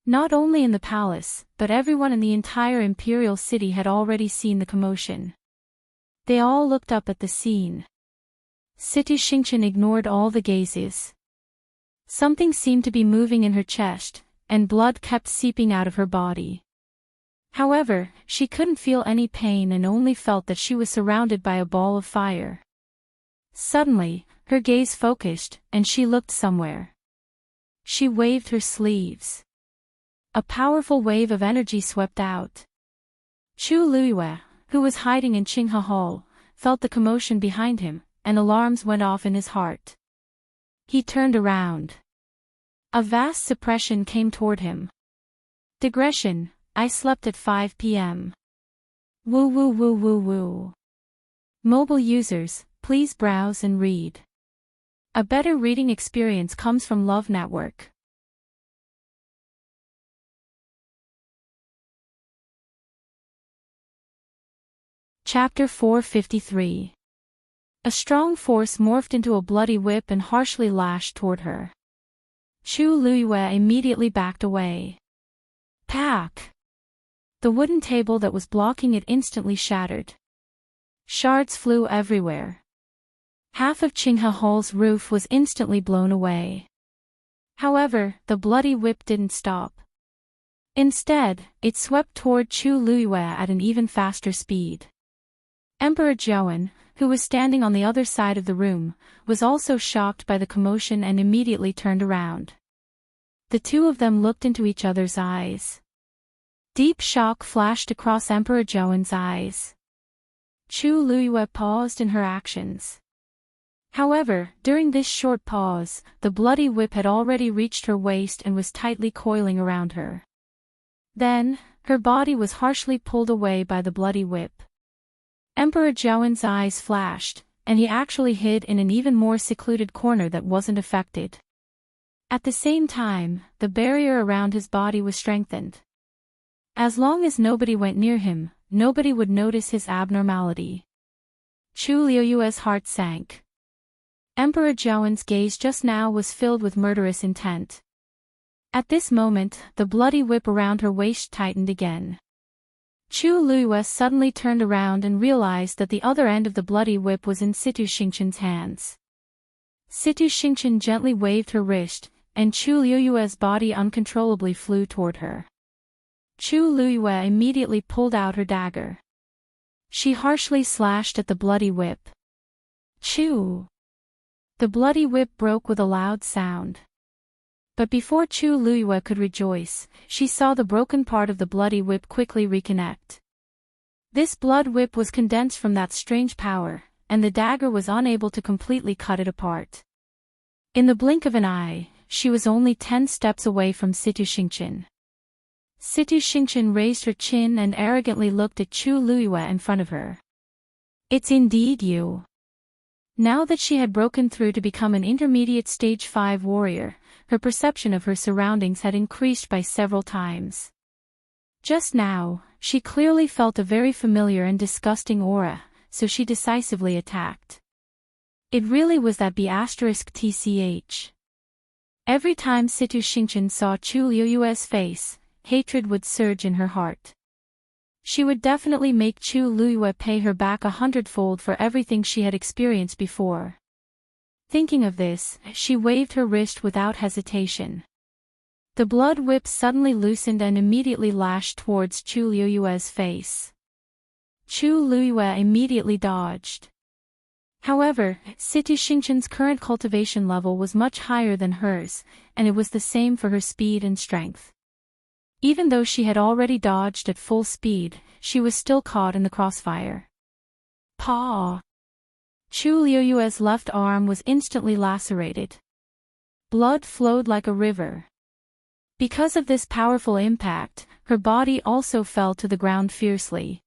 A: Not only in the palace, but everyone in the entire Imperial city had already seen the commotion. They all looked up at the scene. Situ Xingqian ignored all the gazes. Something seemed to be moving in her chest, and blood kept seeping out of her body. However, she couldn't feel any pain and only felt that she was surrounded by a ball of fire. Suddenly, her gaze focused, and she looked somewhere. She waved her sleeves. A powerful wave of energy swept out. Chu Luiyue, who was hiding in Qinghe Hall, felt the commotion behind him, and alarms went off in his heart. He turned around. A vast suppression came toward him. Digression, I slept at 5 p.m. Woo woo woo woo woo. Mobile users, please browse and read. A better reading experience comes from Love Network. Chapter 453. A strong force morphed into a bloody whip and harshly lashed toward her. Chu Luiyue immediately backed away. Pack! The wooden table that was blocking it instantly shattered. Shards flew everywhere. Half of Qinghe Hall's roof was instantly blown away. However, the bloody whip didn't stop. Instead, it swept toward Chu Luiyue at an even faster speed. Emperor Zhouan, who was standing on the other side of the room, was also shocked by the commotion and immediately turned around. The two of them looked into each other's eyes. Deep shock flashed across Emperor Zhouan's eyes. Chu Luyue paused in her actions. However, during this short pause, the bloody whip had already reached her waist and was tightly coiling around her. Then, her body was harshly pulled away by the bloody whip. Emperor Zhaoen's eyes flashed, and he actually hid in an even more secluded corner that wasn't affected. At the same time, the barrier around his body was strengthened. As long as nobody went near him, nobody would notice his abnormality. Chu Liyue's heart sank. Emperor Zhaoen's gaze just now was filled with murderous intent. At this moment, the bloody whip around her waist tightened again. Chu Liyue suddenly turned around and realized that the other end of the bloody whip was in Situ Xingqian's hands. Situ Xingqian gently waved her wrist, and Chu Liyue's body uncontrollably flew toward her. Chu Liyue immediately pulled out her dagger. She harshly slashed at the bloody whip. Chu! The bloody whip broke with a loud sound. But before Chu Liyue could rejoice, she saw the broken part of the bloody whip quickly reconnect. This blood whip was condensed from that strange power, and the dagger was unable to completely cut it apart. In the blink of an eye, she was only 10 steps away from Situ Xingqian. Situ Xingqian raised her chin and arrogantly looked at Chu Liyue in front of her. It's indeed you. Now that she had broken through to become an intermediate stage 5 warrior, her perception of her surroundings had increased by several times. Just now, she clearly felt a very familiar and disgusting aura, so she decisively attacked. It really was that B*TCH. Every time Situ Xingqian saw Chu Liyue's face, hatred would surge in her heart. She would definitely make Chu Liyue pay her back 100-fold for everything she had experienced before. Thinking of this, she waved her wrist without hesitation. The blood whip suddenly loosened and immediately lashed towards Chu Liyue's face. Chu Liyue immediately dodged. However, Situ Xingqian's current cultivation level was much higher than hers, and it was the same for her speed and strength. Even though she had already dodged at full speed, she was still caught in the crossfire. Paw! Chu Liyue's left arm was instantly lacerated. Blood flowed like a river. Because of this powerful impact, her body also fell to the ground fiercely.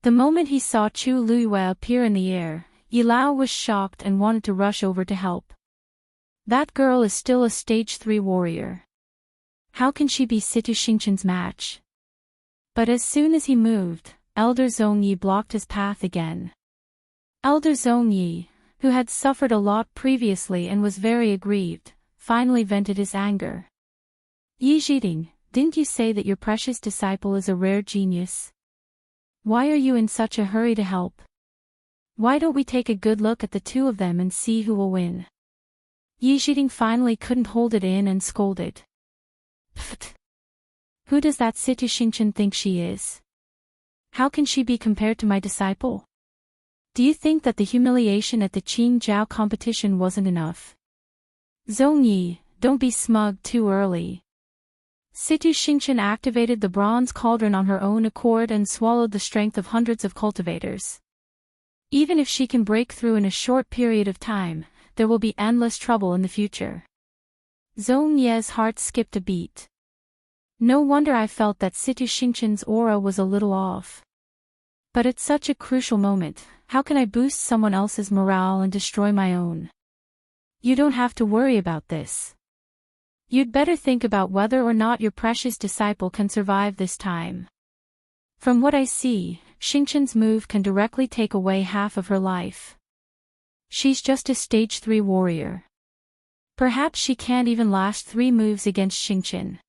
A: The moment he saw Chu Liyue appear in the air, Yilao was shocked and wanted to rush over to help. That girl is still a stage 3 warrior. How can she be Situ Xingqian's match? But as soon as he moved, Elder Zhongyi blocked his path again. Elder Zhongyi, who had suffered a lot previously and was very aggrieved, finally vented his anger. Yi Zhiding, didn't you say that your precious disciple is a rare genius? Why are you in such a hurry to help? Why don't we take a good look at the two of them and see who will win? Yi Zhiding finally couldn't hold it in and scolded. Pfft! Who does that Situ Xingqian think she is? How can she be compared to my disciple? Do you think that the humiliation at the Qingjiao competition wasn't enough? Zhongyi, don't be smug too early. Situ Xingqian activated the bronze cauldron on her own accord and swallowed the strength of hundreds of cultivators. Even if she can break through in a short period of time, there will be endless trouble in the future. Zhongyi's heart skipped a beat. No wonder I felt that Situ Xingqian's aura was a little off. But at such a crucial moment, how can I boost someone else's morale and destroy my own? You don't have to worry about this. You'd better think about whether or not your precious disciple can survive this time. From what I see, Xingqian's move can directly take away half of her life. She's just a stage 3 warrior. Perhaps she can't even last 3 moves against Xingqian.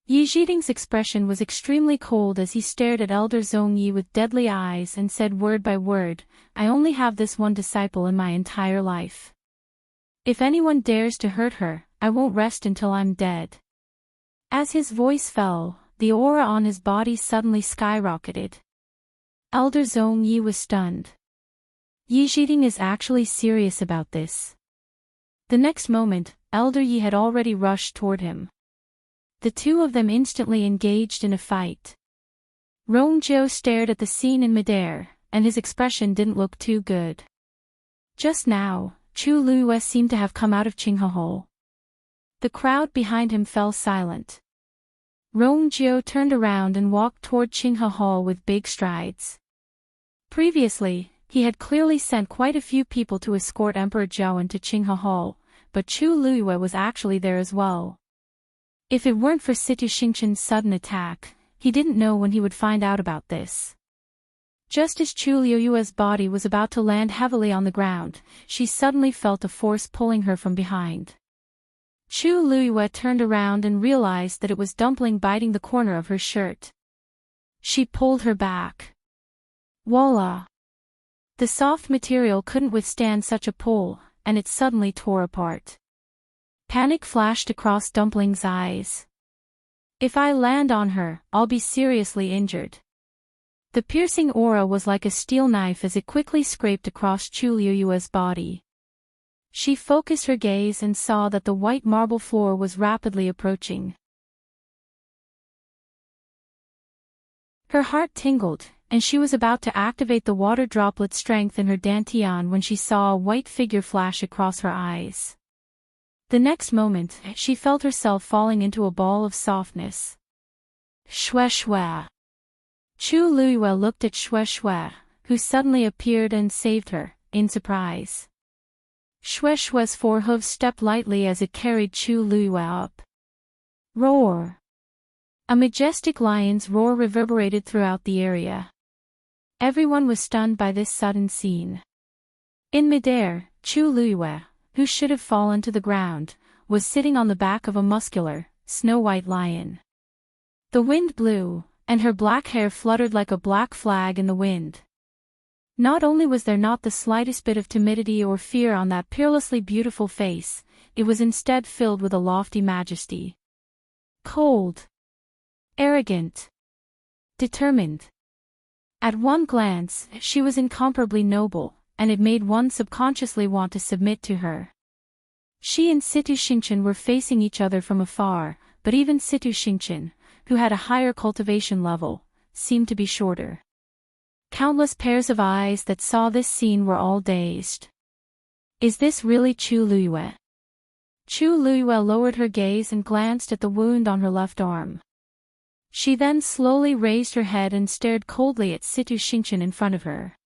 A: Yi Zhiding's expression was extremely cold as he stared at Elder Zhongyi with deadly eyes and said word by word, I only have this one disciple in my entire life. If anyone dares to hurt her, I won't rest until I'm dead. As his voice fell, the aura on his body suddenly skyrocketed. Elder Zhongyi was stunned. Yi Zhiding is actually serious about this. The next moment, Elder Yi had already rushed toward him. The two of them instantly engaged in a fight. Rongjiao stared at the scene in midair, and his expression didn't look too good. Just now, Chu Luiyue seemed to have come out of Qinghe Hall. The crowd behind him fell silent. Rongjiao turned around and walked toward Qinghe Hall with big strides. Previously, he had clearly sent quite a few people to escort Emperor Zhaoan to Qinghe Hall, but Chu Luiyue was actually there as well. If it weren't for Situ Xingqian's sudden attack, he didn't know when he would find out about this. Just as Chu Luiyue's body was about to land heavily on the ground, she suddenly felt a force pulling her from behind. Chu Luiyue turned around and realized that it was Dumpling biting the corner of her shirt. She pulled her back. Voila! The soft material couldn't withstand such a pull, and it suddenly tore apart. Panic flashed across Dumpling's eyes. If I land on her, I'll be seriously injured. The piercing aura was like a steel knife as it quickly scraped across Chu Luiyue's body. She focused her gaze and saw that the white marble floor was rapidly approaching. Her heart tingled, and she was about to activate the water droplet strength in her dantian when she saw a white figure flash across her eyes. The next moment, she felt herself falling into a ball of softness. Shue Shue. Chu Luiyue looked at Shue Shue, who suddenly appeared and saved her, in surprise. Shue Shue's four hooves stepped lightly as it carried Chu Luiyue up. Roar! A majestic lion's roar reverberated throughout the area. Everyone was stunned by this sudden scene. In midair, Chu Luiyue, who should have fallen to the ground, was sitting on the back of a muscular, snow-white lion. The wind blew, and her black hair fluttered like a black flag in the wind. Not only was there not the slightest bit of timidity or fear on that peerlessly beautiful face, it was instead filled with a lofty majesty. Cold. Arrogant. Determined. At one glance, she was incomparably noble, and it made one subconsciously want to submit to her. She and Situ Xingqian were facing each other from afar, but even Situ Xingqian, who had a higher cultivation level, seemed to be shorter. Countless pairs of eyes that saw this scene were all dazed. Is this really Chu Luiyue? Chu Luiyue lowered her gaze and glanced at the wound on her left arm. She then slowly raised her head and stared coldly at Situ Xingqian in front of her.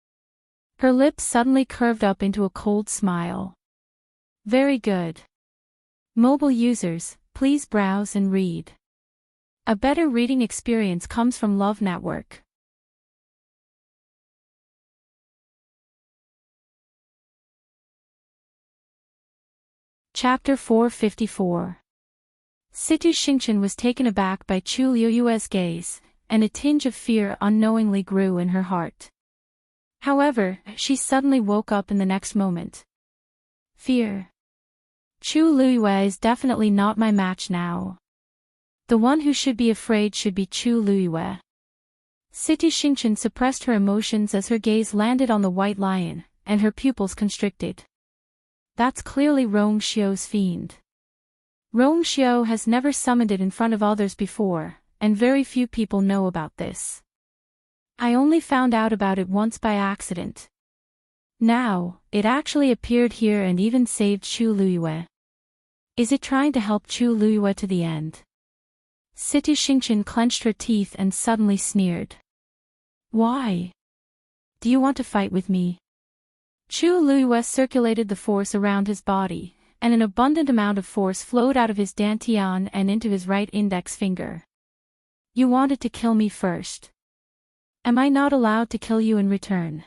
A: Her lips suddenly curved up into a cold smile. Very good. Mobile users, please browse and read. A better reading experience comes from Love Network. Chapter 454. Situ Xingqian was taken aback by Chu Luiyue's gaze, and a tinge of fear unknowingly grew in her heart. However, she suddenly woke up in the next moment. Fear. Chu Luiyue is definitely not my match now. The one who should be afraid should be Chu Luiyue. Situ Xingqian suppressed her emotions as her gaze landed on the white lion, and her pupils constricted. That's clearly Rongxiao's fiend. Rongxiao has never summoned it in front of others before, and very few people know about this. I only found out about it once by accident. Now, it actually appeared here and even saved Chu Luiyue. Is it trying to help Chu Luiyue to the end? Situ Xingqian clenched her teeth and suddenly sneered. Why? Do you want to fight with me? Chu Luiyue circulated the force around his body, and an abundant amount of force flowed out of his dantian and into his right index finger. You wanted to kill me first. Am I not allowed to kill you in return?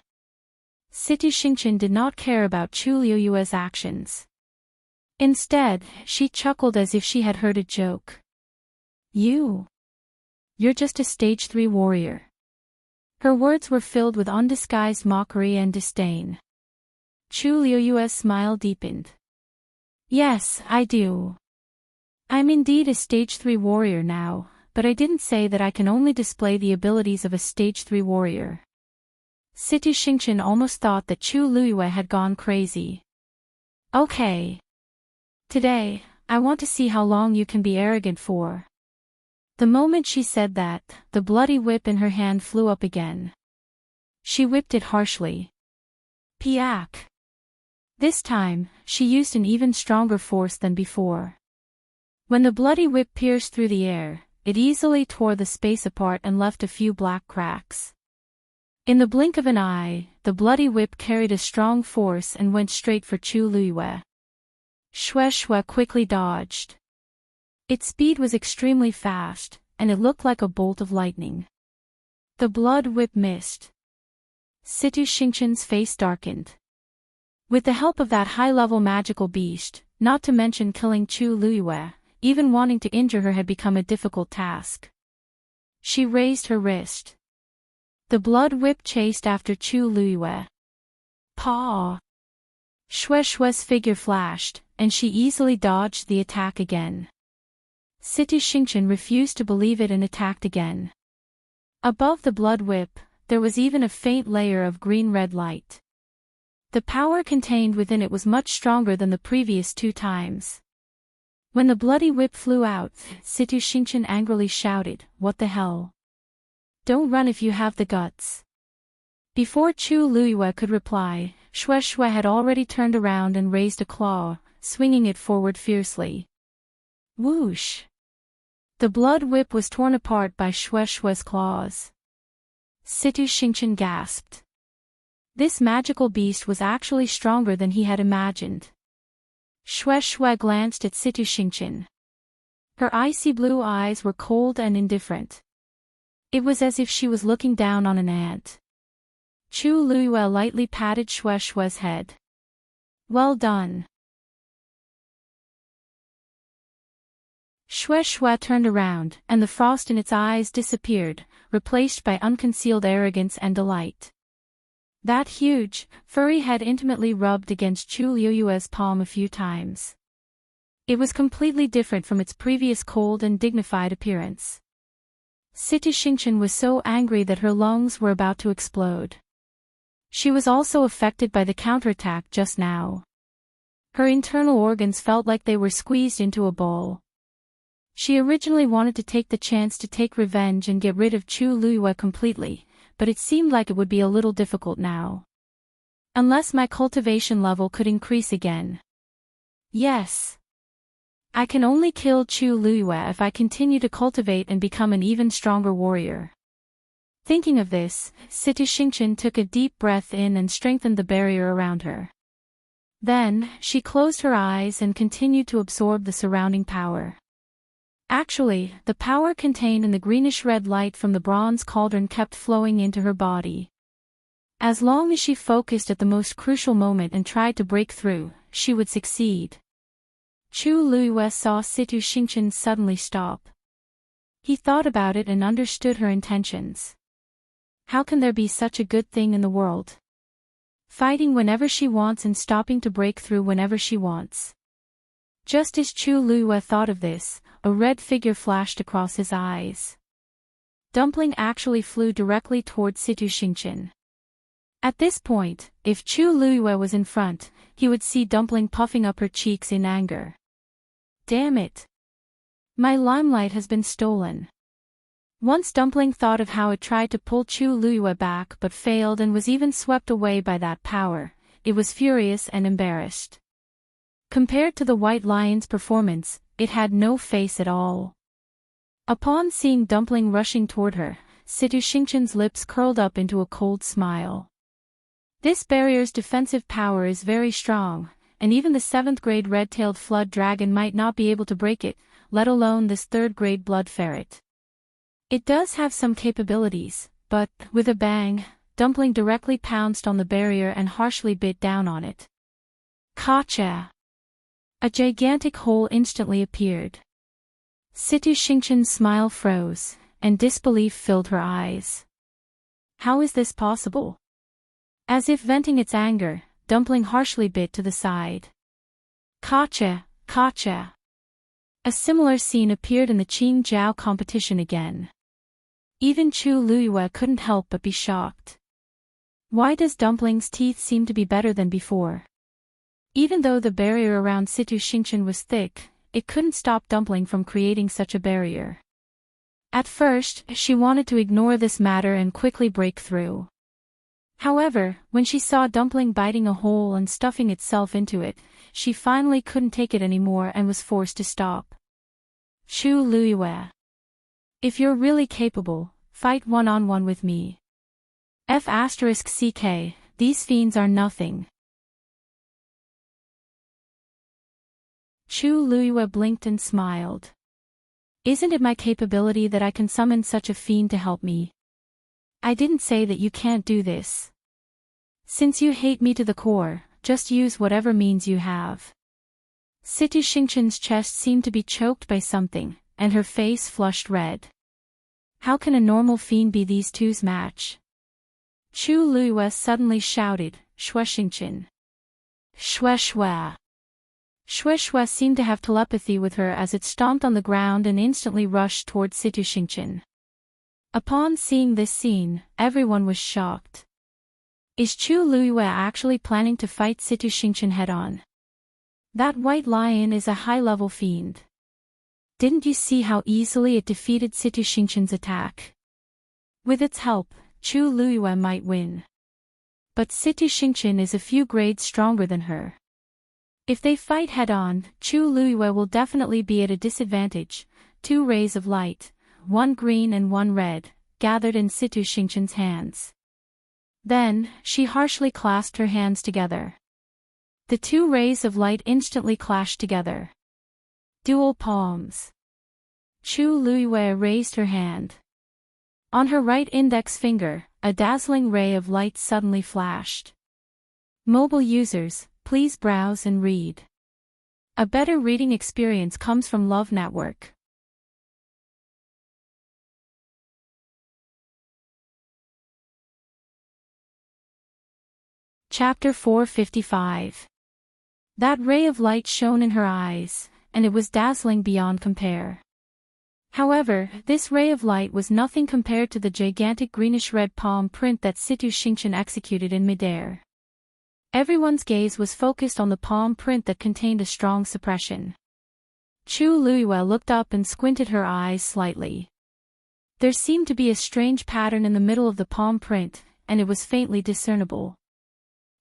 A: Situ Xingqian did not care about Chu Luiyue's actions. Instead, she chuckled as if she had heard a joke. You're just a stage 3 warrior. Her words were filled with undisguised mockery and disdain. Chu Luiyue's smile deepened. Yes, I do. I'm indeed a stage 3 warrior now, but I didn't say that I can only display the abilities of a stage 3 warrior. Situ Xingqian almost thought that Chu Luiyue had gone crazy. Okay. Today, I want to see how long you can be arrogant for. The moment she said that, the bloody whip in her hand flew up again. She whipped it harshly. Piak! This time, she used an even stronger force than before. When the bloody whip pierced through the air, it easily tore the space apart and left a few black cracks. In the blink of an eye, the bloody whip carried a strong force and went straight for Chu Luiyue. Shui quickly dodged. Its speed was extremely fast, and it looked like a bolt of lightning. The blood whip missed. Situ Xingqian's face darkened. With the help of that high-level magical beast, not to mention killing Chu Luiyue, even wanting to injure her had become a difficult task. She raised her wrist. The blood whip chased after Chu Luiyue. Paw! Shui's figure flashed, and she easily dodged the attack again. Situ Xingqian refused to believe it and attacked again. Above the blood whip, there was even a faint layer of green-red light. The power contained within it was much stronger than the previous 2 times. When the bloody whip flew out, Situ Xingqian angrily shouted, "What the hell? Don't run if you have the guts." Before Chu Luiyue could reply, Shui had already turned around and raised a claw, swinging it forward fiercely. Whoosh! The blood whip was torn apart by Shui's claws. Situ Xingqian gasped. This magical beast was actually stronger than he had imagined. Shui glanced at Situ Xingqian. Her icy blue eyes were cold and indifferent. It was as if she was looking down on an ant. Chu Luiyue lightly patted Shui's head. "Well done." Shui turned around, and the frost in its eyes disappeared, replaced by unconcealed arrogance and delight. That huge, furry head intimately rubbed against Chu Luiyue's palm a few times. It was completely different from its previous cold and dignified appearance. Situ Xingqian was so angry that her lungs were about to explode. She was also affected by the counterattack just now. Her internal organs felt like they were squeezed into a ball. She originally wanted to take the chance to take revenge and get rid of Chu Luiyue completely, but it seemed like it would be a little difficult now. Unless my cultivation level could increase again. Yes. I can only kill Chu Luiyue if I continue to cultivate and become an even stronger warrior. Thinking of this, Situ Xingqian took a deep breath in and strengthened the barrier around her. Then, she closed her eyes and continued to absorb the surrounding power. Actually, the power contained in the greenish-red light from the bronze cauldron kept flowing into her body. As long as she focused at the most crucial moment and tried to break through, she would succeed. Chu Luiyue saw Situ Xingqian suddenly stop. He thought about it and understood her intentions. How can there be such a good thing in the world? Fighting whenever she wants and stopping to break through whenever she wants. Just as Chu Luiyue thought of this, a red figure flashed across his eyes. Dumpling actually flew directly toward Situ Xingqian. At this point, if Chu Luiyue was in front, he would see Dumpling puffing up her cheeks in anger. Damn it! My limelight has been stolen. Once Dumpling thought of how it tried to pull Chu Luiyue back but failed and was even swept away by that power, it was furious and embarrassed. Compared to the White Lion's performance, it had no face at all. Upon seeing Dumpling rushing toward her, Situ Xingqian's lips curled up into a cold smile. This barrier's defensive power is very strong, and even the 7th-grade red-tailed flood dragon might not be able to break it, let alone this 3rd-grade blood ferret. It does have some capabilities, but, with a bang, Dumpling directly pounced on the barrier and harshly bit down on it. Gotcha! A gigantic hole instantly appeared. Situ Xingqian's smile froze, and disbelief filled her eyes. How is this possible? As if venting its anger, Dumpling harshly bit to the side. Gotcha, gotcha. A similar scene appeared in the Qing Jiao competition again. Even Chu Luiyue couldn't help but be shocked. Why does Dumpling's teeth seem to be better than before? Even though the barrier around Situ Xingqian was thick, it couldn't stop Dumpling from creating such a barrier. At first, she wanted to ignore this matter and quickly break through. However, when she saw Dumpling biting a hole and stuffing itself into it, she finally couldn't take it anymore and was forced to stop. Chu Luiyue. If you're really capable, fight one-on-one with me. F***ck, these fiends are nothing. Chu Luiyue blinked and smiled. Isn't it my capability that I can summon such a fiend to help me? I didn't say that you can't do this. Since you hate me to the core, just use whatever means you have. Situ Xingqian's chest seemed to be choked by something, and her face flushed red. How can a normal fiend be these two's match? Chu Luiyue suddenly shouted, Xue Xingqian. Xue Xue. Xue Xue seemed to have telepathy with her as it stomped on the ground and instantly rushed toward Situ Xingqian. Upon seeing this scene, everyone was shocked. Is Chu Luiyue actually planning to fight Situ Xingqian head-on? That white lion is a high-level fiend. Didn't you see how easily it defeated Situ Xingqian's attack? With its help, Chu Luiyue might win. But Situ Xingqian is a few grades stronger than her. If they fight head-on, Chu Luiyue will definitely be at a disadvantage. 2 rays of light, one green and one red, gathered in Situ Xingqian's hands. Then, she harshly clasped her hands together. The 2 rays of light instantly clashed together. Dual palms. Chu Luiyue raised her hand. On her right index finger, a dazzling ray of light suddenly flashed. Mobile users, please browse and read. A better reading experience comes from Love Network. Chapter 455. That ray of light shone in her eyes, and it was dazzling beyond compare. However, this ray of light was nothing compared to the gigantic greenish-red palm print that Situ Xingqian executed in midair. Everyone's gaze was focused on the palm print that contained a strong suppression. Chu Luiyue looked up and squinted her eyes slightly. There seemed to be a strange pattern in the middle of the palm print, and it was faintly discernible.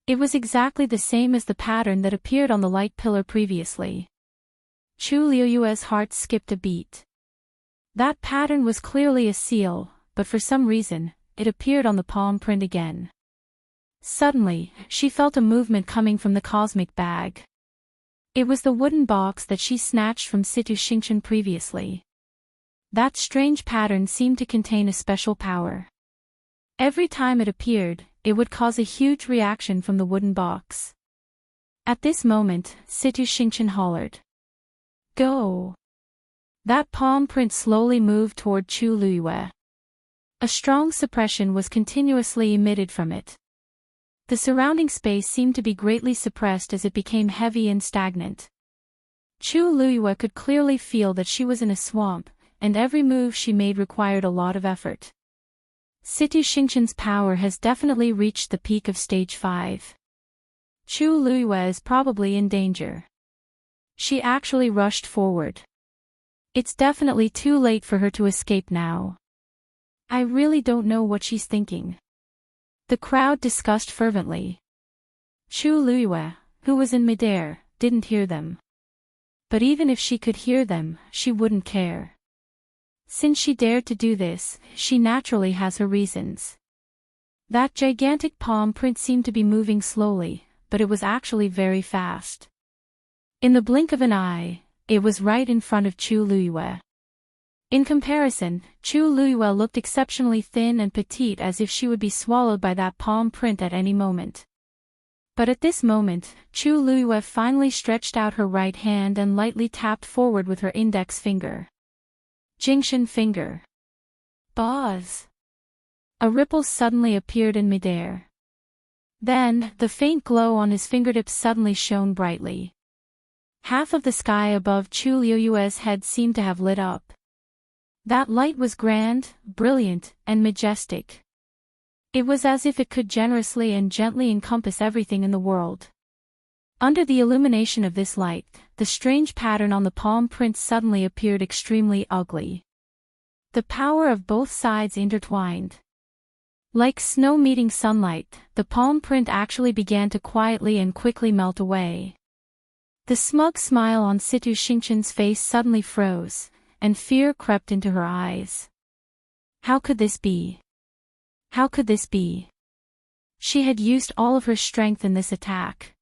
A: It was exactly the same as the pattern that appeared on the light pillar previously. Chu Luiyue's heart skipped a beat. That pattern was clearly a seal, but for some reason, it appeared on the palm print again. Suddenly, she felt a movement coming from the cosmic bag. It was the wooden box that she snatched from Situ Xingqian previously. That strange pattern seemed to contain a special power. Every time it appeared, it would cause a huge reaction from the wooden box. At this moment, Situ Xingqian hollered. Go! That palm print slowly moved toward Chu Luiyue. A strong suppression was continuously emitted from it. The surrounding space seemed to be greatly suppressed as it became heavy and stagnant. Chu Luiyue could clearly feel that she was in a swamp, and every move she made required a lot of effort. Situ Xingqian's power has definitely reached the peak of stage 5. Chu Luiyue is probably in danger. She actually rushed forward. It's definitely too late for her to escape now. I really don't know what she's thinking. The crowd discussed fervently. Chu Luiyue, who was in midair, didn't hear them. But even if she could hear them, she wouldn't care. Since she dared to do this, she naturally has her reasons. That gigantic palm print seemed to be moving slowly, but it was actually very fast. In the blink of an eye, it was right in front of Chu Luiyue. In comparison, Chu Luiyue looked exceptionally thin and petite, as if she would be swallowed by that palm print at any moment. But at this moment, Chu Luiyue finally stretched out her right hand and lightly tapped forward with her index finger. Jingshan finger. Buzz. A ripple suddenly appeared in midair. Then, the faint glow on his fingertips suddenly shone brightly. Half of the sky above Chu Luiyue's head seemed to have lit up. That light was grand, brilliant, and majestic. It was as if it could generously and gently encompass everything in the world. Under the illumination of this light, the strange pattern on the palm print suddenly appeared extremely ugly. The power of both sides intertwined. Like snow meeting sunlight, the palm print actually began to quietly and quickly melt away. The smug smile on Situ Xingqian's face suddenly froze, and fear crept into her eyes. How could this be? How could this be? She had used all of her strength in this attack.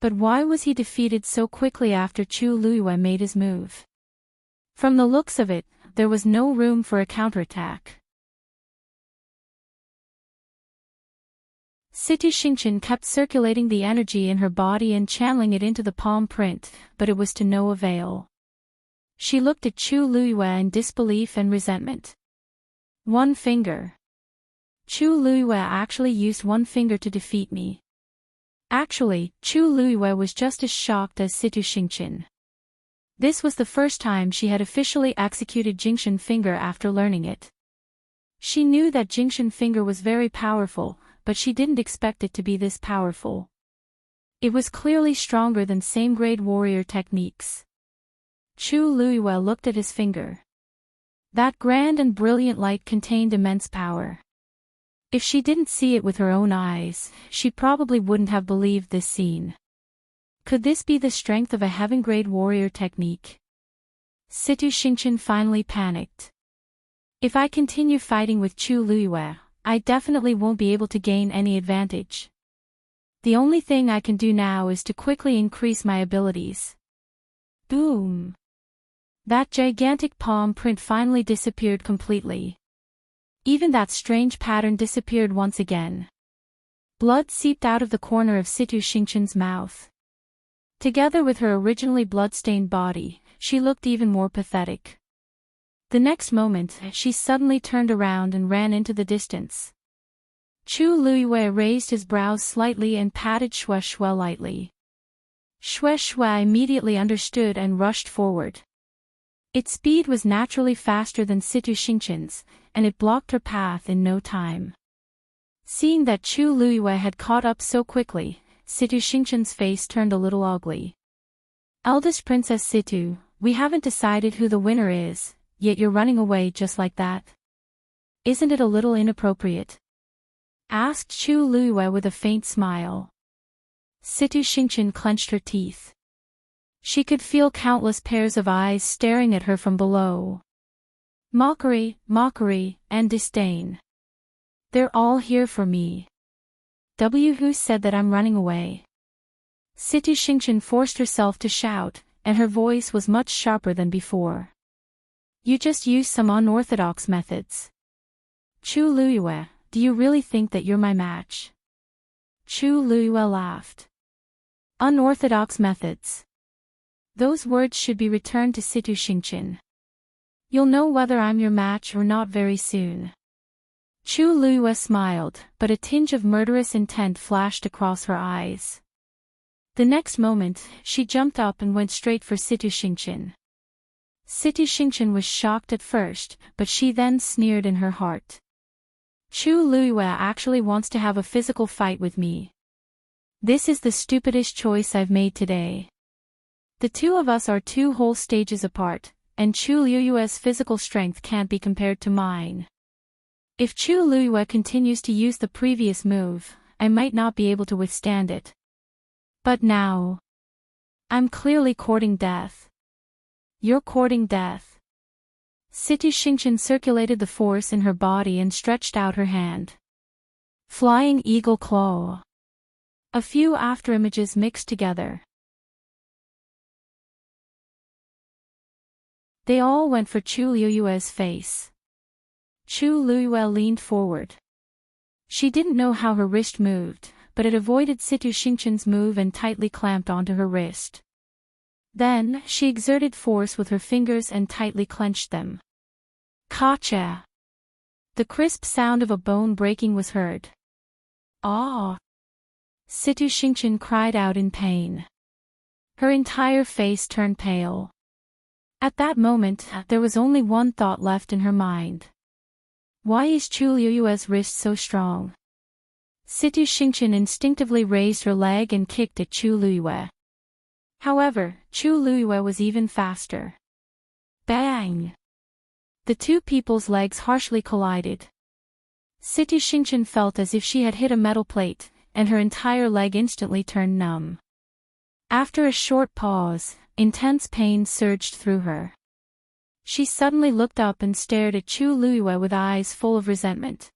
A: But why was he defeated so quickly after Chu Luiyue made his move? From the looks of it, there was no room for a counterattack. Situ Xingqian kept circulating the energy in her body and channeling it into the palm print, but it was to no avail. She looked at Chu Luiyue in disbelief and resentment. One finger. Chu Luiyue actually used one finger to defeat me. Actually, Chu Luiyue was just as shocked as Situ Xingqian. This was the first time she had officially executed Jingxian finger after learning it. She knew that Jingxian finger was very powerful, but she didn't expect it to be this powerful. It was clearly stronger than same-grade warrior techniques. Chu Luiyue looked at his finger. That grand and brilliant light contained immense power. If she didn't see it with her own eyes, she probably wouldn't have believed this scene. Could this be the strength of a heaven-grade warrior technique? Situ Xingqian finally panicked. If I continue fighting with Chu Luiyue, I definitely won't be able to gain any advantage. The only thing I can do now is to quickly increase my abilities. Boom! That gigantic palm print finally disappeared completely. Even that strange pattern disappeared once again. Blood seeped out of the corner of Situ Xingqian's mouth. Together with her originally blood-stained body, she looked even more pathetic. The next moment, she suddenly turned around and ran into the distance. Chu Luiyue raised his brows slightly and patted Xue Xue lightly. Xue Xue immediately understood and rushed forward. Its speed was naturally faster than Situ Xingqian's, and it blocked her path in no time. Seeing that Chu Luiyue had caught up so quickly, Situ Xingqian's face turned a little ugly. Eldest Princess Situ, we haven't decided who the winner is, yet you're running away just like that. Isn't it a little inappropriate? Asked Chu Luiyue with a faint smile. Situ Xingqian clenched her teeth. She could feel countless pairs of eyes staring at her from below. Mockery, mockery, and disdain. They're all here for me. Who said that I'm running away? Situ Xingqian forced herself to shout, and her voice was much sharper than before. You just used some unorthodox methods. Chu Luiyue, do you really think that you're my match? Chu Luiyue laughed. Unorthodox methods. Those words should be returned to Situ Xingqian. You'll know whether I'm your match or not very soon. Chu Luiyue smiled, but a tinge of murderous intent flashed across her eyes. The next moment, she jumped up and went straight for Situ Xingqian. Situ Xingqian was shocked at first, but she then sneered in her heart. Chu Luiyue actually wants to have a physical fight with me. This is the stupidest choice I've made today. The two of us are 2 whole stages apart, and Chu Luiyue's physical strength can't be compared to mine. If Chu Luiyue continues to use the previous move, I might not be able to withstand it. But now, I'm clearly courting death. You're courting death. Situ Xingqian circulated the force in her body and stretched out her hand. Flying Eagle Claw. A few afterimages mixed together. They all went for Chu Luiyue's face. Chu Luiyue leaned forward. She didn't know how her wrist moved, but it avoided Situ Xingqian's move and tightly clamped onto her wrist. Then, she exerted force with her fingers and tightly clenched them. Gotcha! The crisp sound of a bone breaking was heard. Ah! Situ Xingqian cried out in pain. Her entire face turned pale. At that moment, there was only one thought left in her mind. Why is Chu Luiyue's wrist so strong? Situ Xingqian instinctively raised her leg and kicked at Chu Luiyue. However, Chu Luiyue was even faster. Bang! The two people's legs harshly collided. Situ Xingchen felt as if she had hit a metal plate, and her entire leg instantly turned numb. After a short pause, intense pain surged through her. She suddenly looked up and stared at Chu Luiyue with eyes full of resentment.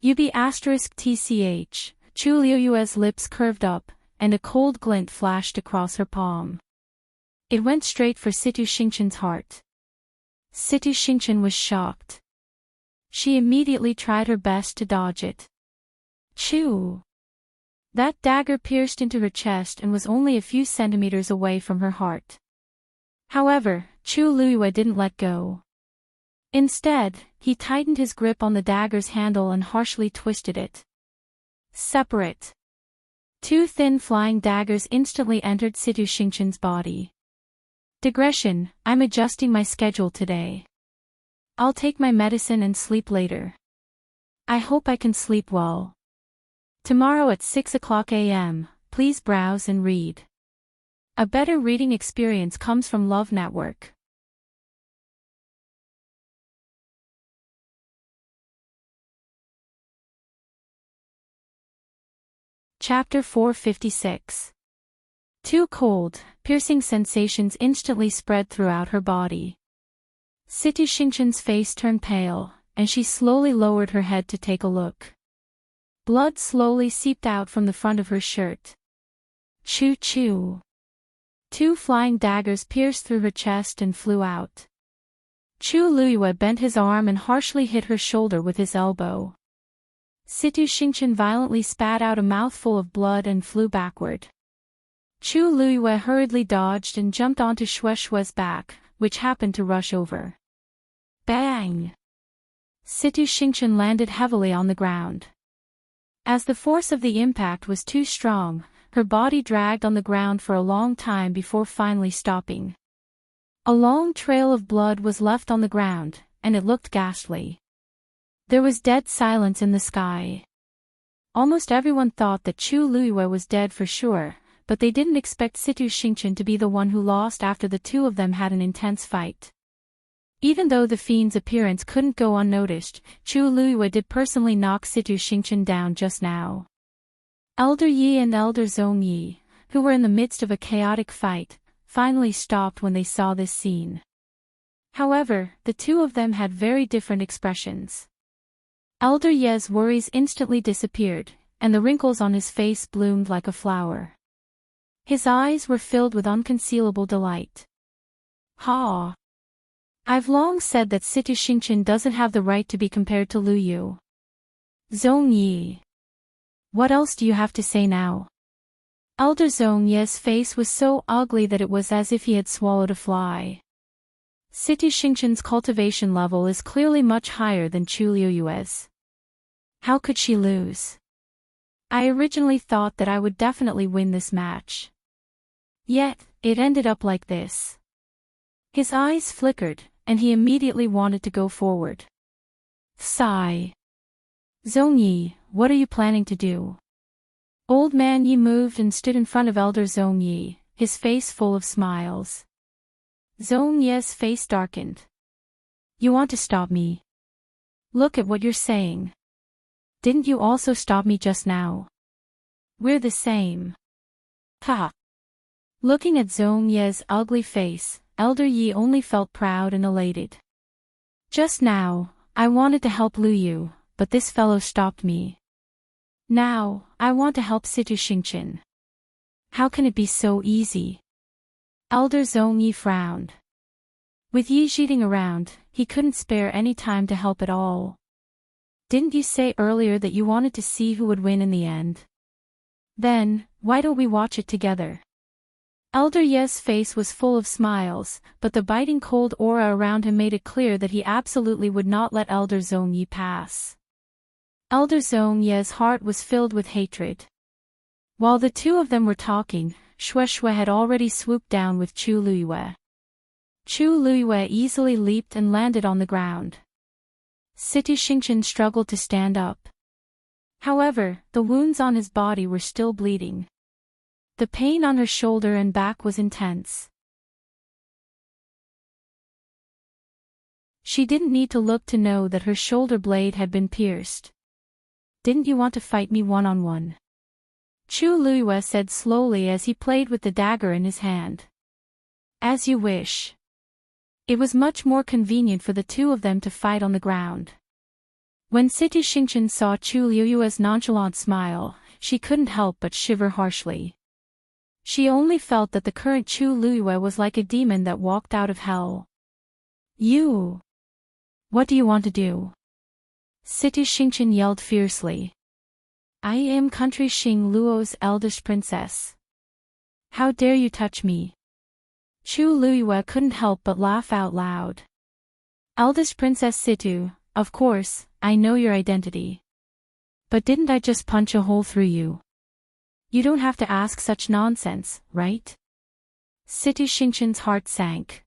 A: *TCH, Chu Luiyue's lips curved up, and a cold glint flashed across her palm. It went straight for Situ Xingchen's heart. Situ Xingchen was shocked. She immediately tried her best to dodge it. Chu! That dagger pierced into her chest and was only a few centimeters away from her heart. However, Chu Luiyue didn't let go. Instead, he tightened his grip on the dagger's handle and harshly twisted it. Separate! Two thin flying daggers instantly entered Situ Xingchen's body. Digression, I'm adjusting my schedule today. I'll take my medicine and sleep later. I hope I can sleep well. Tomorrow at 6:00 a.m., please browse and read. A better reading experience comes from Love Network. Chapter 456. Too cold, piercing sensations instantly spread throughout her body. Situ Xingchen's face turned pale, and she slowly lowered her head to take a look. Blood slowly seeped out from the front of her shirt. Choo-choo. Two flying daggers pierced through her chest and flew out. Chu Luiyue bent his arm and harshly hit her shoulder with his elbow. Situ Xingchen violently spat out a mouthful of blood and flew backward. Chu Luiyue hurriedly dodged and jumped onto Shue's back, which happened to rush over. Bang! Situ Xingchen landed heavily on the ground. As the force of the impact was too strong, her body dragged on the ground for a long time before finally stopping. A long trail of blood was left on the ground, and it looked ghastly. There was dead silence in the sky. Almost everyone thought that Chu Luiyue was dead for sure, but they didn't expect Situ Xingchen to be the one who lost after the two of them had an intense fight. Even though the fiend's appearance couldn't go unnoticed, Chu Luiyue did personally knock Situ Xingchen down just now. Elder Yi and Elder Zhong Yi, who were in the midst of a chaotic fight, finally stopped when they saw this scene. However, the two of them had very different expressions. Elder Ye's worries instantly disappeared, and the wrinkles on his face bloomed like a flower. His eyes were filled with unconcealable delight. Ha! I've long said that Situ Xingchen doesn't have the right to be compared to Lu Yu. Zhong Yi. What else do you have to say now? Elder Zhong Yi's face was so ugly that it was as if he had swallowed a fly. Situ Xingchen's cultivation level is clearly much higher than Chu Luiyue's. How could she lose? I originally thought that I would definitely win this match. Yet, it ended up like this. His eyes flickered, and he immediately wanted to go forward. Sigh. Zhong Yi, what are you planning to do? Old Man Yi moved and stood in front of Elder Zhong Yi, his face full of smiles. Zhong Yi's face darkened. You want to stop me? Look at what you're saying. Didn't you also stop me just now? We're the same. Ha! Looking at Zhong Yi's ugly face, Elder Yi only felt proud and elated. Just now, I wanted to help Lu Yu, but this fellow stopped me. Now, I want to help Situ Xingchen. How can it be so easy? Elder Zhong Yi frowned. With Yi cheating around, he couldn't spare any time to help at all. Didn't you say earlier that you wanted to see who would win in the end? Then, why don't we watch it together? Elder Ye's face was full of smiles, but the biting cold aura around him made it clear that he absolutely would not let Elder Zhong Yi pass. Elder Zhong Ye's heart was filled with hatred. While the two of them were talking, Shui had already swooped down with Chu Luiyue. Chu Luiyue easily leaped and landed on the ground. Situ Xingchen struggled to stand up. However, the wounds on his body were still bleeding. The pain on her shoulder and back was intense. She didn't need to look to know that her shoulder blade had been pierced. "Didn't you want to fight me one-on-one?" Chu Luiyue said slowly as he played with the dagger in his hand. "As you wish." It was much more convenient for the two of them to fight on the ground. When Situ Xingqian saw Chu Luiyue's nonchalant smile, she couldn't help but shiver harshly. She only felt that the current Chu Luiyue was like a demon that walked out of hell. "You! What do you want to do?" Situ Xingqian yelled fiercely. "I am country Xing Luo's eldest princess. How dare you touch me?" Chu Luiyue couldn't help but laugh out loud. "Eldest Princess Situ, of course, I know your identity. But didn't I just punch a hole through you? You don't have to ask such nonsense, right?" Situ Xingqian's heart sank.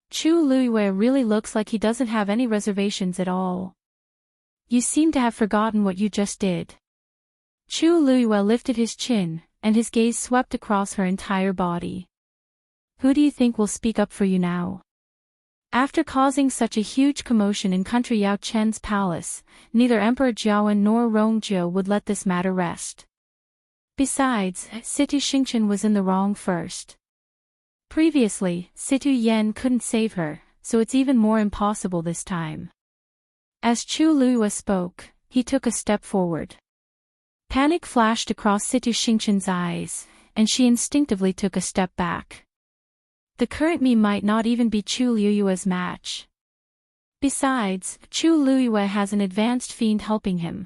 A: Chu Luiyue really looks like he doesn't have any reservations at all. "You seem to have forgotten what you just did." Chu Luiyue lifted his chin, and his gaze swept across her entire body. "Who do you think will speak up for you now?" After causing such a huge commotion in country Yao Chen's palace, neither Emperor Jiawen nor Rongjiu would let this matter rest. Besides, Situ Xingqian was in the wrong first. Previously, Situ Yan couldn't save her, so it's even more impossible this time. As Chu Luiyue spoke, he took a step forward. Panic flashed across Situ Xingqian's eyes, and she instinctively took a step back. The current me might not even be Chu Luiyue's match. Besides, Chu Luiyue has an advanced fiend helping him.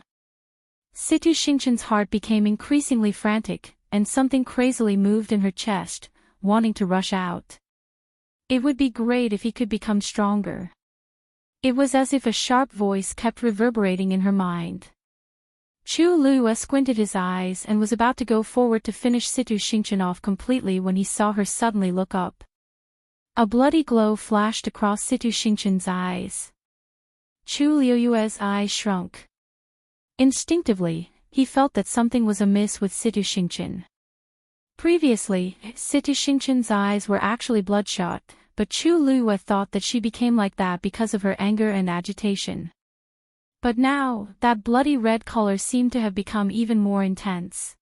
A: Situ Xingqian's heart became increasingly frantic, and something crazily moved in her chest, wanting to rush out. It would be great if he could become stronger. It was as if a sharp voice kept reverberating in her mind. Chu Luiyue squinted his eyes and was about to go forward to finish Situ Xingqian off completely when he saw her suddenly look up. A bloody glow flashed across Situ Xingqian's eyes. Chu Luiyue's eyes shrunk. Instinctively, he felt that something was amiss with Situ Xingqian. Previously, Situ Xingqian's eyes were actually bloodshot, but Chu Luiyue thought that she became like that because of her anger and agitation. But now, that bloody red color seemed to have become even more intense.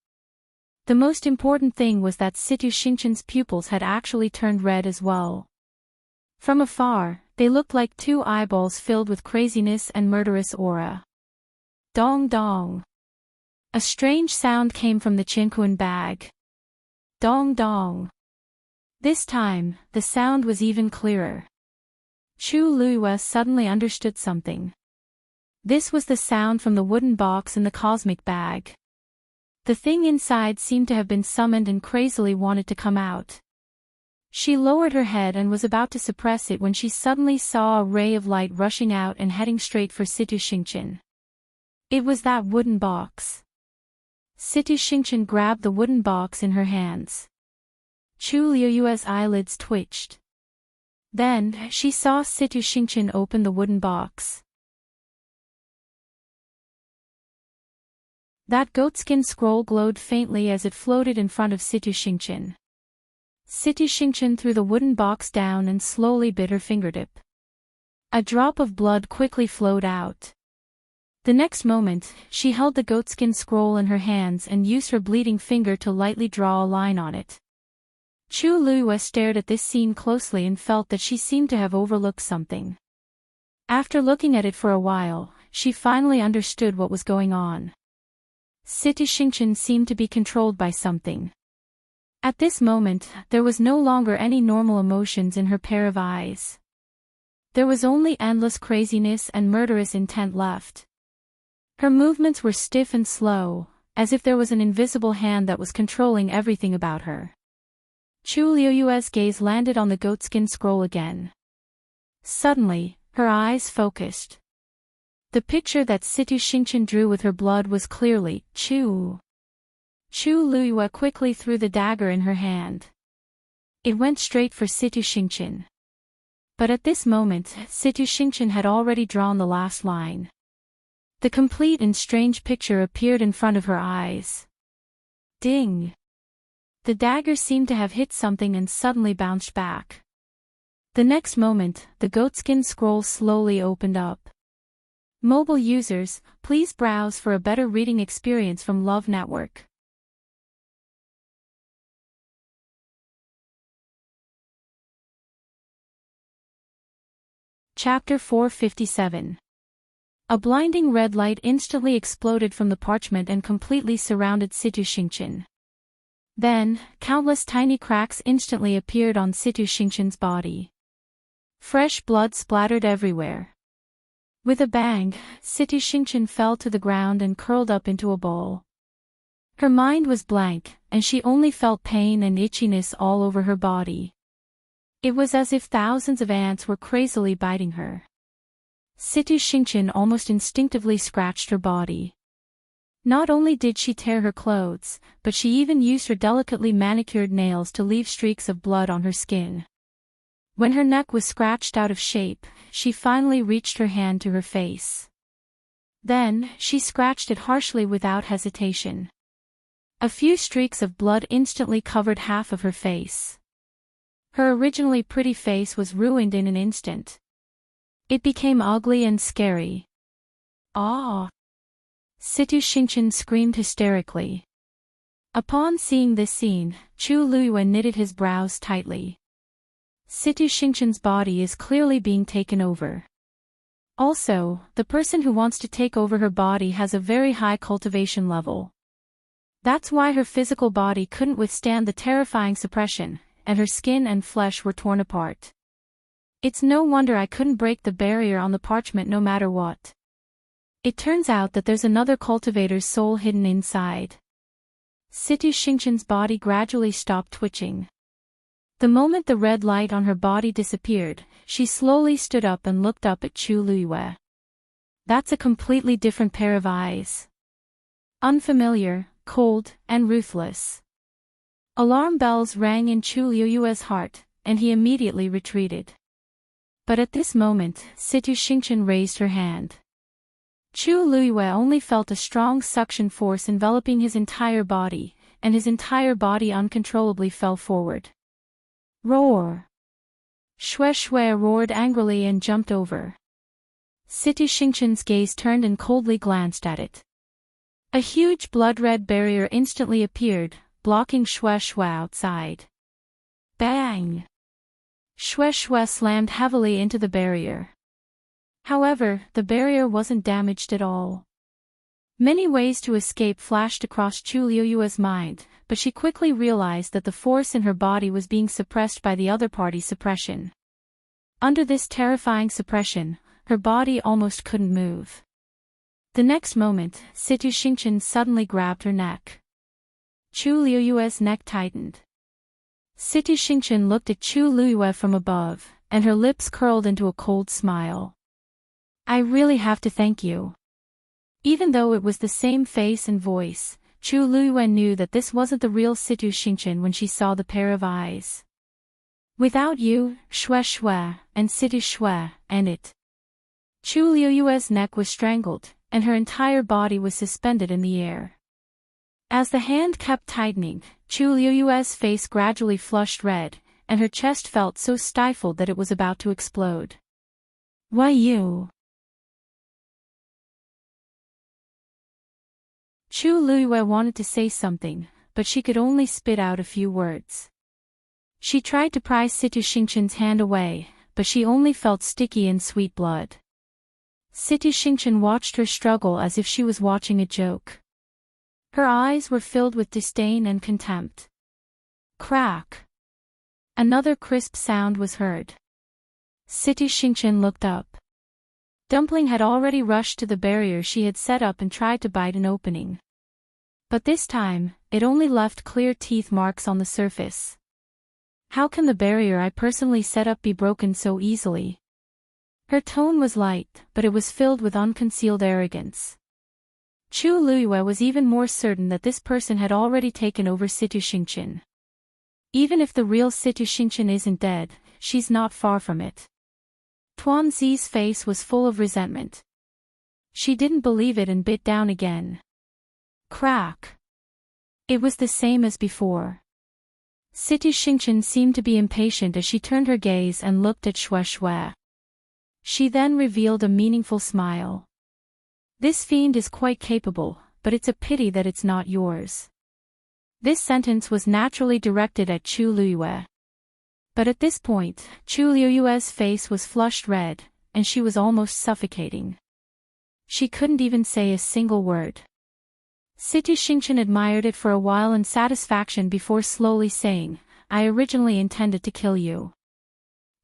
A: The most important thing was that Situ Xingqian's pupils had actually turned red as well. From afar, they looked like two eyeballs filled with craziness and murderous aura. Dong dong. A strange sound came from the Qinquan bag. Dong dong. This time, the sound was even clearer. Chu Luiyue suddenly understood something. This was the sound from the wooden box in the cosmic bag. The thing inside seemed to have been summoned and crazily wanted to come out. She lowered her head and was about to suppress it when she suddenly saw a ray of light rushing out and heading straight for Situ Xingqian. It was that wooden box. Situ Xingqian grabbed the wooden box in her hands. Chu Luiyue's eyelids twitched. Then, she saw Situ Xingqian open the wooden box. That goatskin scroll glowed faintly as it floated in front of Situ Xingqian. Situ Xingqian threw the wooden box down and slowly bit her fingertip. A drop of blood quickly flowed out. The next moment, she held the goatskin scroll in her hands and used her bleeding finger to lightly draw a line on it. Chu Luiyue stared at this scene closely and felt that she seemed to have overlooked something. After looking at it for a while, she finally understood what was going on. Situ Xingqian seemed to be controlled by something. At this moment, there was no longer any normal emotions in her pair of eyes. There was only endless craziness and murderous intent left. Her movements were stiff and slow, as if there was an invisible hand that was controlling everything about her. Chu Luiyue's gaze landed on the goatskin scroll again. Suddenly, her eyes focused. The picture that Situ Xingqian drew with her blood was clearly Chu. Chu Luiyue quickly threw the dagger in her hand. It went straight for Situ Xingqian. But at this moment, Situ Xingqian had already drawn the last line. The complete and strange picture appeared in front of her eyes. Ding! The dagger seemed to have hit something and suddenly bounced back. The next moment, the goatskin scroll slowly opened up. Mobile users, please browse for a better reading experience from Love Network. Chapter 457. A blinding red light instantly exploded from the parchment and completely surrounded Situ Xingqian. Then, countless tiny cracks instantly appeared on Situ Xingqian's body. Fresh blood splattered everywhere. With a bang, Situ Xingqian fell to the ground and curled up into a ball. Her mind was blank, and she only felt pain and itchiness all over her body. It was as if thousands of ants were crazily biting her. Situ Xingqian almost instinctively scratched her body. Not only did she tear her clothes, but she even used her delicately manicured nails to leave streaks of blood on her skin. When her neck was scratched out of shape, she finally reached her hand to her face. Then, she scratched it harshly without hesitation. A few streaks of blood instantly covered half of her face. Her originally pretty face was ruined in an instant. It became ugly and scary. Ah! Situ Xingqian screamed hysterically. Upon seeing this scene, Chu Luiyue knitted his brows tightly. Situ Xingqian's body is clearly being taken over. Also, the person who wants to take over her body has a very high cultivation level. That's why her physical body couldn't withstand the terrifying suppression, and her skin and flesh were torn apart. It's no wonder I couldn't break the barrier on the parchment no matter what. It turns out that there's another cultivator's soul hidden inside. Situ Xingqian's body gradually stopped twitching. The moment the red light on her body disappeared, she slowly stood up and looked up at Chu Luiyue. That's a completely different pair of eyes. Unfamiliar, cold, and ruthless. Alarm bells rang in Chu Luiyue's heart, and he immediately retreated. But at this moment, Situ Xingqian raised her hand. Chu Luiyue only felt a strong suction force enveloping his entire body, and his entire body uncontrollably fell forward. Roar! Xue Xue roared angrily and jumped over. Situ Xingqian's gaze turned and coldly glanced at it. A huge blood-red barrier instantly appeared, blocking Xue Xue outside. Bang! Xue Xue slammed heavily into the barrier. However, the barrier wasn't damaged at all. Many ways to escape flashed across Chu Luiyue's mind, but she quickly realized that the force in her body was being suppressed by the other party's suppression. Under this terrifying suppression, her body almost couldn't move. The next moment, Situ Xingqian suddenly grabbed her neck. Chu Luiyue's neck tightened. Situ Xingqian looked at Chu Luiyue from above, and her lips curled into a cold smile. I really have to thank you. Even though it was the same face and voice, Chu Luiyue knew that this wasn't the real Situ Xingqian when she saw the pair of eyes. Without you, Xue Xue, and Situ Xue, and it. Chu Luiyue's neck was strangled, and her entire body was suspended in the air. As the hand kept tightening, Chu Luiyue's face gradually flushed red, and her chest felt so stifled that it was about to explode. Why you? Chu Luiyue wanted to say something, but she could only spit out a few words. She tried to pry Situ Xingqian's hand away, but she only felt sticky and sweet blood. Situ Xingqian watched her struggle as if she was watching a joke. Her eyes were filled with disdain and contempt. Crack! Another crisp sound was heard. Situ Xingqian looked up. Dumpling had already rushed to the barrier she had set up and tried to bite an opening. But this time, it only left clear teeth marks on the surface. How can the barrier I personally set up be broken so easily? Her tone was light, but it was filled with unconcealed arrogance. Chu Luiyue was even more certain that this person had already taken over Situ Xingqian. Even if the real Situ Xingqian isn't dead, she's not far from it. Tuan Zi's face was full of resentment. She didn't believe it and bit down again. Crack! It was the same as before. Situ Xingchen seemed to be impatient as she turned her gaze and looked at Xue Xue. She then revealed a meaningful smile. This fiend is quite capable, but it's a pity that it's not yours. This sentence was naturally directed at Chu Liyue. But at this point, Chu Liyue's face was flushed red, and she was almost suffocating. She couldn't even say a single word. Situ Xingchen admired it for a while in satisfaction before slowly saying, I originally intended to kill you.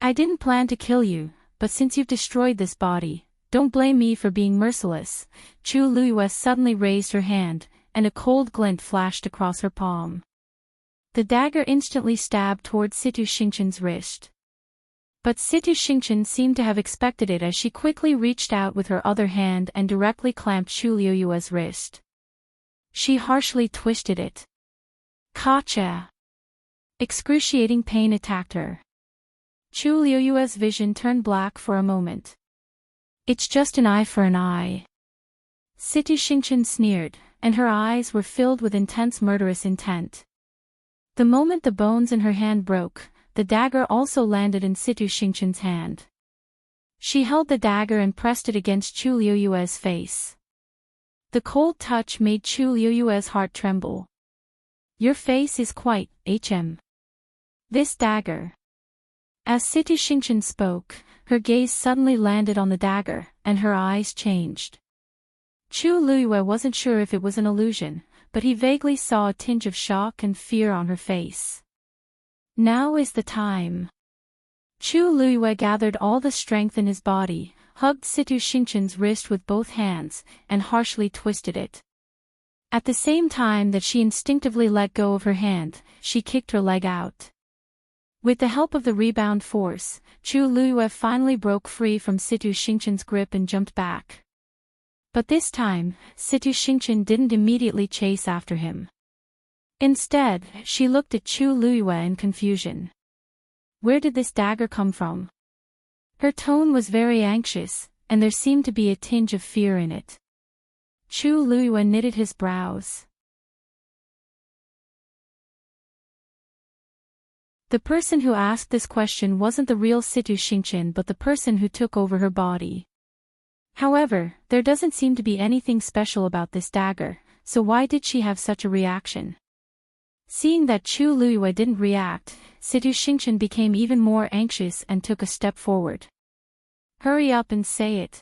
A: I didn't plan to kill you, but since you've destroyed this body, don't blame me for being merciless. Chu Liyue suddenly raised her hand, and a cold glint flashed across her palm. The dagger instantly stabbed toward Situ Xingchen's wrist. But Situ Xingchen seemed to have expected it as she quickly reached out with her other hand and directly clamped Chu Liyue's wrist. She harshly twisted it. Gotcha! Excruciating pain attacked her. Chu Liyue's vision turned black for a moment. It's just an eye for an eye. Situ Xingchen sneered, and her eyes were filled with intense murderous intent. The moment the bones in her hand broke, the dagger also landed in Situ Xingchen's hand. She held the dagger and pressed it against Chu Liyue's face. The cold touch made Chu Liyue's heart tremble. Your face is quite, This dagger. As Situ Xingchen spoke, her gaze suddenly landed on the dagger, and her eyes changed. Chu Liyue wasn't sure if it was an illusion, but he vaguely saw a tinge of shock and fear on her face. Now is the time. Chu Liyue gathered all the strength in his body, hugged Situ Xingchen's wrist with both hands, and harshly twisted it. At the same time that she instinctively let go of her hand, she kicked her leg out. With the help of the rebound force, Chu Liyue finally broke free from Situ Xingchen's grip and jumped back. But this time, Situ Xingchen didn't immediately chase after him. Instead, she looked at Chu Liyue in confusion. Where did this dagger come from? Her tone was very anxious, and there seemed to be a tinge of fear in it. Chu Liyue knitted his brows. The person who asked this question wasn't the real Situ Xingchen but the person who took over her body. However, there doesn't seem to be anything special about this dagger, so why did she have such a reaction? Seeing that Chu Liyue didn't react, Situ Xingchen became even more anxious and took a step forward. Hurry up and say it.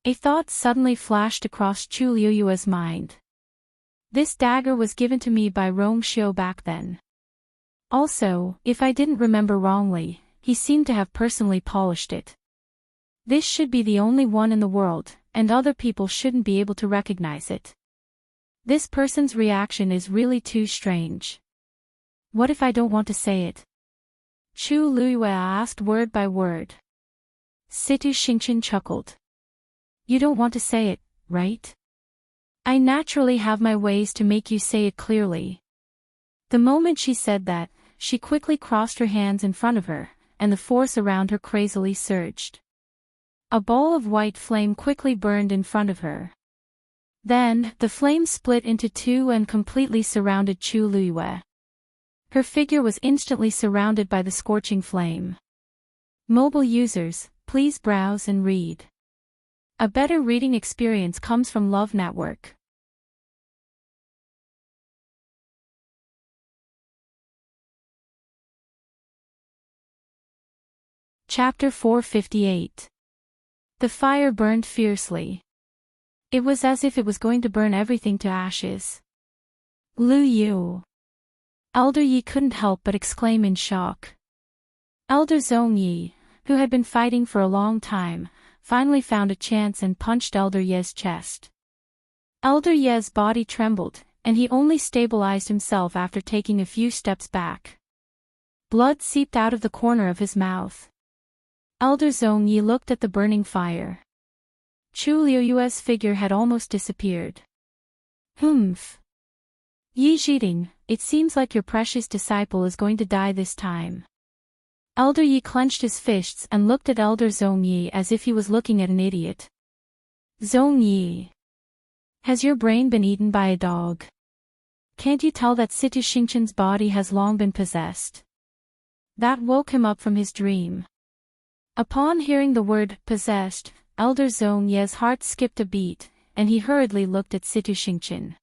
A: A thought suddenly flashed across Chu Liyue's mind. This dagger was given to me by Rong Xiu back then. Also, if I didn't remember wrongly, he seemed to have personally polished it. This should be the only one in the world, and other people shouldn't be able to recognize it. This person's reaction is really too strange. What if I don't want to say it? Chu Liyue asked word by word. Situ Xingchen chuckled. You don't want to say it, right? I naturally have my ways to make you say it clearly. The moment she said that, she quickly crossed her hands in front of her, and the force around her crazily surged. A ball of white flame quickly burned in front of her. Then, the flame split into two and completely surrounded Chu Liyue. Her figure was instantly surrounded by the scorching flame. Mobile users, please browse and read. A better reading experience comes from Love Network. Chapter 458. The fire burned fiercely. It was as if it was going to burn everything to ashes. Lu Yu. Elder Yi couldn't help but exclaim in shock. Elder Zhong Yi, who had been fighting for a long time, finally found a chance and punched Elder Ye's chest. Elder Ye's body trembled, and he only stabilized himself after taking a few steps back. Blood seeped out of the corner of his mouth. Elder Zhong Yi looked at the burning fire. Chu Liyue's figure had almost disappeared. Humph. Yi Zhiding, it seems like your precious disciple is going to die this time. Elder Yi clenched his fists and looked at Elder Zhong Yi as if he was looking at an idiot. Zhong Yi. Has your brain been eaten by a dog? can't you tell that Situ Xingqian's body has long been possessed? That woke him up from his dream. Upon hearing the word possessed, Elder Zhong Ye's heart skipped a beat, and he hurriedly looked at Situ Xingqian.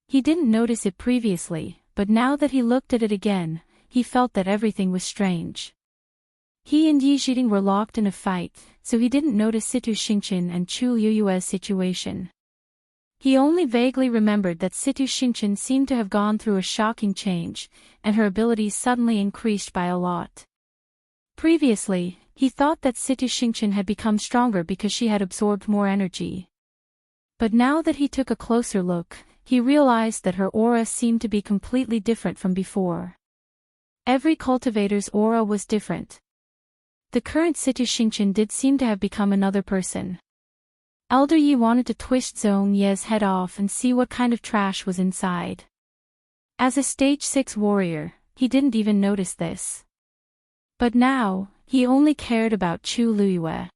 A: He didn't notice it previously, but now that he looked at it again, he felt that everything was strange. He and Yi Zhiding were locked in a fight, so he didn't notice Situ Xingqian and Chu Liyue's situation. He only vaguely remembered that Situ Xingqian seemed to have gone through a shocking change, and her abilities suddenly increased by a lot. Previously, he thought that Situ Xingqian had become stronger because she had absorbed more energy. But now that he took a closer look, he realized that her aura seemed to be completely different from before. Every cultivator's aura was different. The current Situ Xingqian did seem to have become another person. Elder Yi wanted to twist Zhong Ye's head off and see what kind of trash was inside. As a stage 6 warrior, he didn't even notice this. But now, he only cared about Chu Liyue.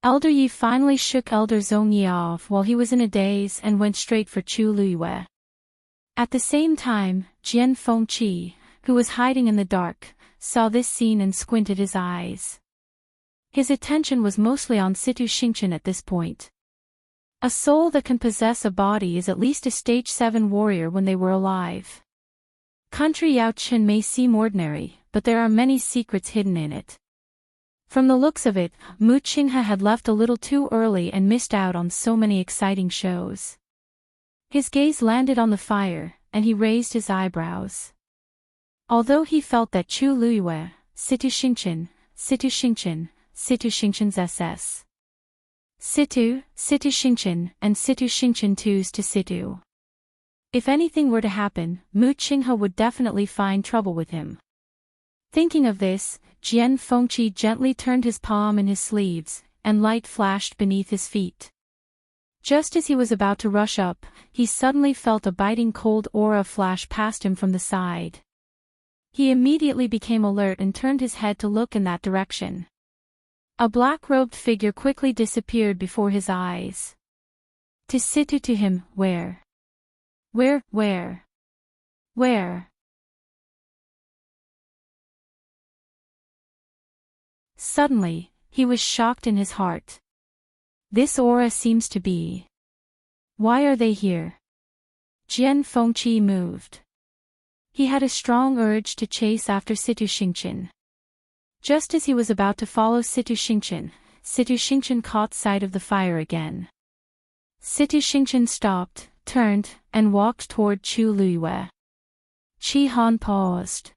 A: Elder Yi finally shook Elder Zhong Ye off while he was in a daze and went straight for Chu Liyue. At the same time, Jian Fengqi, who was hiding in the dark, saw this scene and squinted his eyes. His attention was mostly on Situ Xingqian at this point. A soul that can possess a body is at least a stage 7 warrior when they were alive. Country Yao Chen may seem ordinary, but there are many secrets hidden in it. From the looks of it, Mu Qinghe had left a little too early and missed out on so many exciting shows. His gaze landed on the fire, and he raised his eyebrows. Although he felt that Chu Liyue, Situ Xingqian's SS. Situ Xingqian, and Situ Xingqian 2's to Situ. If anything were to happen, Mu Qinghe would definitely find trouble with him. Thinking of this, Jian Fengqi gently turned his palm in his sleeves, and light flashed beneath his feet. Just as he was about to rush up, he suddenly felt a biting cold aura flash past him from the side. He immediately became alert and turned his head to look in that direction. A black-robed figure quickly disappeared before his eyes. To Situ to him, where? Where? Suddenly, he was shocked in his heart. This aura seems to be. Why are they here? Jian Fengqi moved. He had a strong urge to chase after Situ Xingqian. Just as he was about to follow Situ Xingqian caught sight of the fire again. Situ Xingqian stopped, turned, and walked toward Chu Liyue. Qi Han paused.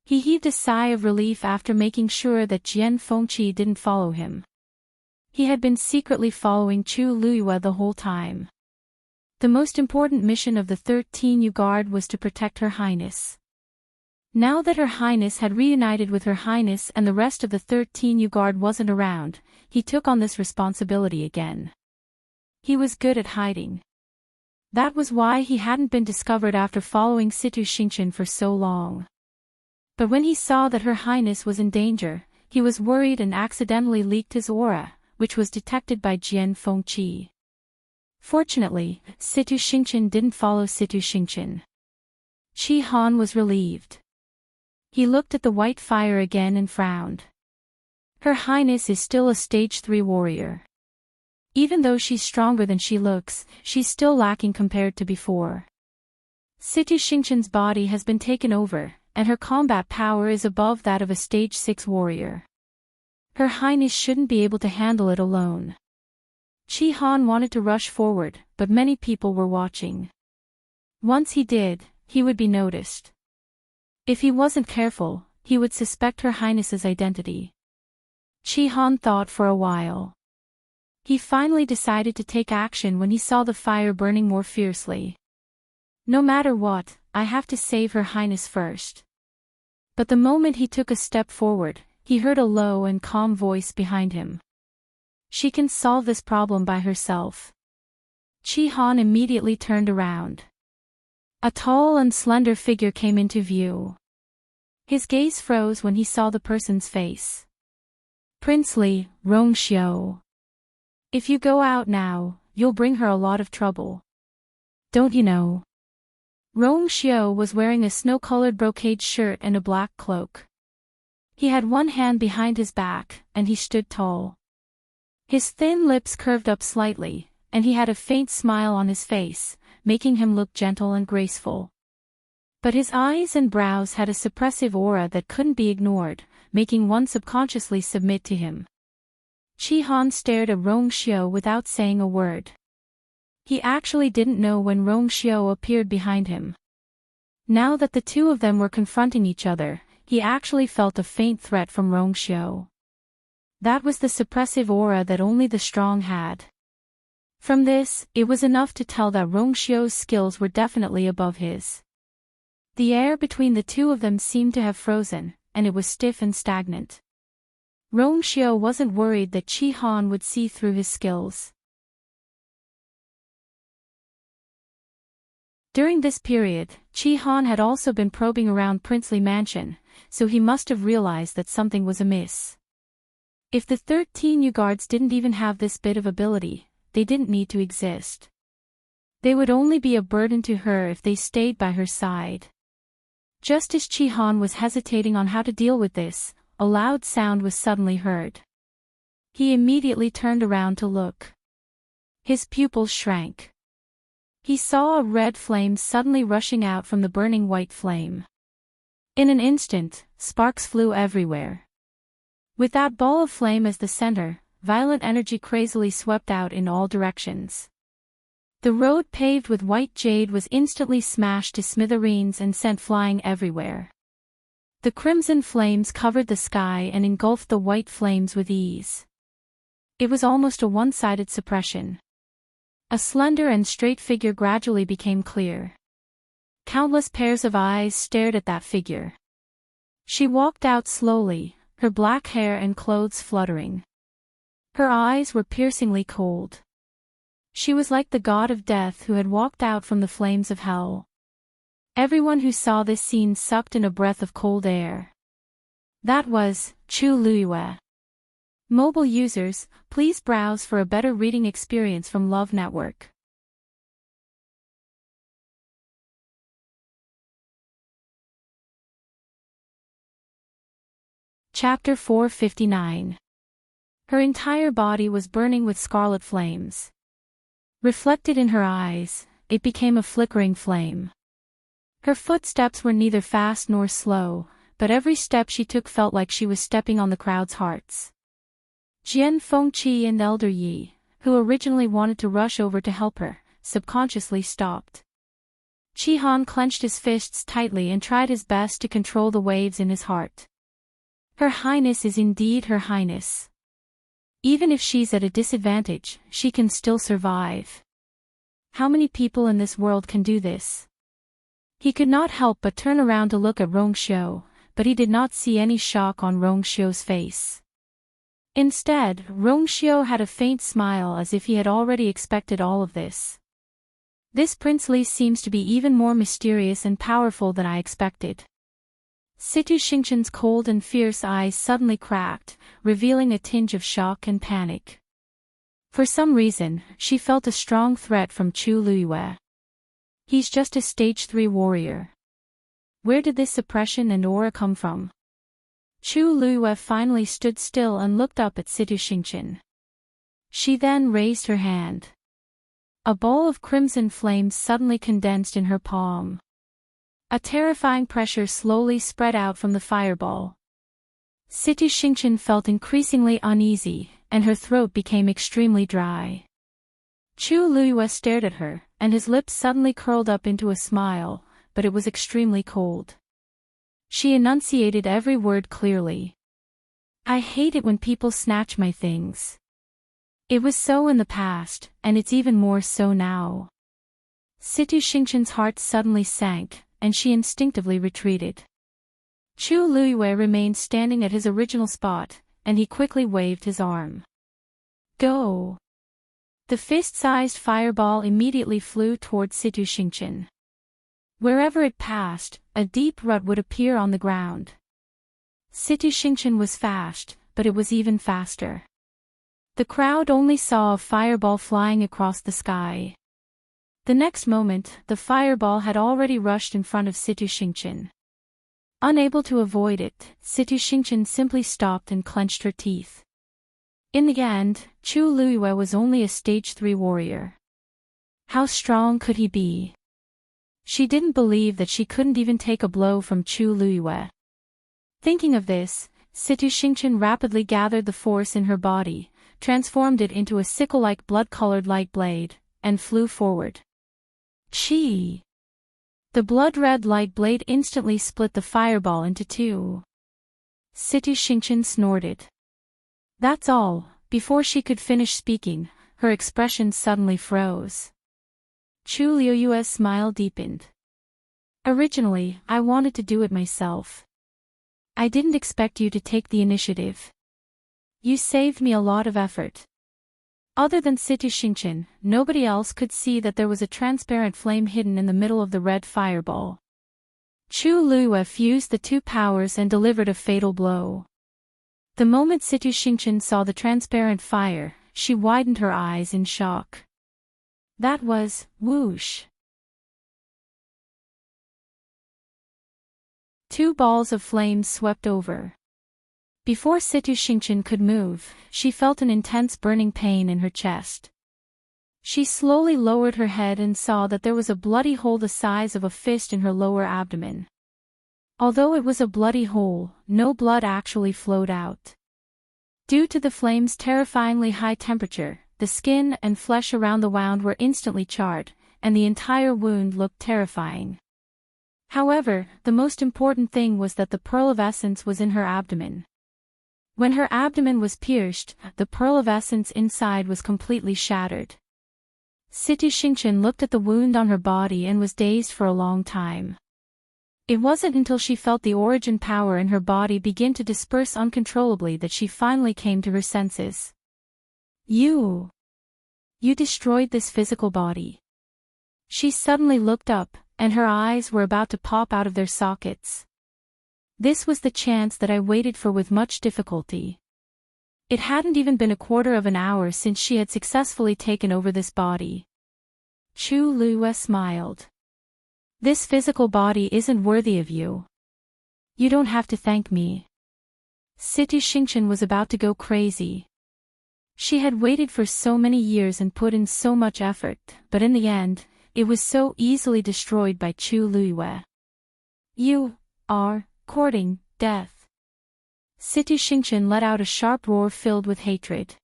A: He heaved a sigh of relief after making sure that Jian Fengqi didn't follow him. He had been secretly following Chu Liyue the whole time. The most important mission of the 13th Guard was to protect Her Highness. Now that Her Highness had reunited with Her Highness and the rest of the 13th Guard wasn't around, he took on this responsibility again. He was good at hiding. That was why he hadn't been discovered after following Situ Xingqian for so long. But when he saw that Her Highness was in danger, he was worried and accidentally leaked his aura, which was detected by Jian Fengqi. Fortunately, Situ Xingqian didn't follow Situ Xingqian. Qi Han was relieved. He looked at the white fire again and frowned. Her Highness is still a stage 3 warrior. Even though she's stronger than she looks, she's still lacking compared to before. Situ Xingqian's body has been taken over, and her combat power is above that of a stage 6 warrior. Her Highness shouldn't be able to handle it alone. Qi Han wanted to rush forward, but many people were watching. Once he did, he would be noticed. If he wasn't careful, he would suspect Her Highness's identity. Qi Han thought for a while. He finally decided to take action when he saw the fire burning more fiercely. No matter what, I have to save Her Highness first. But the moment he took a step forward, he heard a low and calm voice behind him. She can solve this problem by herself. Qi Han immediately turned around. A tall and slender figure came into view. His gaze froze when he saw the person's face. Prince Li, Rongxiu. If you go out now, you'll bring her a lot of trouble. Don't you know? Rong Xiao was wearing a snow-colored brocade shirt and a black cloak. He had one hand behind his back, and he stood tall. His thin lips curved up slightly, and he had a faint smile on his face, making him look gentle and graceful. But his eyes and brows had a suppressive aura that couldn't be ignored, making one subconsciously submit to him. Qi Han stared at Rong Xiao without saying a word. He actually didn't know when Rong Xiao appeared behind him. Now that the two of them were confronting each other, he actually felt a faint threat from Rong Xiao. That was the suppressive aura that only the strong had. From this, it was enough to tell that Rong Xiao's skills were definitely above his. The air between the two of them seemed to have frozen, and it was stiff and stagnant. Rong Xiao wasn't worried that Qi Han would see through his skills. During this period, Qi Han had also been probing around Princely Mansion, so he must have realized that something was amiss. If the 13 new guards didn't even have this bit of ability, they didn't need to exist. They would only be a burden to her if they stayed by her side. Just as Qi Han was hesitating on how to deal with this, a loud sound was suddenly heard. He immediately turned around to look. His pupils shrank. He saw a red flame suddenly rushing out from the burning white flame. In an instant, sparks flew everywhere. With that ball of flame as the center, violent energy crazily swept out in all directions. The road paved with white jade was instantly smashed to smithereens and sent flying everywhere. The crimson flames covered the sky and engulfed the white flames with ease. It was almost a one-sided suppression. A slender and straight figure gradually became clear. Countless pairs of eyes stared at that figure. She walked out slowly, her black hair and clothes fluttering. Her eyes were piercingly cold. She was like the god of death who had walked out from the flames of hell. Everyone who saw this scene sucked in a breath of cold air. That was Chu Luiyue. Mobile users, please browse for a better reading experience from Love Network. Chapter 459. Her entire body was burning with scarlet flames. Reflected in her eyes, it became a flickering flame. Her footsteps were neither fast nor slow, but every step she took felt like she was stepping on the crowd's hearts. Jian Fengqi and Elder Yi, who originally wanted to rush over to help her, subconsciously stopped. Qi Han clenched his fists tightly and tried his best to control the waves in his heart. Her Highness is indeed Her Highness. Even if she's at a disadvantage, she can still survive. How many people in this world can do this? He could not help but turn around to look at Rong Xiao, but he did not see any shock on Rong Xiao's face. Instead, Rong Xiao had a faint smile as if he had already expected all of this. This princely seems to be even more mysterious and powerful than I expected. Situ Xingqian's cold and fierce eyes suddenly cracked, revealing a tinge of shock and panic. For some reason, she felt a strong threat from Chu Luiyue. He's just a stage 3 warrior. Where did this suppression and aura come from? Chu Luiyue finally stood still and looked up at Situ Xingqian. She then raised her hand. A ball of crimson flames suddenly condensed in her palm. A terrifying pressure slowly spread out from the fireball. Situ Xingqian felt increasingly uneasy, and her throat became extremely dry. Chu Luiyue stared at her, and his lips suddenly curled up into a smile, but it was extremely cold. She enunciated every word clearly. I hate it when people snatch my things. It was so in the past, and it's even more so now. Situ Xingqian's heart suddenly sank, and she instinctively retreated. Chu Luiyue remained standing at his original spot, and he quickly waved his arm. Go! The fist-sized fireball immediately flew toward Situ Xingqian. Wherever it passed, a deep rut would appear on the ground. Situ Xingqian was fast, but it was even faster. The crowd only saw a fireball flying across the sky. The next moment, the fireball had already rushed in front of Situ Xingqian. Unable to avoid it, Situ Xingqian simply stopped and clenched her teeth. In the end, Chu Luiyue was only a stage 3 warrior. How strong could he be? She didn't believe that she couldn't even take a blow from Chu Luiyue. Thinking of this, Situ Xingqian rapidly gathered the force in her body, transformed it into a sickle-like blood-colored light blade, and flew forward. Chi! The blood-red light blade instantly split the fireball into two. Situ Xingqian snorted. That's all. Before she could finish speaking, her expression suddenly froze. Chu Luiyue's smile deepened. Originally, I wanted to do it myself. I didn't expect you to take the initiative. You saved me a lot of effort. Other than Situ Xingqian, nobody else could see that there was a transparent flame hidden in the middle of the red fireball. Chu Luiyue fused the two powers and delivered a fatal blow. The moment Situ Xingqian saw the transparent fire, she widened her eyes in shock. That was, whoosh. Two balls of flames swept over. Before Situ Xingqian could move, she felt an intense burning pain in her chest. She slowly lowered her head and saw that there was a bloody hole the size of a fist in her lower abdomen. Although it was a bloody hole, no blood actually flowed out. Due to the flame's terrifyingly high temperature, the skin and flesh around the wound were instantly charred, and the entire wound looked terrifying. However, the most important thing was that the pearl of essence was in her abdomen. When her abdomen was pierced, the pearl of essence inside was completely shattered. Situ Xingqian looked at the wound on her body and was dazed for a long time. It wasn't until she felt the origin power in her body begin to disperse uncontrollably that she finally came to her senses. You destroyed this physical body. She suddenly looked up, and her eyes were about to pop out of their sockets. This was the chance that I waited for with much difficulty. It hadn't even been a quarter of an hour since she had successfully taken over this body. Chu Luiyue smiled. This physical body isn't worthy of you. You don't have to thank me. Situ Xingqian was about to go crazy. She had waited for so many years and put in so much effort, but in the end, it was so easily destroyed by Chu Luiyue. You are courting death. Situ Xingqian let out a sharp roar filled with hatred.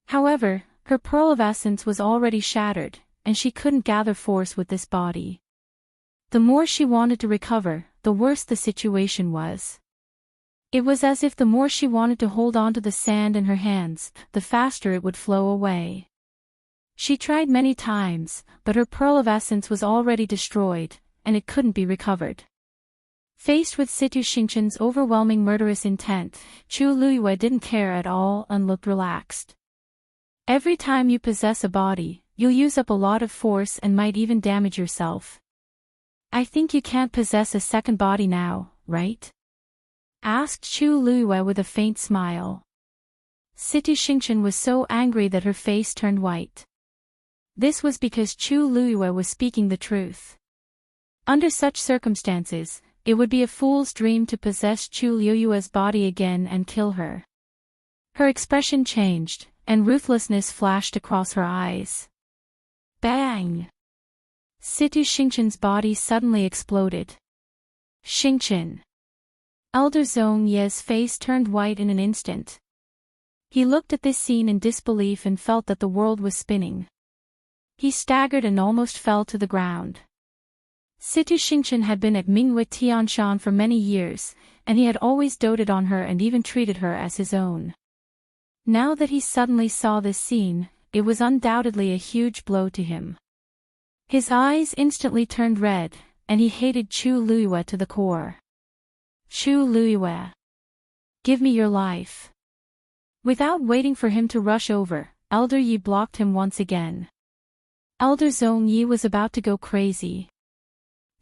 A: However, her pearl of essence was already shattered, and she couldn't gather force with this body. The more she wanted to recover, the worse the situation was. It was as if the more she wanted to hold on to the sand in her hands, the faster it would flow away. She tried many times, but her pearl of essence was already destroyed, and it couldn't be recovered. Faced with Situ Xingqian's overwhelming murderous intent, Chu Luiyue didn't care at all and looked relaxed. Every time you possess a body, you'll use up a lot of force and might even damage yourself. I think you can't possess a second body now, right? Asked Chu Luiyue with a faint smile. Situ Xingqian was so angry that her face turned white. This was because Chu Luiyue was speaking the truth. Under such circumstances, it would be a fool's dream to possess Chu Luiyue's body again and kill her. Her expression changed, and ruthlessness flashed across her eyes. Bang! Situ Xingqian's body suddenly exploded. Xingqian! Elder Zhong Ye's face turned white in an instant. He looked at this scene in disbelief and felt that the world was spinning. He staggered and almost fell to the ground. Situ Xingqian had been at Minghui Tianshan for many years, and he had always doted on her and even treated her as his own. Now that he suddenly saw this scene, it was undoubtedly a huge blow to him. His eyes instantly turned red, and he hated Chu Luiyue to the core. Chu Luiyue! Give me your life! Without waiting for him to rush over, Elder Yi blocked him once again. Elder Zhong Yi was about to go crazy.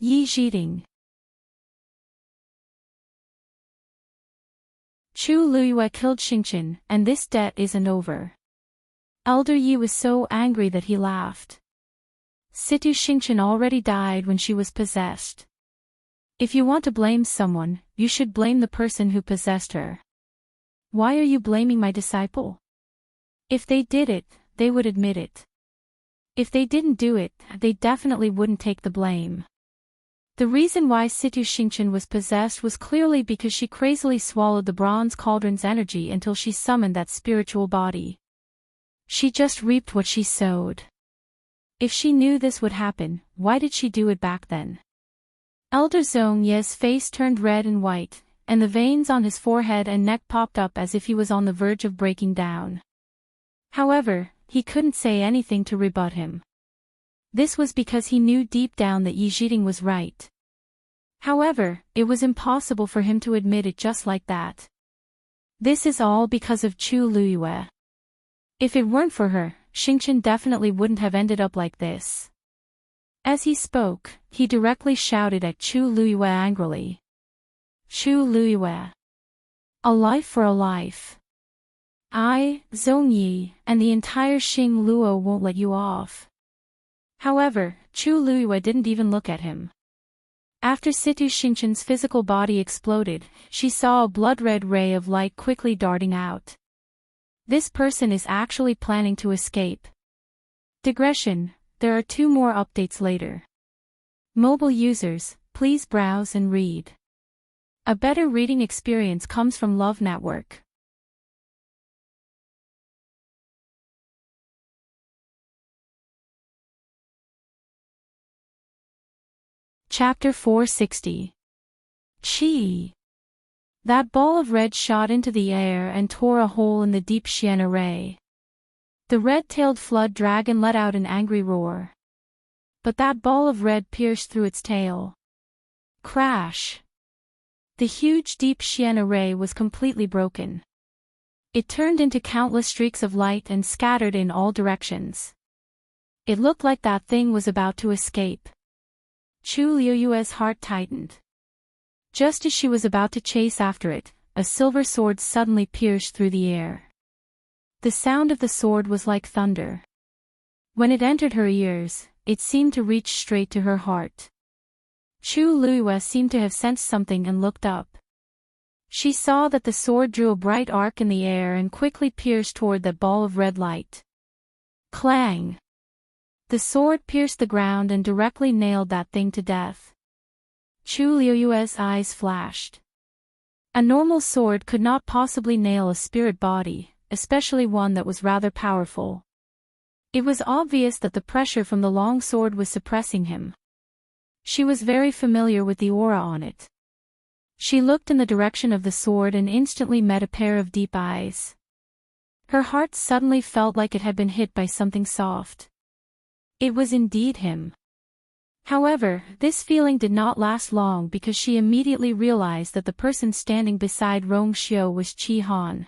A: Yi Zhiding. Chu Luiyue killed Xingqian, and this debt isn't over. Elder Yi was so angry that he laughed. Situ Xingchen already died when she was possessed. If you want to blame someone, you should blame the person who possessed her. Why are you blaming my disciple? If they did it, they would admit it. If they didn't do it, they definitely wouldn't take the blame. The reason why Situ Xingchen was possessed was clearly because she crazily swallowed the bronze cauldron's energy until she summoned that spiritual body. She just reaped what she sowed. If she knew this would happen, why did she do it back then? Elder Zhong Ye's face turned red and white, and the veins on his forehead and neck popped up as if he was on the verge of breaking down. However, he couldn't say anything to rebut him. This was because he knew deep down that Yi Zhiding was right. However, it was impossible for him to admit it just like that. This is all because of Chu Luyue. If it weren't for her, Xingchen definitely wouldn't have ended up like this. As he spoke, he directly shouted at Chu Luyue angrily. Chu Luyue. A life for a life. I, Zhong Yi, and the entire Xing Luo won't let you off. However, Chu Luyue didn't even look at him. After Situ Xingchen's physical body exploded, she saw a blood-red ray of light quickly darting out. This person is actually planning to escape. Digression, there are 2 more updates later. Mobile users, please browse and read. A better reading experience comes from Love Network. Chapter 460. Qi. That ball of red shot into the air and tore a hole in the deep Xian array. The red-tailed flood dragon let out an angry roar. But that ball of red pierced through its tail. Crash! The huge deep Xian array was completely broken. It turned into countless streaks of light and scattered in all directions. It looked like that thing was about to escape. Chu Liyue's heart tightened. Just as she was about to chase after it, a silver sword suddenly pierced through the air. The sound of the sword was like thunder. When it entered her ears, it seemed to reach straight to her heart. Chu Liyue seemed to have sensed something and looked up. She saw that the sword drew a bright arc in the air and quickly pierced toward that ball of red light. Clang! The sword pierced the ground and directly nailed that thing to death. Chu Liyue's eyes flashed. A normal sword could not possibly nail a spirit body, especially one that was rather powerful. It was obvious that the pressure from the long sword was suppressing him. She was very familiar with the aura on it. She looked in the direction of the sword and instantly met a pair of deep eyes. Her heart suddenly felt like it had been hit by something soft. It was indeed him. However, this feeling did not last long because she immediately realized that the person standing beside Rong Xiu was Qi Han.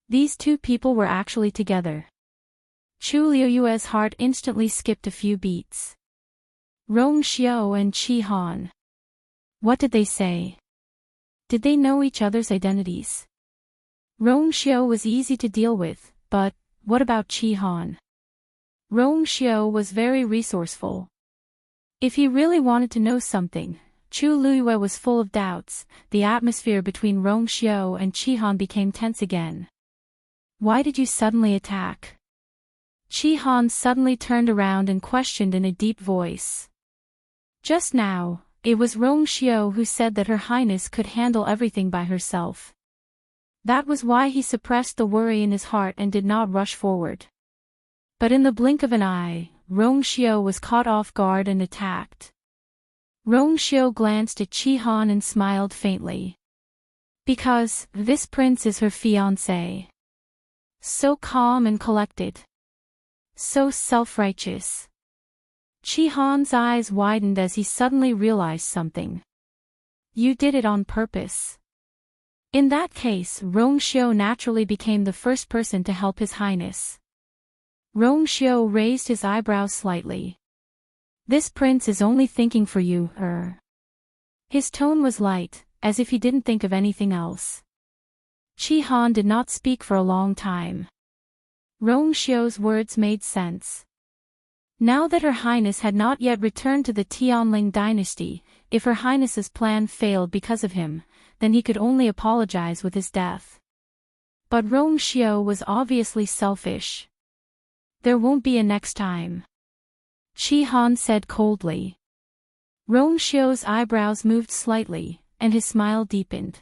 A: These 2 people were actually together. Chu Liyue's heart instantly skipped a few beats. Rong Xiu and Qi Han. What did they say? Did they know each other's identities? Rong Xiu was easy to deal with, but what about Qi Han? Rong Xiu was very resourceful. If he really wanted to know something, Chu Liyue was full of doubts. The atmosphere between Rong Xiu and Qi Han became tense again. Why did you suddenly attack? Qi Han suddenly turned around and questioned in a deep voice. Just now, it was Rong Xiu who said that Her Highness could handle everything by herself. That was why he suppressed the worry in his heart and did not rush forward. But in the blink of an eye, Rong Xiu was caught off guard and attacked. Rong Xiu glanced at Qi Han and smiled faintly. Because, this prince is her fiancé. So calm and collected. So self-righteous. Qi Han's eyes widened as he suddenly realized something. You did it on purpose. In that case, Rong Xiu naturally became the first person to help His Highness. Rong Xiu raised his eyebrows slightly. This prince is only thinking for you, His tone was light, as if he didn't think of anything else. Qi Han did not speak for a long time. Rong Xiu's words made sense. Now that Her Highness had not yet returned to the Tianling dynasty, if Her Highness's plan failed because of him, then he could only apologize with his death. But Rong Xiu was obviously selfish. There won't be a next time, Qi Han said coldly. Rong Xiu's eyebrows moved slightly, and his smile deepened.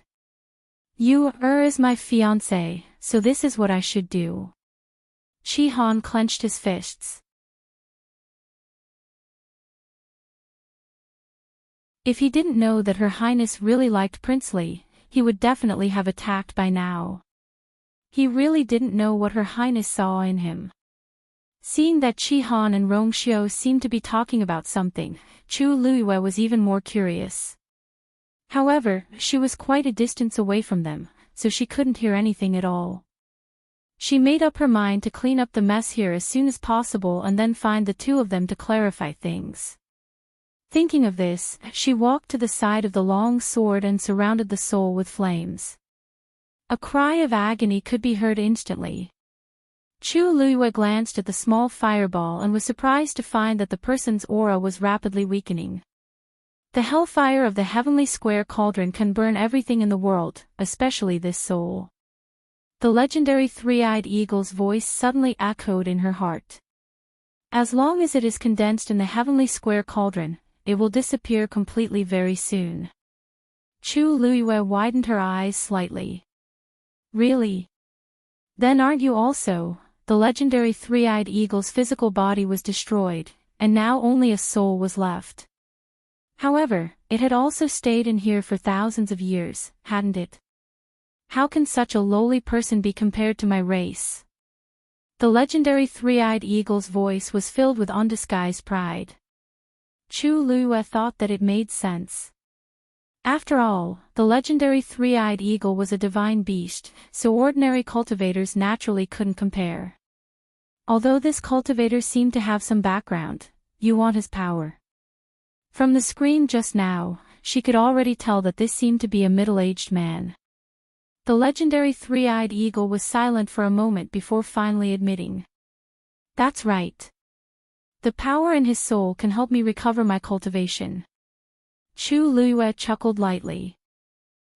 A: You is my fiancé, so this is what I should do. Qi Han clenched his fists. If he didn't know that Her Highness really liked Prince Li, he would definitely have attacked by now. He really didn't know what Her Highness saw in him. Seeing that Qi Han and Rong Xiu seemed to be talking about something, Chu Luiyue was even more curious. However, she was quite a distance away from them, so she couldn't hear anything at all. She made up her mind to clean up the mess here as soon as possible and then find the two of them to clarify things. Thinking of this, she walked to the side of the long sword and surrounded the soul with flames. A cry of agony could be heard instantly. Chu Luiyue glanced at the small fireball and was surprised to find that the person's aura was rapidly weakening. The hellfire of the heavenly square cauldron can burn everything in the world, especially this soul. The legendary three-eyed eagle's voice suddenly echoed in her heart. As long as it is condensed in the heavenly square cauldron, it will disappear completely very soon. Chu Luiyue widened her eyes slightly. Really? Then aren't you also? The legendary three-eyed eagle's physical body was destroyed, and now only a soul was left. However, it had also stayed in here for thousands of years, hadn't it? How can such a lowly person be compared to my race? The legendary three-eyed eagle's voice was filled with undisguised pride. Chu Luiyue thought that it made sense. After all, the legendary three-eyed eagle was a divine beast, so ordinary cultivators naturally couldn't compare. Although this cultivator seemed to have some background, you want his power. From the screen just now, she could already tell that this seemed to be a middle-aged man. The legendary three-eyed eagle was silent for a moment before finally admitting. That's right. The power in his soul can help me recover my cultivation. Chu Luiyue chuckled lightly.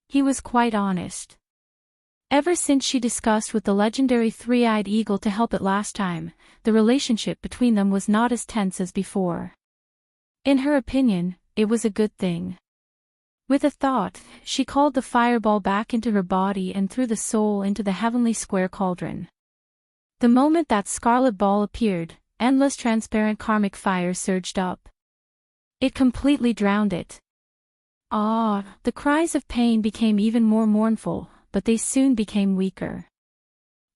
A: He was quite honest. Ever since she discussed with the legendary three-eyed eagle to help it last time, the relationship between them was not as tense as before. In her opinion, it was a good thing. With a thought, she called the fireball back into her body and threw the soul into the heavenly square cauldron. The moment that scarlet ball appeared, endless transparent karmic fire surged up. It completely drowned it. The cries of pain became even more mournful, but they soon became weaker.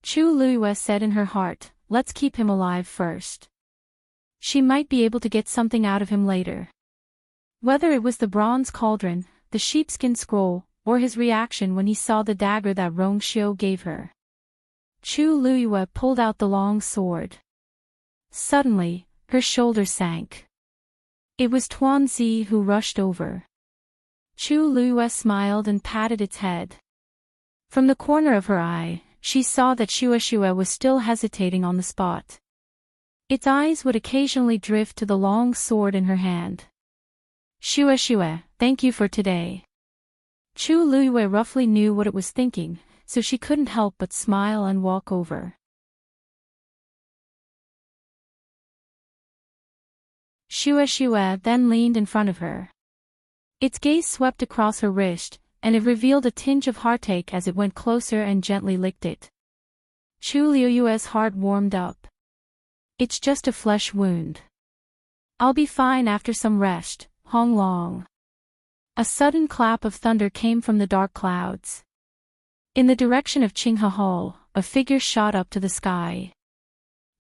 A: Chu Luiyue said in her heart, let's keep him alive first. She might be able to get something out of him later. Whether it was the bronze cauldron, the sheepskin scroll, or his reaction when he saw the dagger that Rong Xiu gave her. Chu Luiyue pulled out the long sword. Suddenly, her shoulder sank. It was Tuanzi who rushed over. Chu Luiyue smiled and patted its head. From the corner of her eye, she saw that Xue was still hesitating on the spot. Its eyes would occasionally drift to the long sword in her hand. Xue, thank you for today. Chu Luiyue roughly knew what it was thinking, so she couldn't help but smile and walk over. Xue then leaned in front of her. Its gaze swept across her wrist, and it revealed a tinge of heartache as it went closer and gently licked it. Chu Luiyue's heart warmed up. It's just a flesh wound. I'll be fine after some rest, Hong Long. A sudden clap of thunder came from the dark clouds. In the direction of Qinghe Hall, a figure shot up to the sky.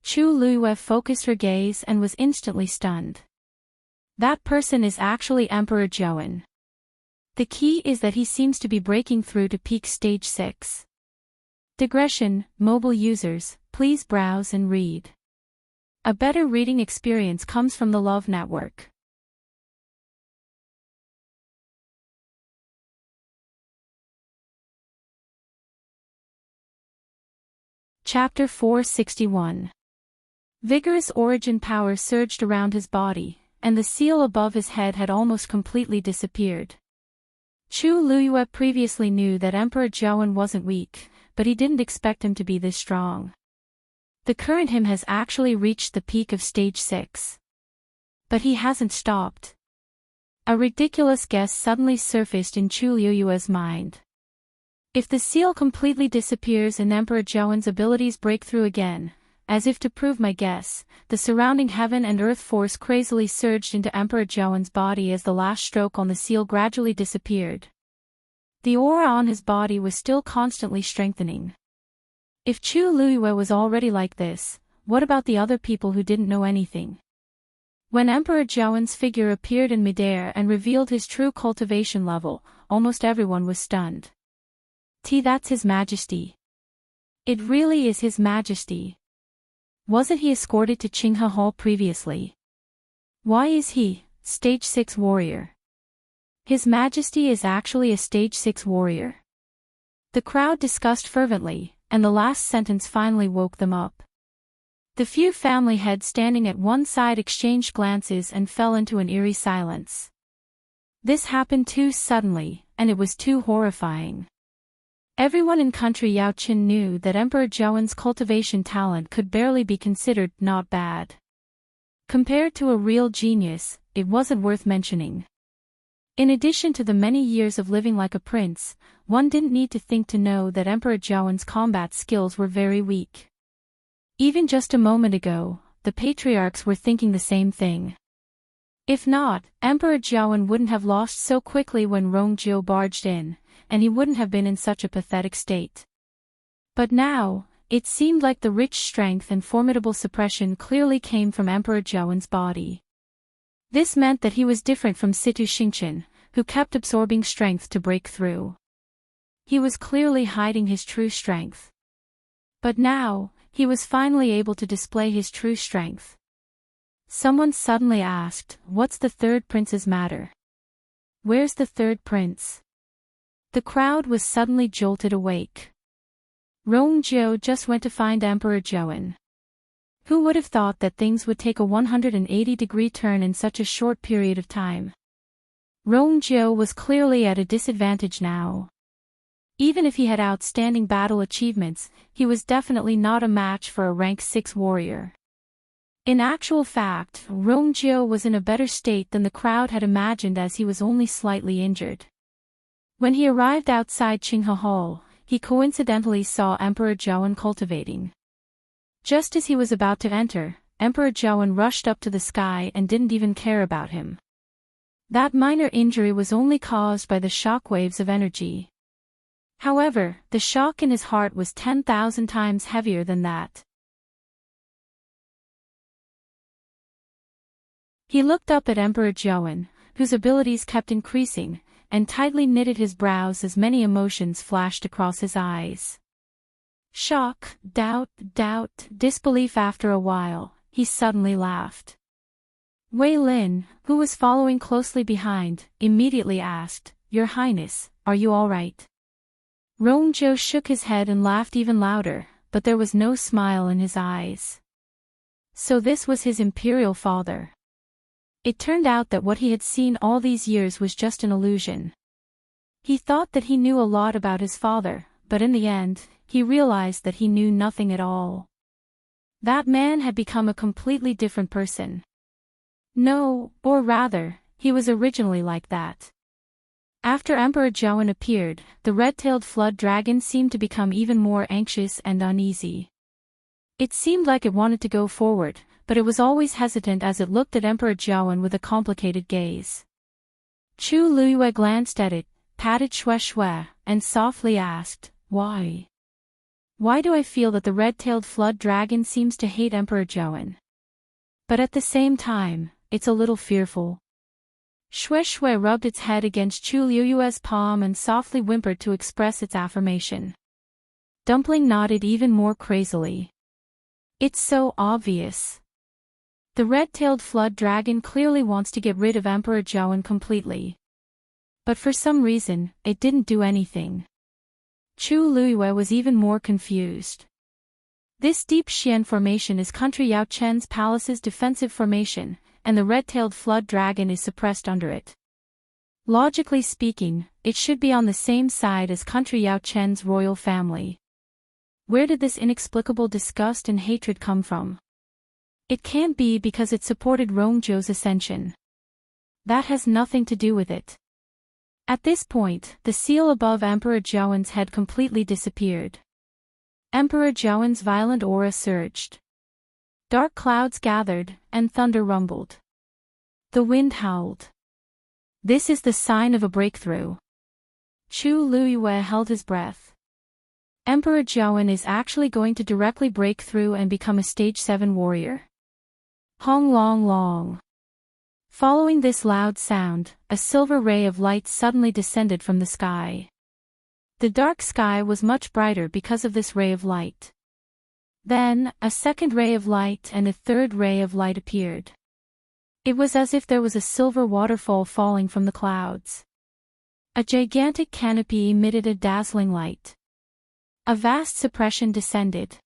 A: Chu Luiyue focused her gaze and was instantly stunned. That person is actually Emperor Zhouan. The key is that he seems to be breaking through to peak stage 6. Digression, mobile users, please browse and read. A better reading experience comes from the Love Network. Chapter 461. Vigorous origin power surged around his body, and the seal above his head had almost completely disappeared. Chu Luyue previously knew that Emperor Zhaowen wasn't weak, but he didn't expect him to be this strong. The current him has actually reached the peak of stage 6. But he hasn't stopped. A ridiculous guess suddenly surfaced in Chu Luyue's mind. If the seal completely disappears and Emperor Zhaowen's abilities break through again, as if to prove my guess, the surrounding heaven and earth force crazily surged into Emperor Zhaowen's body as the last stroke on the seal gradually disappeared. The aura on his body was still constantly strengthening. If Chu Luyue was already like this, what about the other people who didn't know anything? When Emperor Zhaowen's figure appeared in midair and revealed his true cultivation level, almost everyone was stunned. That's His Majesty. It really is His Majesty. Wasn't he escorted to Qinghe Hall previously? Why is he, stage 6 warrior? His Majesty is actually a stage 6 warrior. The crowd discussed fervently, and the last sentence finally woke them up. The few family heads standing at one side exchanged glances and fell into an eerie silence. This happened too suddenly, and it was too horrifying. Everyone in country Yaoqin knew that Emperor Zhaowen's cultivation talent could barely be considered not bad. Compared to a real genius, it wasn't worth mentioning. In addition to the many years of living like a prince, one didn't need to think to know that Emperor Zhaowen's combat skills were very weak. Even just a moment ago, the patriarchs were thinking the same thing. If not, Emperor Zhaowen wouldn't have lost so quickly when Rongjiu barged in, and he wouldn't have been in such a pathetic state. But now, it seemed like the rich strength and formidable suppression clearly came from Emperor Zhaowen's body. This meant that he was different from Situ Xingqian, who kept absorbing strength to break through. He was clearly hiding his true strength. But now, he was finally able to display his true strength. Someone suddenly asked, "What's the third prince's matter? Where's the third prince?" The crowd was suddenly jolted awake. Rongjiu just went to find Emperor Zhaowen. Who would have thought that things would take a 180-degree turn in such a short period of time? Rongjiu was clearly at a disadvantage now. Even if he had outstanding battle achievements, he was definitely not a match for a rank 6 warrior. In actual fact, Rongjiu was in a better state than the crowd had imagined, as he was only slightly injured. When he arrived outside Qinghe Hall, he coincidentally saw Emperor Zhaowen cultivating. Just as he was about to enter, Emperor Zhaowen rushed up to the sky and didn't even care about him. That minor injury was only caused by the shockwaves of energy. However, the shock in his heart was 10,000 times heavier than that. He looked up at Emperor Zhaowen, whose abilities kept increasing, and tightly knitted his brows as many emotions flashed across his eyes. Shock, doubt, disbelief. After a while, he suddenly laughed. Wei Lin, who was following closely behind, immediately asked, "Your Highness, are you all right?" Rongjiu shook his head and laughed even louder, but there was no smile in his eyes. So this was his imperial father. It turned out that what he had seen all these years was just an illusion. He thought that he knew a lot about his father, but in the end, he realized that he knew nothing at all. That man had become a completely different person. No, or rather, he was originally like that. After Emperor Zhaowen appeared, the red-tailed flood dragon seemed to become even more anxious and uneasy. It seemed like it wanted to go forward, but it was always hesitant as it looked at Emperor Zhaowen with a complicated gaze. Chu Luyue glanced at it, patted Shui, and softly asked, "Why? Why do I feel that the red-tailed flood dragon seems to hate Emperor Zhaowen? But at the same time, it's a little fearful." Shui rubbed its head against Chu Luyue's palm and softly whimpered to express its affirmation. Dumpling nodded even more crazily. "It's so obvious. The red-tailed flood dragon clearly wants to get rid of Emperor Zhaowen completely. But for some reason, it didn't do anything." Chu Luyue was even more confused. This deep Xian formation is Country Yao Chen's palace's defensive formation, and the red-tailed flood dragon is suppressed under it. Logically speaking, it should be on the same side as Country Yao Chen's royal family. Where did this inexplicable disgust and hatred come from? It can't be because it supported Rongzhou's ascension. That has nothing to do with it. At this point, the seal above Emperor Zhaowen's head completely disappeared. Emperor Zhaowen's violent aura surged. Dark clouds gathered, and thunder rumbled. The wind howled. This is the sign of a breakthrough. Chu Luiyue held his breath. Emperor Zhaowen is actually going to directly break through and become a stage 7 warrior. Hong long long. Following this loud sound, a silver ray of light suddenly descended from the sky. The dark sky was much brighter because of this ray of light. Then, a second ray of light and a third ray of light appeared. It was as if there was a silver waterfall falling from the clouds. A gigantic canopy emitted a dazzling light. A vast suppression descended.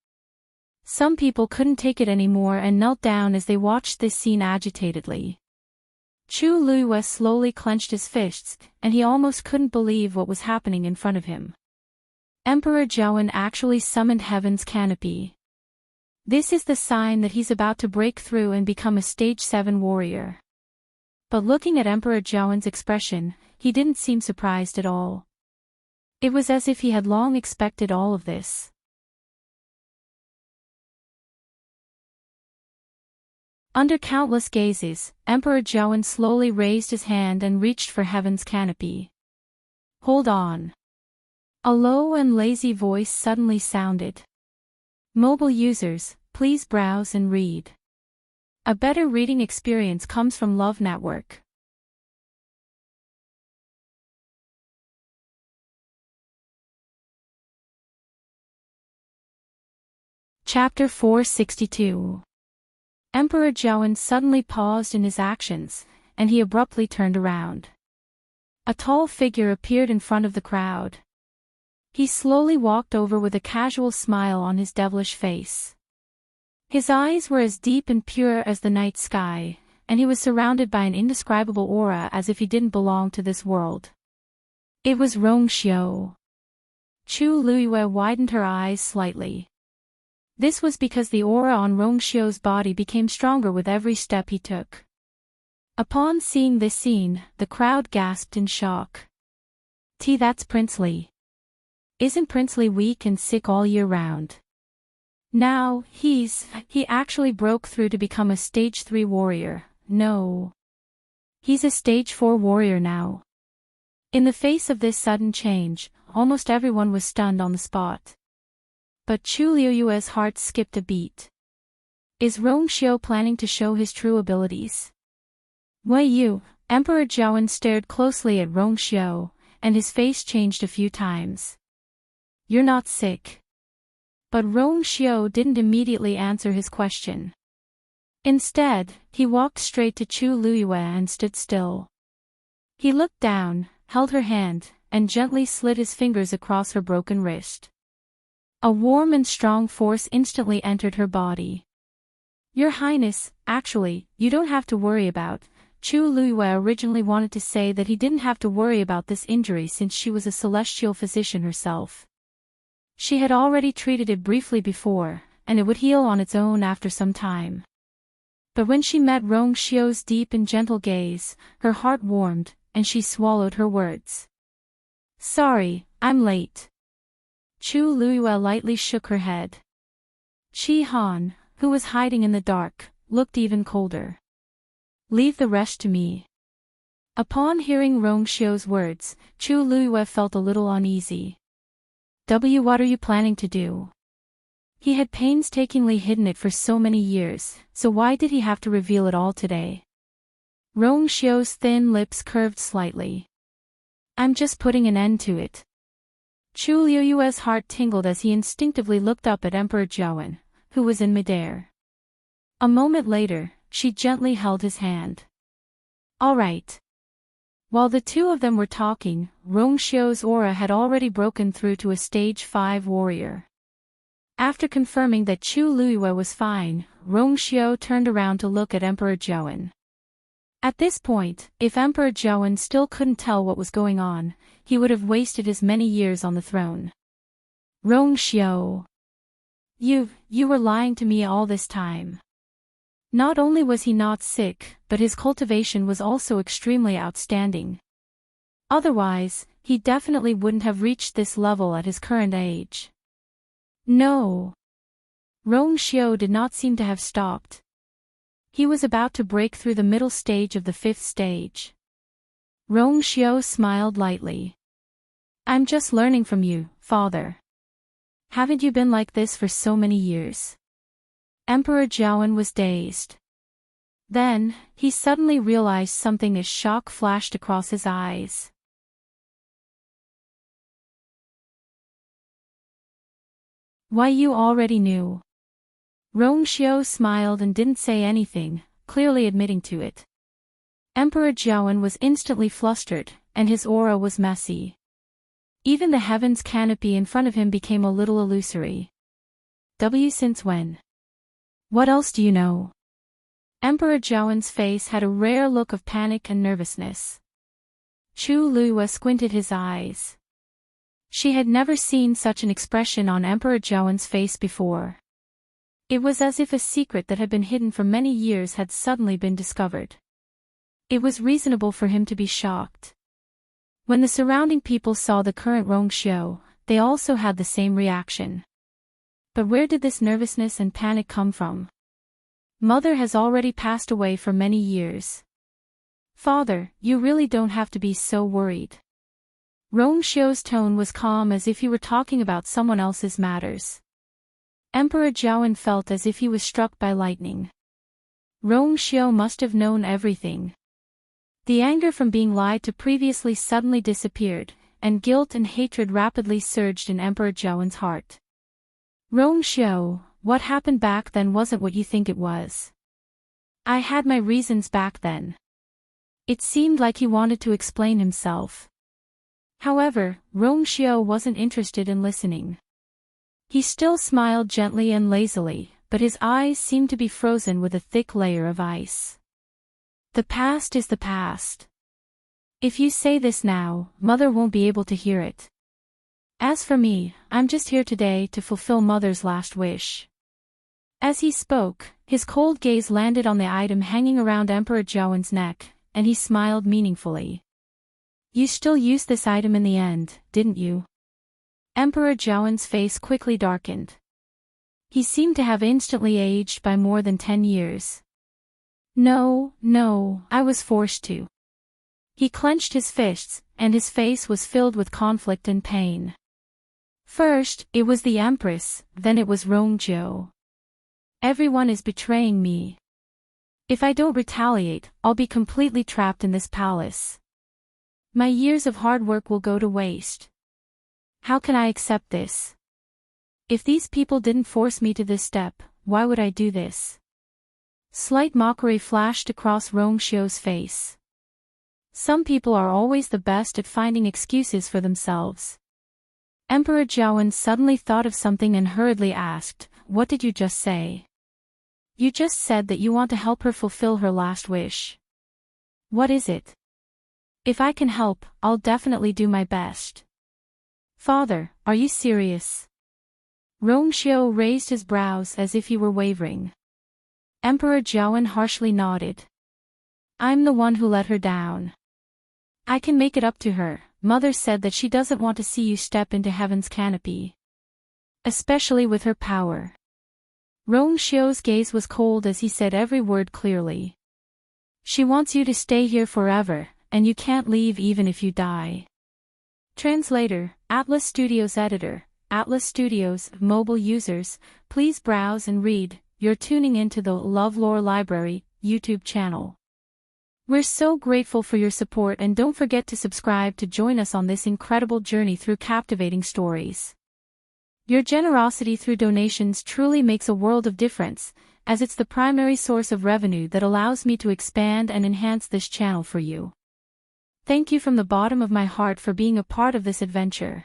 A: Some people couldn't take it anymore and knelt down as they watched this scene agitatedly. Chu Luiyue slowly clenched his fists, and he almost couldn't believe what was happening in front of him. Emperor Zhaowen actually summoned Heaven's canopy. This is the sign that he's about to break through and become a stage 7 warrior. But looking at Emperor Zhaowen's expression, he didn't seem surprised at all. It was as if he had long expected all of this. Under countless gazes, Emperor Zhaowen slowly raised his hand and reached for Heaven's canopy. Hold on. A low and lazy voice suddenly sounded. Mobile users, please browse and read. A better reading experience comes from Love Network. Chapter 462. Emperor Zhaowen suddenly paused in his actions, and he abruptly turned around. A tall figure appeared in front of the crowd. He slowly walked over with a casual smile on his devilish face. His eyes were as deep and pure as the night sky, and he was surrounded by an indescribable aura as if he didn't belong to this world. It was Rongzhou. Chu Luiyue widened her eyes slightly. This was because the aura on Rongzhou's body became stronger with every step he took. Upon seeing this scene, the crowd gasped in shock. That's Prince Li. Isn't Prince Li weak and sick all year round? Now, he actually broke through to become a stage 3 warrior. No. He's a stage 4 warrior now. In the face of this sudden change, almost everyone was stunned on the spot. But Chu Luiyue's heart skipped a beat. Is Rongzhou planning to show his true abilities? Wei Yu, Emperor Zhaowen stared closely at Rongzhou, and his face changed a few times. You're not sick. But Rongzhou didn't immediately answer his question. Instead, he walked straight to Chu Luiyue and stood still. He looked down, held her hand, and gently slid his fingers across her broken wrist. A warm and strong force instantly entered her body. Your Highness, actually, you don't have to worry about. Chu Luiyue originally wanted to say that he didn't have to worry about this injury since she was a celestial physician herself. She had already treated it briefly before, and it would heal on its own after some time. But when she met Rongzhou's deep and gentle gaze, her heart warmed, and she swallowed her words. Sorry, I'm late. Chu Luiyue lightly shook her head. Qi Han, who was hiding in the dark, looked even colder. Leave the rest to me. Upon hearing Rongzhou's words, Chu Luiyue felt a little uneasy. What are you planning to do? He had painstakingly hidden it for so many years, so why did he have to reveal it all today? Rongzhou's thin lips curved slightly. I'm just putting an end to it. Chu Luiyue's heart tingled as he instinctively looked up at Emperor Zhaowen, who was in midair. A moment later, she gently held his hand. All right. While the two of them were talking, Rongzhou's aura had already broken through to a stage 5 warrior. After confirming that Chu Luiyue was fine, Rongxiu turned around to look at Emperor Zhouwen. At this point, if Emperor Zhouwen still couldn't tell what was going on, he would have wasted his many years on the throne. Rongxiu. You were lying to me all this time. Not only was he not sick, but his cultivation was also extremely outstanding. Otherwise, he definitely wouldn't have reached this level at his current age. No. Rongxiu did not seem to have stopped. He was about to break through the middle stage of the 5th stage. Rongxiu smiled lightly. I'm just learning from you, father. Haven't you been like this for so many years? Emperor Zhouwen was dazed. Then, he suddenly realized something as shock flashed across his eyes. Why, you already knew. Rongxiu smiled and didn't say anything, clearly admitting to it. Emperor Zhouwen was instantly flustered, and his aura was messy. Even the heavens canopy in front of him became a little illusory. Since when? What else do you know? Emperor Zhouwen's face had a rare look of panic and nervousness. Chu Luiyue squinted his eyes. She had never seen such an expression on Emperor Zhouwen's face before. It was as if a secret that had been hidden for many years had suddenly been discovered. It was reasonable for him to be shocked. When the surrounding people saw the current Rongxiu, they also had the same reaction. But where did this nervousness and panic come from? Mother has already passed away for many years. Father, you really don't have to be so worried. Rongxiu's tone was calm as if he were talking about someone else's matters. Emperor Zhouwen felt as if he was struck by lightning. Rongxiu must have known everything. The anger from being lied to previously suddenly disappeared, and guilt and hatred rapidly surged in Emperor Zhouwen's heart. Rongxiu, what happened back then wasn't what you think it was. I had my reasons back then. It seemed like he wanted to explain himself. However, Rongxiu wasn't interested in listening. He still smiled gently and lazily, but his eyes seemed to be frozen with a thick layer of ice. The past is the past. If you say this now, Mother won't be able to hear it. As for me, I'm just here today to fulfill Mother's last wish. As he spoke, his cold gaze landed on the item hanging around Emperor Zhouwen's neck, and he smiled meaningfully. You still used this item in the end, didn't you? Emperor Zhouwen's face quickly darkened. He seemed to have instantly aged by more than 10 years. No, I was forced to. He clenched his fists, and his face was filled with conflict and pain. First, it was the Empress, then it was Rongxiu. Everyone is betraying me. If I don't retaliate, I'll be completely trapped in this palace. My years of hard work will go to waste. How can I accept this? If these people didn't force me to this step, why would I do this? Slight mockery flashed across Rongxiu's face. Some people are always the best at finding excuses for themselves. Emperor Zhouwen suddenly thought of something and hurriedly asked, "What did you just say?" You just said that you want to help her fulfill her last wish. What is it? If I can help, I'll definitely do my best. Father, are you serious? Rongxiu raised his brows as if he were wavering. Emperor Zhouwen harshly nodded. I'm the one who let her down. I can make it up to her. Mother said that she doesn't want to see you step into heaven's canopy. Especially with her power. Rongxiu's gaze was cold as he said every word clearly. She wants you to stay here forever, and you can't leave even if you die. Translator, Atlas Studios Editor, Atlas Studios, mobile users, please browse and read. You're tuning into the LoveLore Library YouTube channel. We're so grateful for your support, and don't forget to subscribe to join us on this incredible journey through captivating stories. Your generosity through donations truly makes a world of difference, as it's the primary source of revenue that allows me to expand and enhance this channel for you. Thank you from the bottom of my heart for being a part of this adventure.